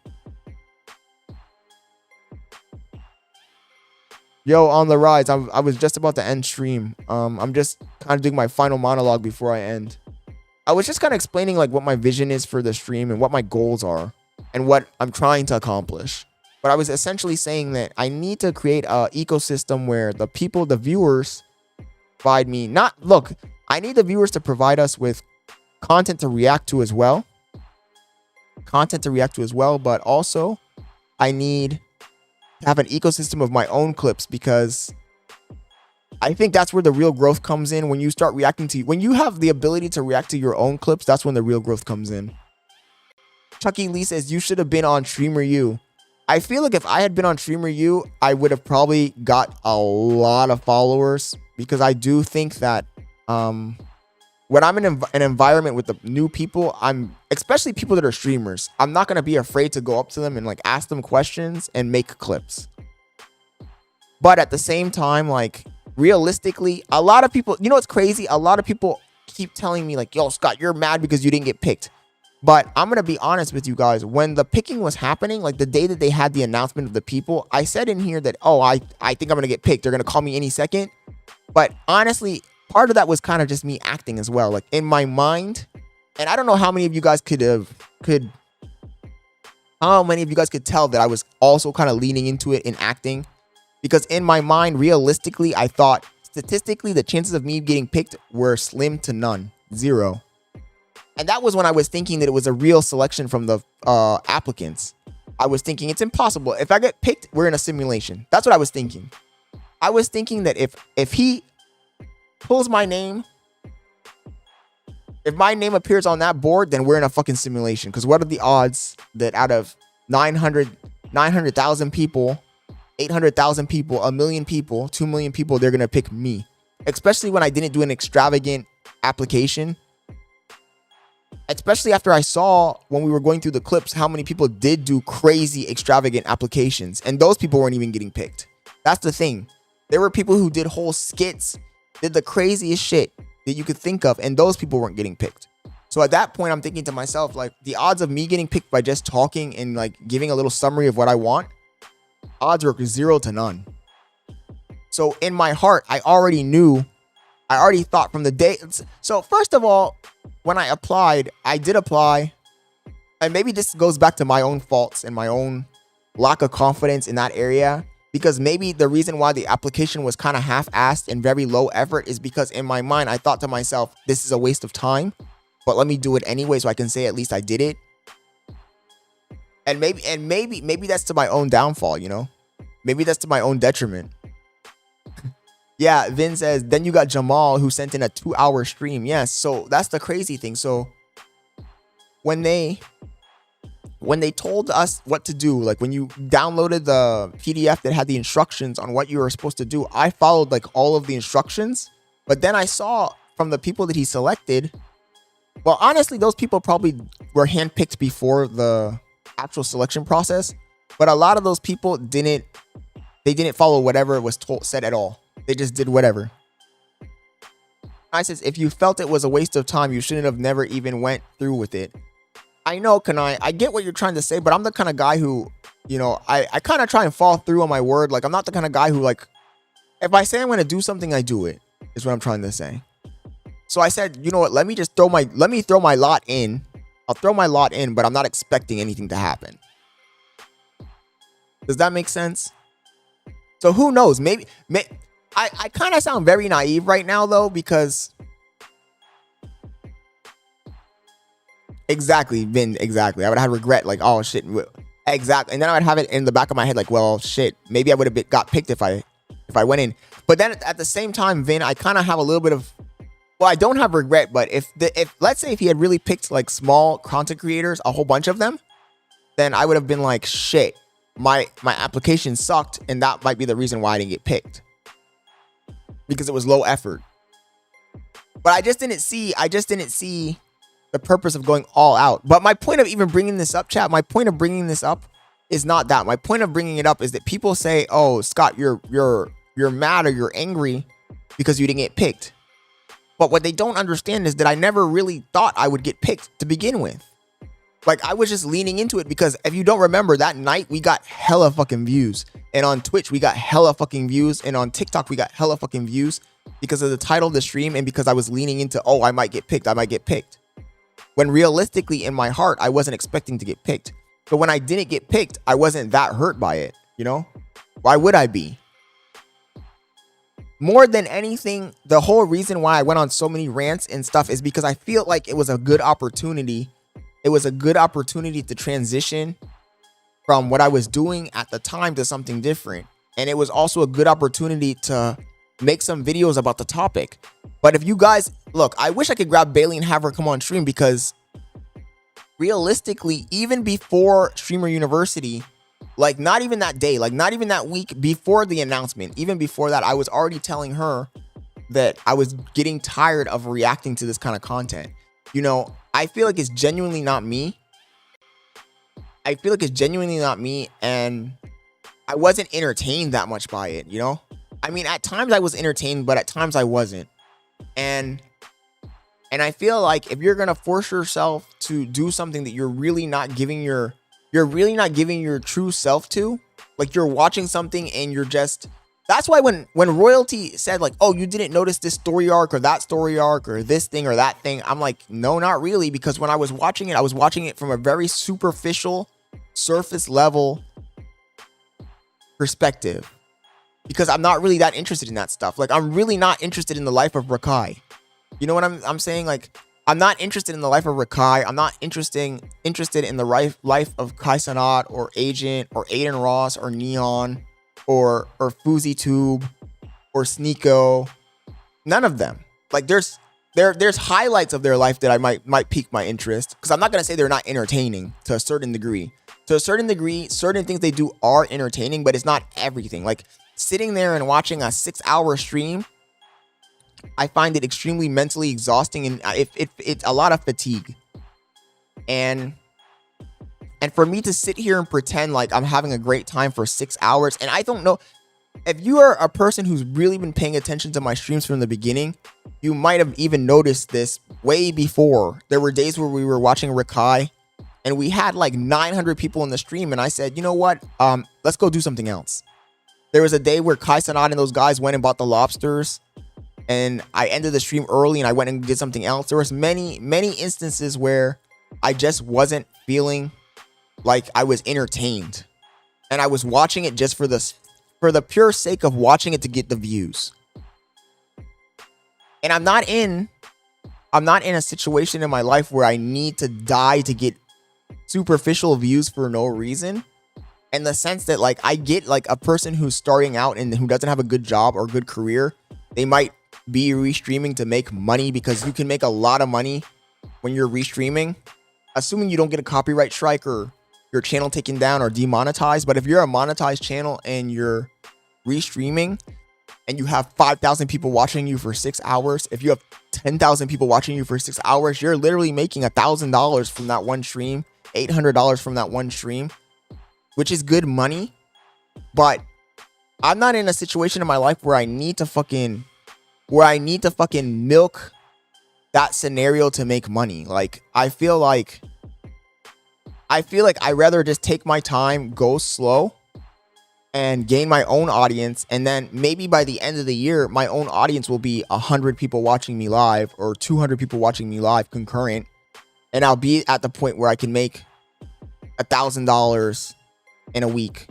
Yo, on the rise, I was just about to end stream. I'm just kind of doing my final monologue before I end. I was just kind of explaining like what my vision is for the stream and what my goals are and what I'm trying to accomplish. But I was essentially saying that I need to create an ecosystem where the viewers provide me, I need the viewers to provide us with content to react to as well. But also I need to have an ecosystem of my own clips, because I think that's where the real growth comes in. When you start when you have the ability to react to your own clips, that's when the real growth comes in. Chucky Lee says, you should have been on Streamer U. I feel like if I had been on Streamer U, I would have probably got a lot of followers, because I do think that when I'm in an environment with the new people, especially people that are streamers, I'm not going to be afraid to go up to them and like ask them questions and make clips. But at the same time, like, realistically, a lot of people, you know what's crazy? A lot of people keep telling me like, yo, Scott, you're mad because you didn't get picked. But I'm going to be honest with you guys. When the picking was happening, like the day that they had the announcement of the people, I said in here that, oh, I think I'm going to get picked. They're going to call me any second. But honestly, part of that was kind of just me acting as well. Like in my mind, and I don't know how many of you guys could tell that I was also kind of leaning into it in acting. Because in my mind, realistically, I thought statistically the chances of me getting picked were slim to none. 0. And that was when I was thinking that it was a real selection from the applicants. I was thinking it's impossible. If I get picked, we're in a simulation. That's what I was thinking. I was thinking that if he pulls my name, if my name appears on that board, then we're in a fucking simulation. Because what are the odds that out of 900,000 people, 800,000 people, 1 million people, 2 million people, they're going to pick me? Especially when I didn't do an extravagant application. Especially after I saw when we were going through the clips how many people did do crazy extravagant applications. And those people weren't even getting picked. That's the thing. There were people who did whole skits, did the craziest shit that you could think of, and those people weren't getting picked. So at that point, I'm thinking to myself, like, the odds of me getting picked by just talking and like giving a little summary of what I want, odds were 0 to none. So in my heart, I already thought from the day. So first of all, when I applied, I did apply. And maybe this goes back to my own faults and my own lack of confidence in that area. Because maybe the reason why the application was kind of half-assed and very low effort is because in my mind, I thought to myself, this is a waste of time, but let me do it anyway so I can say at least I did it. And maybe that's to my own downfall, you know? Maybe that's to my own detriment. Yeah, Vin says, then you got Jamal who sent in a 2-hour stream. Yes, so that's the crazy thing. So when they told us what to do, like when you downloaded the PDF that had the instructions on what you were supposed to do, I followed like all of the instructions. But then I saw from the people that he selected, well, honestly, those people probably were handpicked before the actual selection process. But a lot of those people didn't follow whatever was said at all. They just did whatever. I says, if you felt it was a waste of time, you shouldn't have never even went through with it. I know, Kanai, I get what you're trying to say, but I'm the kind of guy who, you know, I kind of try and fall through on my word. Like, I'm not the kind of guy who, like, if I say I'm going to do something, I do it, is what I'm trying to say. So I said, you know what, let me throw my lot in. I'll throw my lot in, but I'm not expecting anything to happen. Does that make sense? So who knows? Maybe I kind of sound very naive right now, though, because exactly, Vin, exactly. I would have regret, like, oh shit, exactly, and then I would have it in the back of my head, like, well, shit, maybe I would have got picked if I went in. But then at the same time, Vin, I kind of have a little bit of, well, I don't have regret, but if let's say if he had really picked like small content creators, a whole bunch of them, then I would have been like, shit, my application sucked, and that might be the reason why I didn't get picked, because it was low effort. But I just didn't see the purpose of going all out. But my point of even bringing this up, chat, my point of bringing this up is not that. My point of bringing it up is that people say, oh, Scott, you're mad or you're angry because you didn't get picked. But what they don't understand is that I never really thought I would get picked to begin with. Like, I was just leaning into it because if you don't remember, that night we got hella fucking views. And on Twitch, we got hella fucking views. And on TikTok, we got hella fucking views because of the title of the stream and because I was leaning into, oh, I might get picked. I might get picked. When realistically, in my heart, I wasn't expecting to get picked. But when I didn't get picked, I wasn't that hurt by it, you know? Why would I be? More than anything, the whole reason why I went on so many rants and stuff is because I feel like it was a good opportunity. It was a good opportunity to transition from what I was doing at the time to something different. And it was also a good opportunity to make some videos about the topic. But if you guys, look, I wish I could grab Bailey and have her come on stream, because realistically, even before Streamer University, like not even that day, like not even that week before the announcement, even before that, I was already telling her that I was getting tired of reacting to this kind of content. You know, I feel like it's genuinely not me. And I wasn't entertained that much by it, you know? I mean, at times I was entertained, but at times I wasn't. And And I feel like if you're gonna force yourself to do something that you're really not giving your true self to, like you're watching something and you're just, that's why when royalty said like, oh, you didn't notice this story arc or that story arc or this thing or that thing, I'm like, no, not really, because when I was watching it from a very superficial, surface level perspective, because I'm not really that interested in that stuff. Like, I'm really not interested in the life of Rakai. You know what I'm saying? Like, I'm not interested in the life of Rakai. I'm not interested in the life of Kai Cenat or Agent or Adin Ross or Neon or Fousey Tube or Sneeko. None of them. Like, there's highlights of their life that I might pique my interest, because I'm not gonna say they're not entertaining to a certain degree. To a certain degree, certain things they do are entertaining, but it's not everything. Like, sitting there and watching a 6-hour stream, I find it extremely mentally exhausting, and it's a lot of fatigue. And for me to sit here and pretend like I'm having a great time for 6 hours, and I don't know, if you are a person who's really been paying attention to my streams from the beginning, you might have even noticed this way before. There were days where we were watching Rakai, and we had like 900 people in the stream, and I said, you know what, let's go do something else. There was a day where Kai Cenat and those guys went and bought the lobsters, and I ended the stream early and I went and did something else. There was many instances where I just wasn't feeling like I was entertained, and I was watching it just for the pure sake of watching it to get the views. And I'm not in a situation in my life where I need to die to get superficial views for no reason. In the sense that, like, I get, like, a person who's starting out and who doesn't have a good job or good career, they might be restreaming to make money, because you can make a lot of money when you're restreaming, assuming you don't get a copyright strike or your channel taken down or demonetized. But if you're a monetized channel and you're restreaming and you have 5,000 people watching you for 6 hours, if you have 10,000 people watching you for 6 hours, you're literally making $1,000 from that one stream, $800 from that one stream, which is good money. But I'm not in a situation in my life where I need to fucking milk that scenario to make money. Like, I feel like I'd rather just take my time, go slow, and gain my own audience. And then maybe by the end of the year, my own audience will be 100 people watching me live or 200 people watching me live concurrent. And I'll be at the point where I can make $1,000 in a week.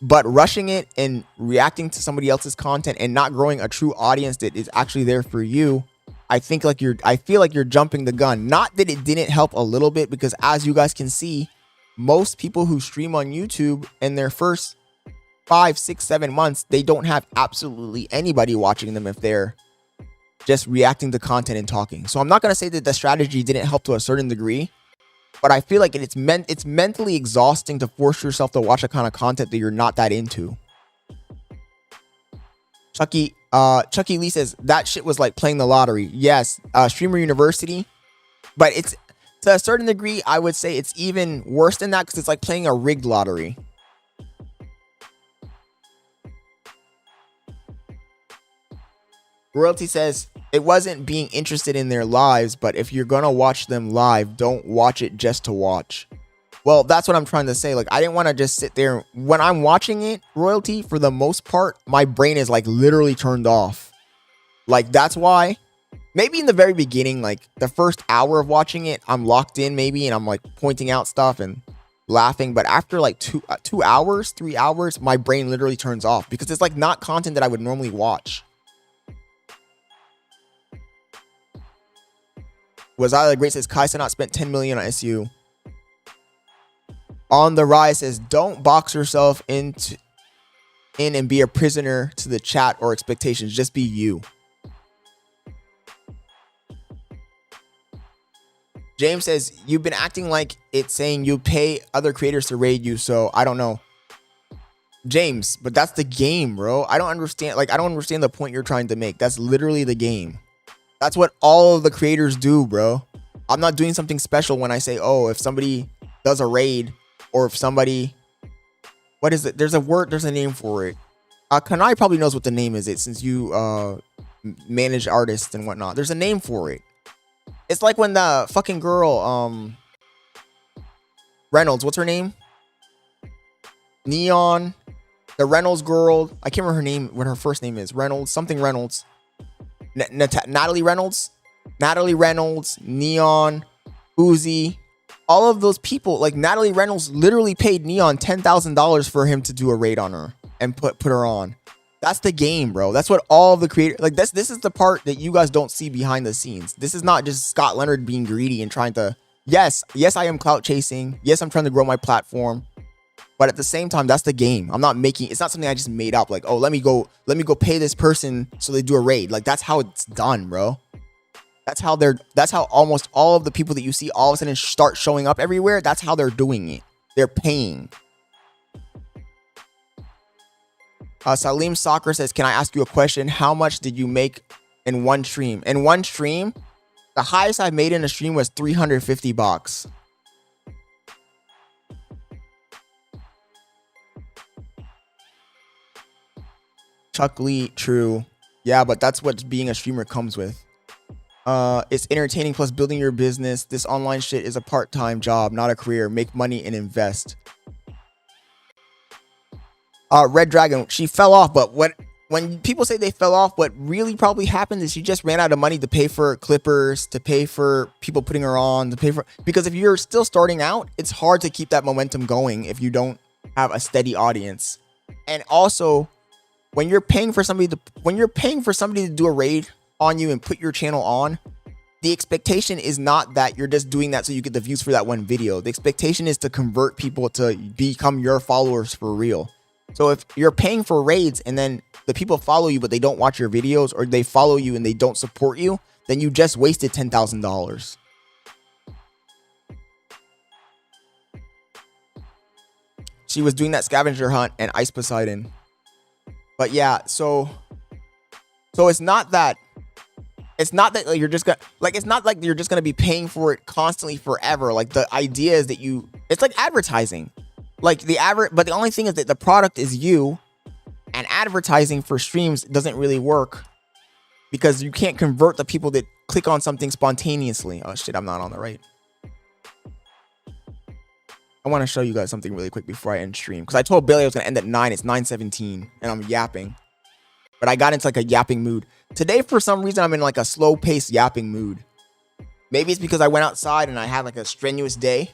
But rushing it and reacting to somebody else's content and not growing a true audience that is actually there for you, I feel like you're jumping the gun. Not that it didn't help a little bit, because as you guys can see, most people who stream on YouTube in their first 5, 6, 7 months, they don't have absolutely anybody watching them if they're just reacting to content and talking. So I'm not gonna say that the strategy didn't help to a certain degree, but I feel like it's mentally exhausting to force yourself to watch a kind of content that you're not that into. Chucky Lee says that shit was like playing the lottery. Yes, Streamer University, but it's, to a certain degree, I would say it's even worse than that, because it's like playing a rigged lottery. Royalty says it wasn't being interested in their lives, but if you're gonna watch them live, don't watch it just to watch. Well, that's what I'm trying to say. Like, I didn't want to just sit there. When I'm watching it, Royalty, for the most part, my brain is like literally turned off. Like, that's why maybe in the very beginning, like the first hour of watching it, I'm locked in maybe, and I'm like pointing out stuff and laughing. But after like 2 hours, 3 hours, my brain literally turns off, because it's like not content that I would normally watch. Was I the great says Kai Cenat spent 10 million on SU. On the Rise says, don't box yourself in and be a prisoner to the chat or expectations. Just be you. James says, you've been acting like it's saying you pay other creators to raid you, so I don't know. James, but that's the game, bro. I don't understand. Like, I don't understand the point you're trying to make. That's literally the game. That's what all of the creators do, bro. I'm not doing something special when I say, oh, if somebody does a raid, or if somebody, what is it? There's a word, there's a name for it. Kanai probably knows what the name is, since you manage artists and whatnot. There's a name for it. It's like when the fucking girl, Reynolds, what's her name? Neon, the Reynolds girl. I can't remember her name, what her first name is. Reynolds, something Reynolds. Natalie Reynolds? Natalie Reynolds, Neon, Fousey. All of those people, like Natalie Reynolds literally paid Neon $10,000 for him to do a raid on her and put her on. That's the game, bro. That's what all of the creators, like this is the part that you guys don't see behind the scenes. This is not just Scott Leonard being greedy and trying to, yes, I am clout chasing. Yes, I'm trying to grow my platform. But at the same time, that's the game. I'm not making, it's not something I just made up. Like, oh, let me go pay this person so they do a raid. Like, that's how it's done, bro. That's how almost all of the people that you see all of a sudden start showing up everywhere. That's how they're doing it. They're paying. Salim Soccer says, can I ask you a question? How much did you make in one stream? In one stream, the highest I made in a stream was $350. Chuck Lee, true. Yeah, but that's what being a streamer comes with. It's entertaining plus building your business. This online shit is a part-time job, not a career. Make money and invest. Red Dragon, she fell off, but when people say they fell off, what really probably happened is she just ran out of money to pay for clippers, to pay for people putting her on, to pay for, because if you're still starting out, it's hard to keep that momentum going if you don't have a steady audience. And also, when you're paying for somebody to do a raid on you and put your channel on, the expectation is not that you're just doing that so you get the views for that one video. The expectation is to convert people to become your followers for real. So if you're paying for raids and then the people follow you but they don't watch your videos, or they follow you and they don't support you, then you just wasted $10,000. She was doing that scavenger hunt and Ice Poseidon. But yeah, so it's not that like you're just gonna, like, it's not like you're just gonna be paying for it constantly forever. Like, the idea is that it's like advertising. Like but the only thing is that the product is you, and advertising for streams doesn't really work because you can't convert the people that click on something spontaneously. Oh shit, I'm not on the right. I want to show you guys something really quick before I end stream, because I told Bailey I was gonna end at 9. It's 9:17 and I'm yapping, but I got into like a yapping mood today. For some reason, I'm in like a slow-paced yapping mood. Maybe it's because I went outside and I had like a strenuous day.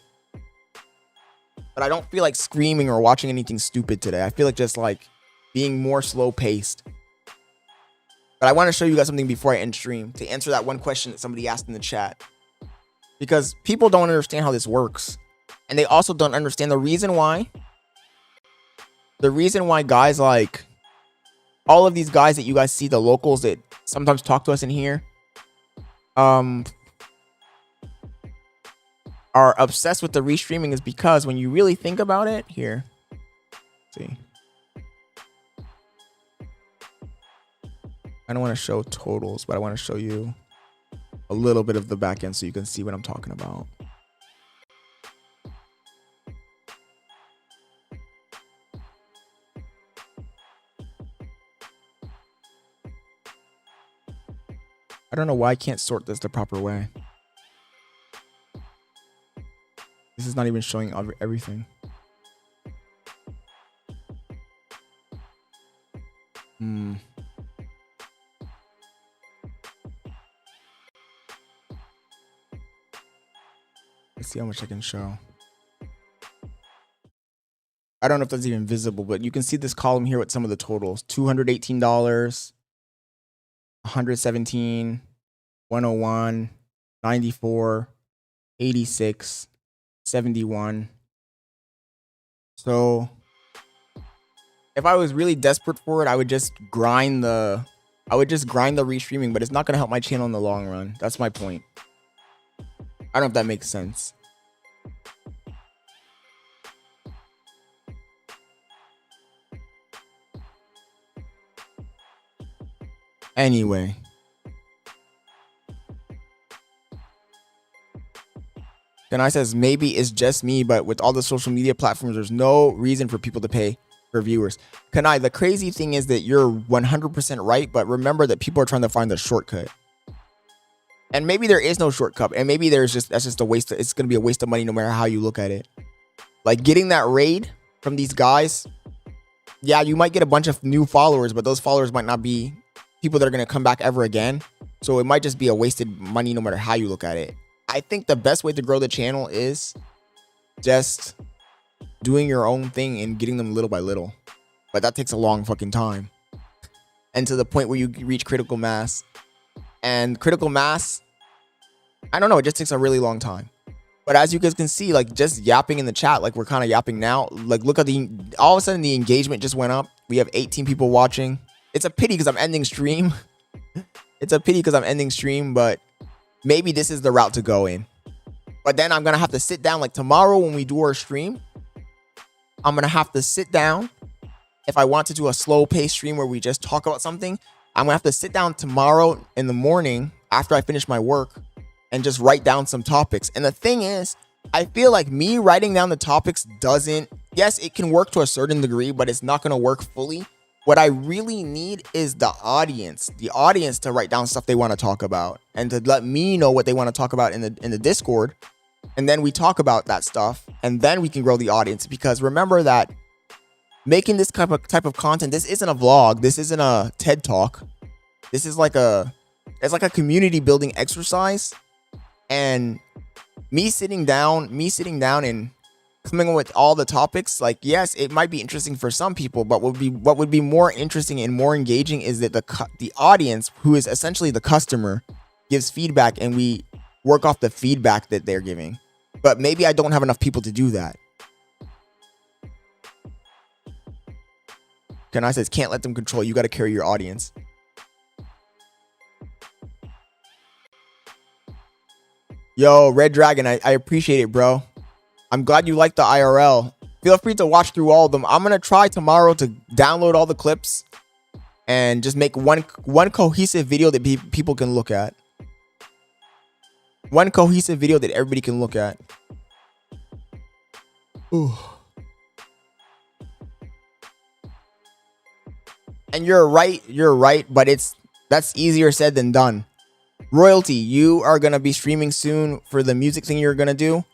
But I don't feel like screaming or watching anything stupid today. I feel like just like being more slow paced. But I want to show you guys something before I end stream to answer that one question that somebody asked in the chat. Because people don't understand how this works. And they also don't understand the reason why. The reason why guys like all of these guys that you guys see, the locals that sometimes talk to us in here, are obsessed with the restreaming is because when you really think about it, here, see, I don't want to show totals, but I want to show you a little bit of the back end so you can see what I'm talking about. I don't know why I can't sort this the proper way. This is not even showing everything. Let's see how much I can show. I don't know if that's even visible, but you can see this column here with some of the totals. $218, $117, $101, $94, $86, $71. So if I was really desperate for it, I would just grind the restreaming, but it's not going to help my channel in the long run. That's my point. I don't know if that makes sense. Anyway. Then I says, maybe it's just me, but with all the social media platforms, there's no reason for people to pay. for viewers. Kanai, the crazy thing is that you're 100% right, but remember that people are trying to find the shortcut. And maybe there is no shortcut, and maybe that's just a waste. It's gonna be a waste of money no matter how you look at it. Like getting that raid from these guys, yeah, you might get a bunch of new followers, but those followers might not be people that are gonna come back ever again. So it might just be a wasted money no matter how you look at it. I think the best way to grow the channel is just doing your own thing and getting them little by little. But that takes a long fucking time. And to the point where you reach critical mass. And critical mass, I don't know, it just takes a really long time. But as you guys can see, like just yapping in the chat, like we're kind of yapping now. Like look at all of a sudden the engagement just went up. We have 18 people watching. It's a pity because I'm ending stream. It's a pity because I'm ending stream, but maybe this is the route to go in. But then I'm going to have to sit down like tomorrow when we do our stream. I'm going to have to sit down. If I want to do a slow pace stream where we just talk about something, I'm going to have to sit down tomorrow in the morning after I finish my work and just write down some topics. And the thing is, I feel like me writing down the topics doesn't, yes, it can work to a certain degree, but it's not going to work fully. What I really need is the audience to write down stuff they want to talk about and to let me know what they want to talk about in the Discord. And then we talk about that stuff and then we can grow the audience, because remember that making this type of content, this isn't a vlog. This isn't a TED talk. This is like it's like a community building exercise. And me sitting down and coming up with all the topics, like, yes, it might be interesting for some people, but what would be more interesting and more engaging is that the audience, who is essentially the customer, gives feedback and we work off the feedback that they're giving. But maybe I don't have enough people to do that. Kanai says, can't let them control. You got to carry your audience. Yo, Red Dragon, I appreciate it, bro. I'm glad you like the IRL. Feel free to watch through all of them. I'm going to try tomorrow to download all the clips and just make one cohesive video that people can look at. One cohesive video that everybody can look at. Ooh. And you're right, but that's easier said than done. Royalty, you are going to be streaming soon for the music thing you're going to do.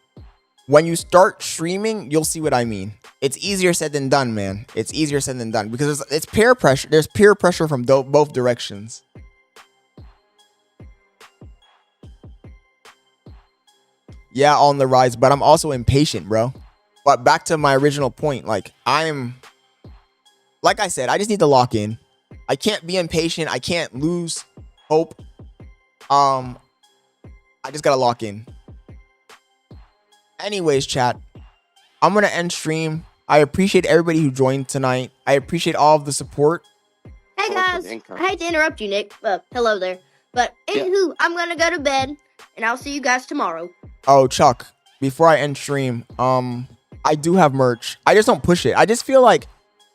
When you start streaming, you'll see what I mean. It's easier said than done, man. It's easier said than done because it's peer pressure. There's peer pressure from both directions. Yeah, on the rise, but I'm also impatient, bro. But back to my original point, like I said, I just need to lock in. I can't be impatient. I can't lose hope. I just gotta lock in. Anyways, chat, I'm gonna end stream. I appreciate everybody who joined tonight. I appreciate all of the support. Hey guys, I hate to interrupt you, Nick. Hello there. But anywho, I'm gonna go to bed, and I'll see you guys tomorrow. Oh, Chuck, before I end stream, I do have merch. I just don't push it. I just feel like,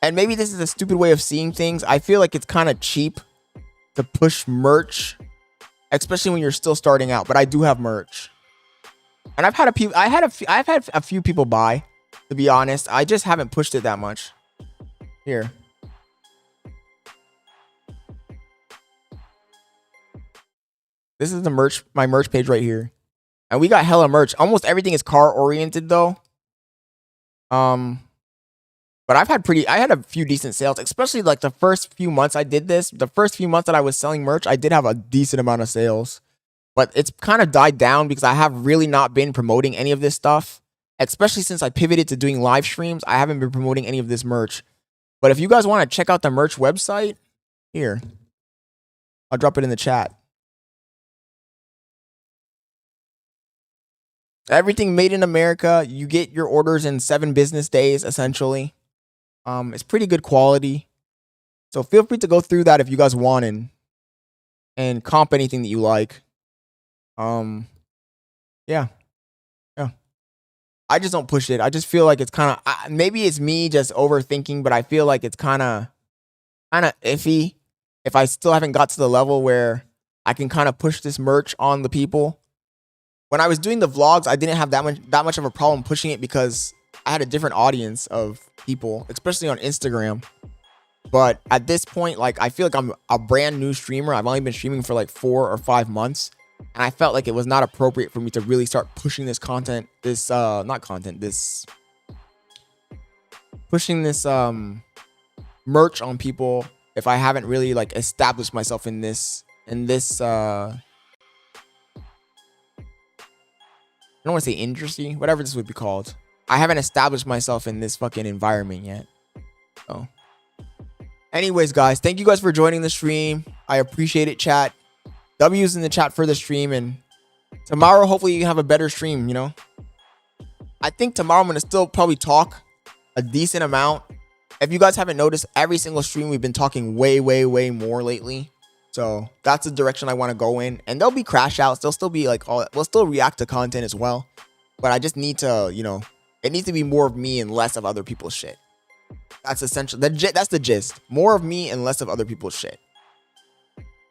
and maybe this is a stupid way of seeing things, I feel like it's kind of cheap to push merch, especially when you're still starting out. But I do have merch. And I've had a few people buy, to be honest. I just haven't pushed it that much. Here. This is my merch page right here. And we got hella merch. Almost everything is car oriented though. But I had a few decent sales, especially like the first few months I did this. The first few months that I was selling merch, I did have a decent amount of sales. But it's kind of died down because I have really not been promoting any of this stuff. Especially since I pivoted to doing live streams, I haven't been promoting any of this merch. But if you guys want to check out the merch website, here. I'll drop it in the chat. Everything made in America. You get your orders in 7 business days, essentially. It's pretty good quality. So feel free to go through that if you guys want and comp anything that you like. Yeah. I just don't push it. I just feel like it's kind of, maybe it's me just overthinking, but I feel like it's kind of iffy if I still haven't got to the level where I can kind of push this merch on the people. When I was doing the vlogs, I didn't have that much of a problem pushing it because I had a different audience of people, especially on Instagram. But at this point, like, I feel like I'm a brand new streamer. I've only been streaming for like 4 or 5 months. And I felt like it was not appropriate for me to really start pushing this content, pushing this merch on people if I haven't really like established myself in this I don't want to say industry, whatever this would be called. I haven't established myself in this fucking environment yet. So anyways, guys, thank you guys for joining the stream. I appreciate it, chat. W's in the chat for the stream, and tomorrow hopefully you can have a better stream, you know. I think tomorrow I'm gonna still probably talk a decent amount. If you guys haven't noticed, every single stream we've been talking way more lately. So that's the direction I want to go in. And there'll be crash outs. There'll still be like we'll still react to content as well. But I just need to, you know, it needs to be more of me and less of other people's shit. That's essential. That's the gist. More of me and less of other people's shit.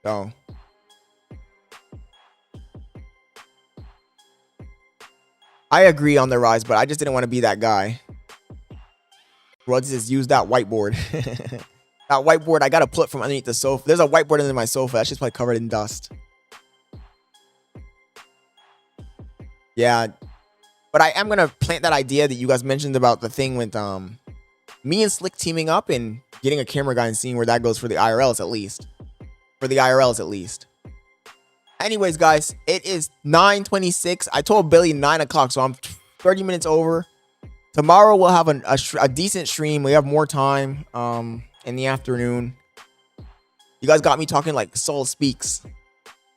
So I agree on the rise, but I just didn't want to be that guy. Bro, just use that whiteboard. That whiteboard, I gotta put from underneath the sofa. There's a whiteboard under my sofa. That's just probably covered in dust. Yeah. But I am gonna plant that idea that you guys mentioned about the thing with me and Slick teaming up and getting a camera guy and seeing where that goes for the IRLs at least. For the IRLs at least. Anyways, guys, it is 9:26. I told Billy 9 o'clock, so I'm 30 minutes over. Tomorrow we'll have a decent stream. We have more time in the afternoon. You guys got me talking like Soul Speaks.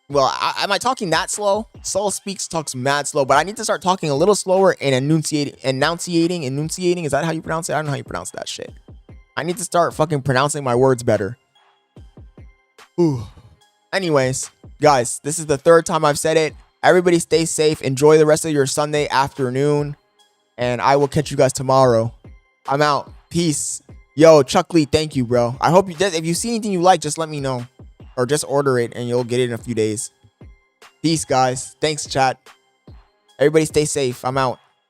Well, am I talking that slow? Soul Speaks talks mad slow, but I need to start talking a little slower and enunciating. Is that how you pronounce it? I don't know how you pronounce that shit. I need to start fucking pronouncing my words better. Ooh. Anyways, guys, this is the 3rd time I've said it. Everybody stay safe. Enjoy the rest of your Sunday afternoon. And I will catch you guys tomorrow. I'm out. Peace. Yo, Chuck Lee, thank you, bro. I hope you did. If you see anything you like, just let me know. Or just order it and you'll get it in a few days. Peace, guys. Thanks, chat. Everybody stay safe. I'm out.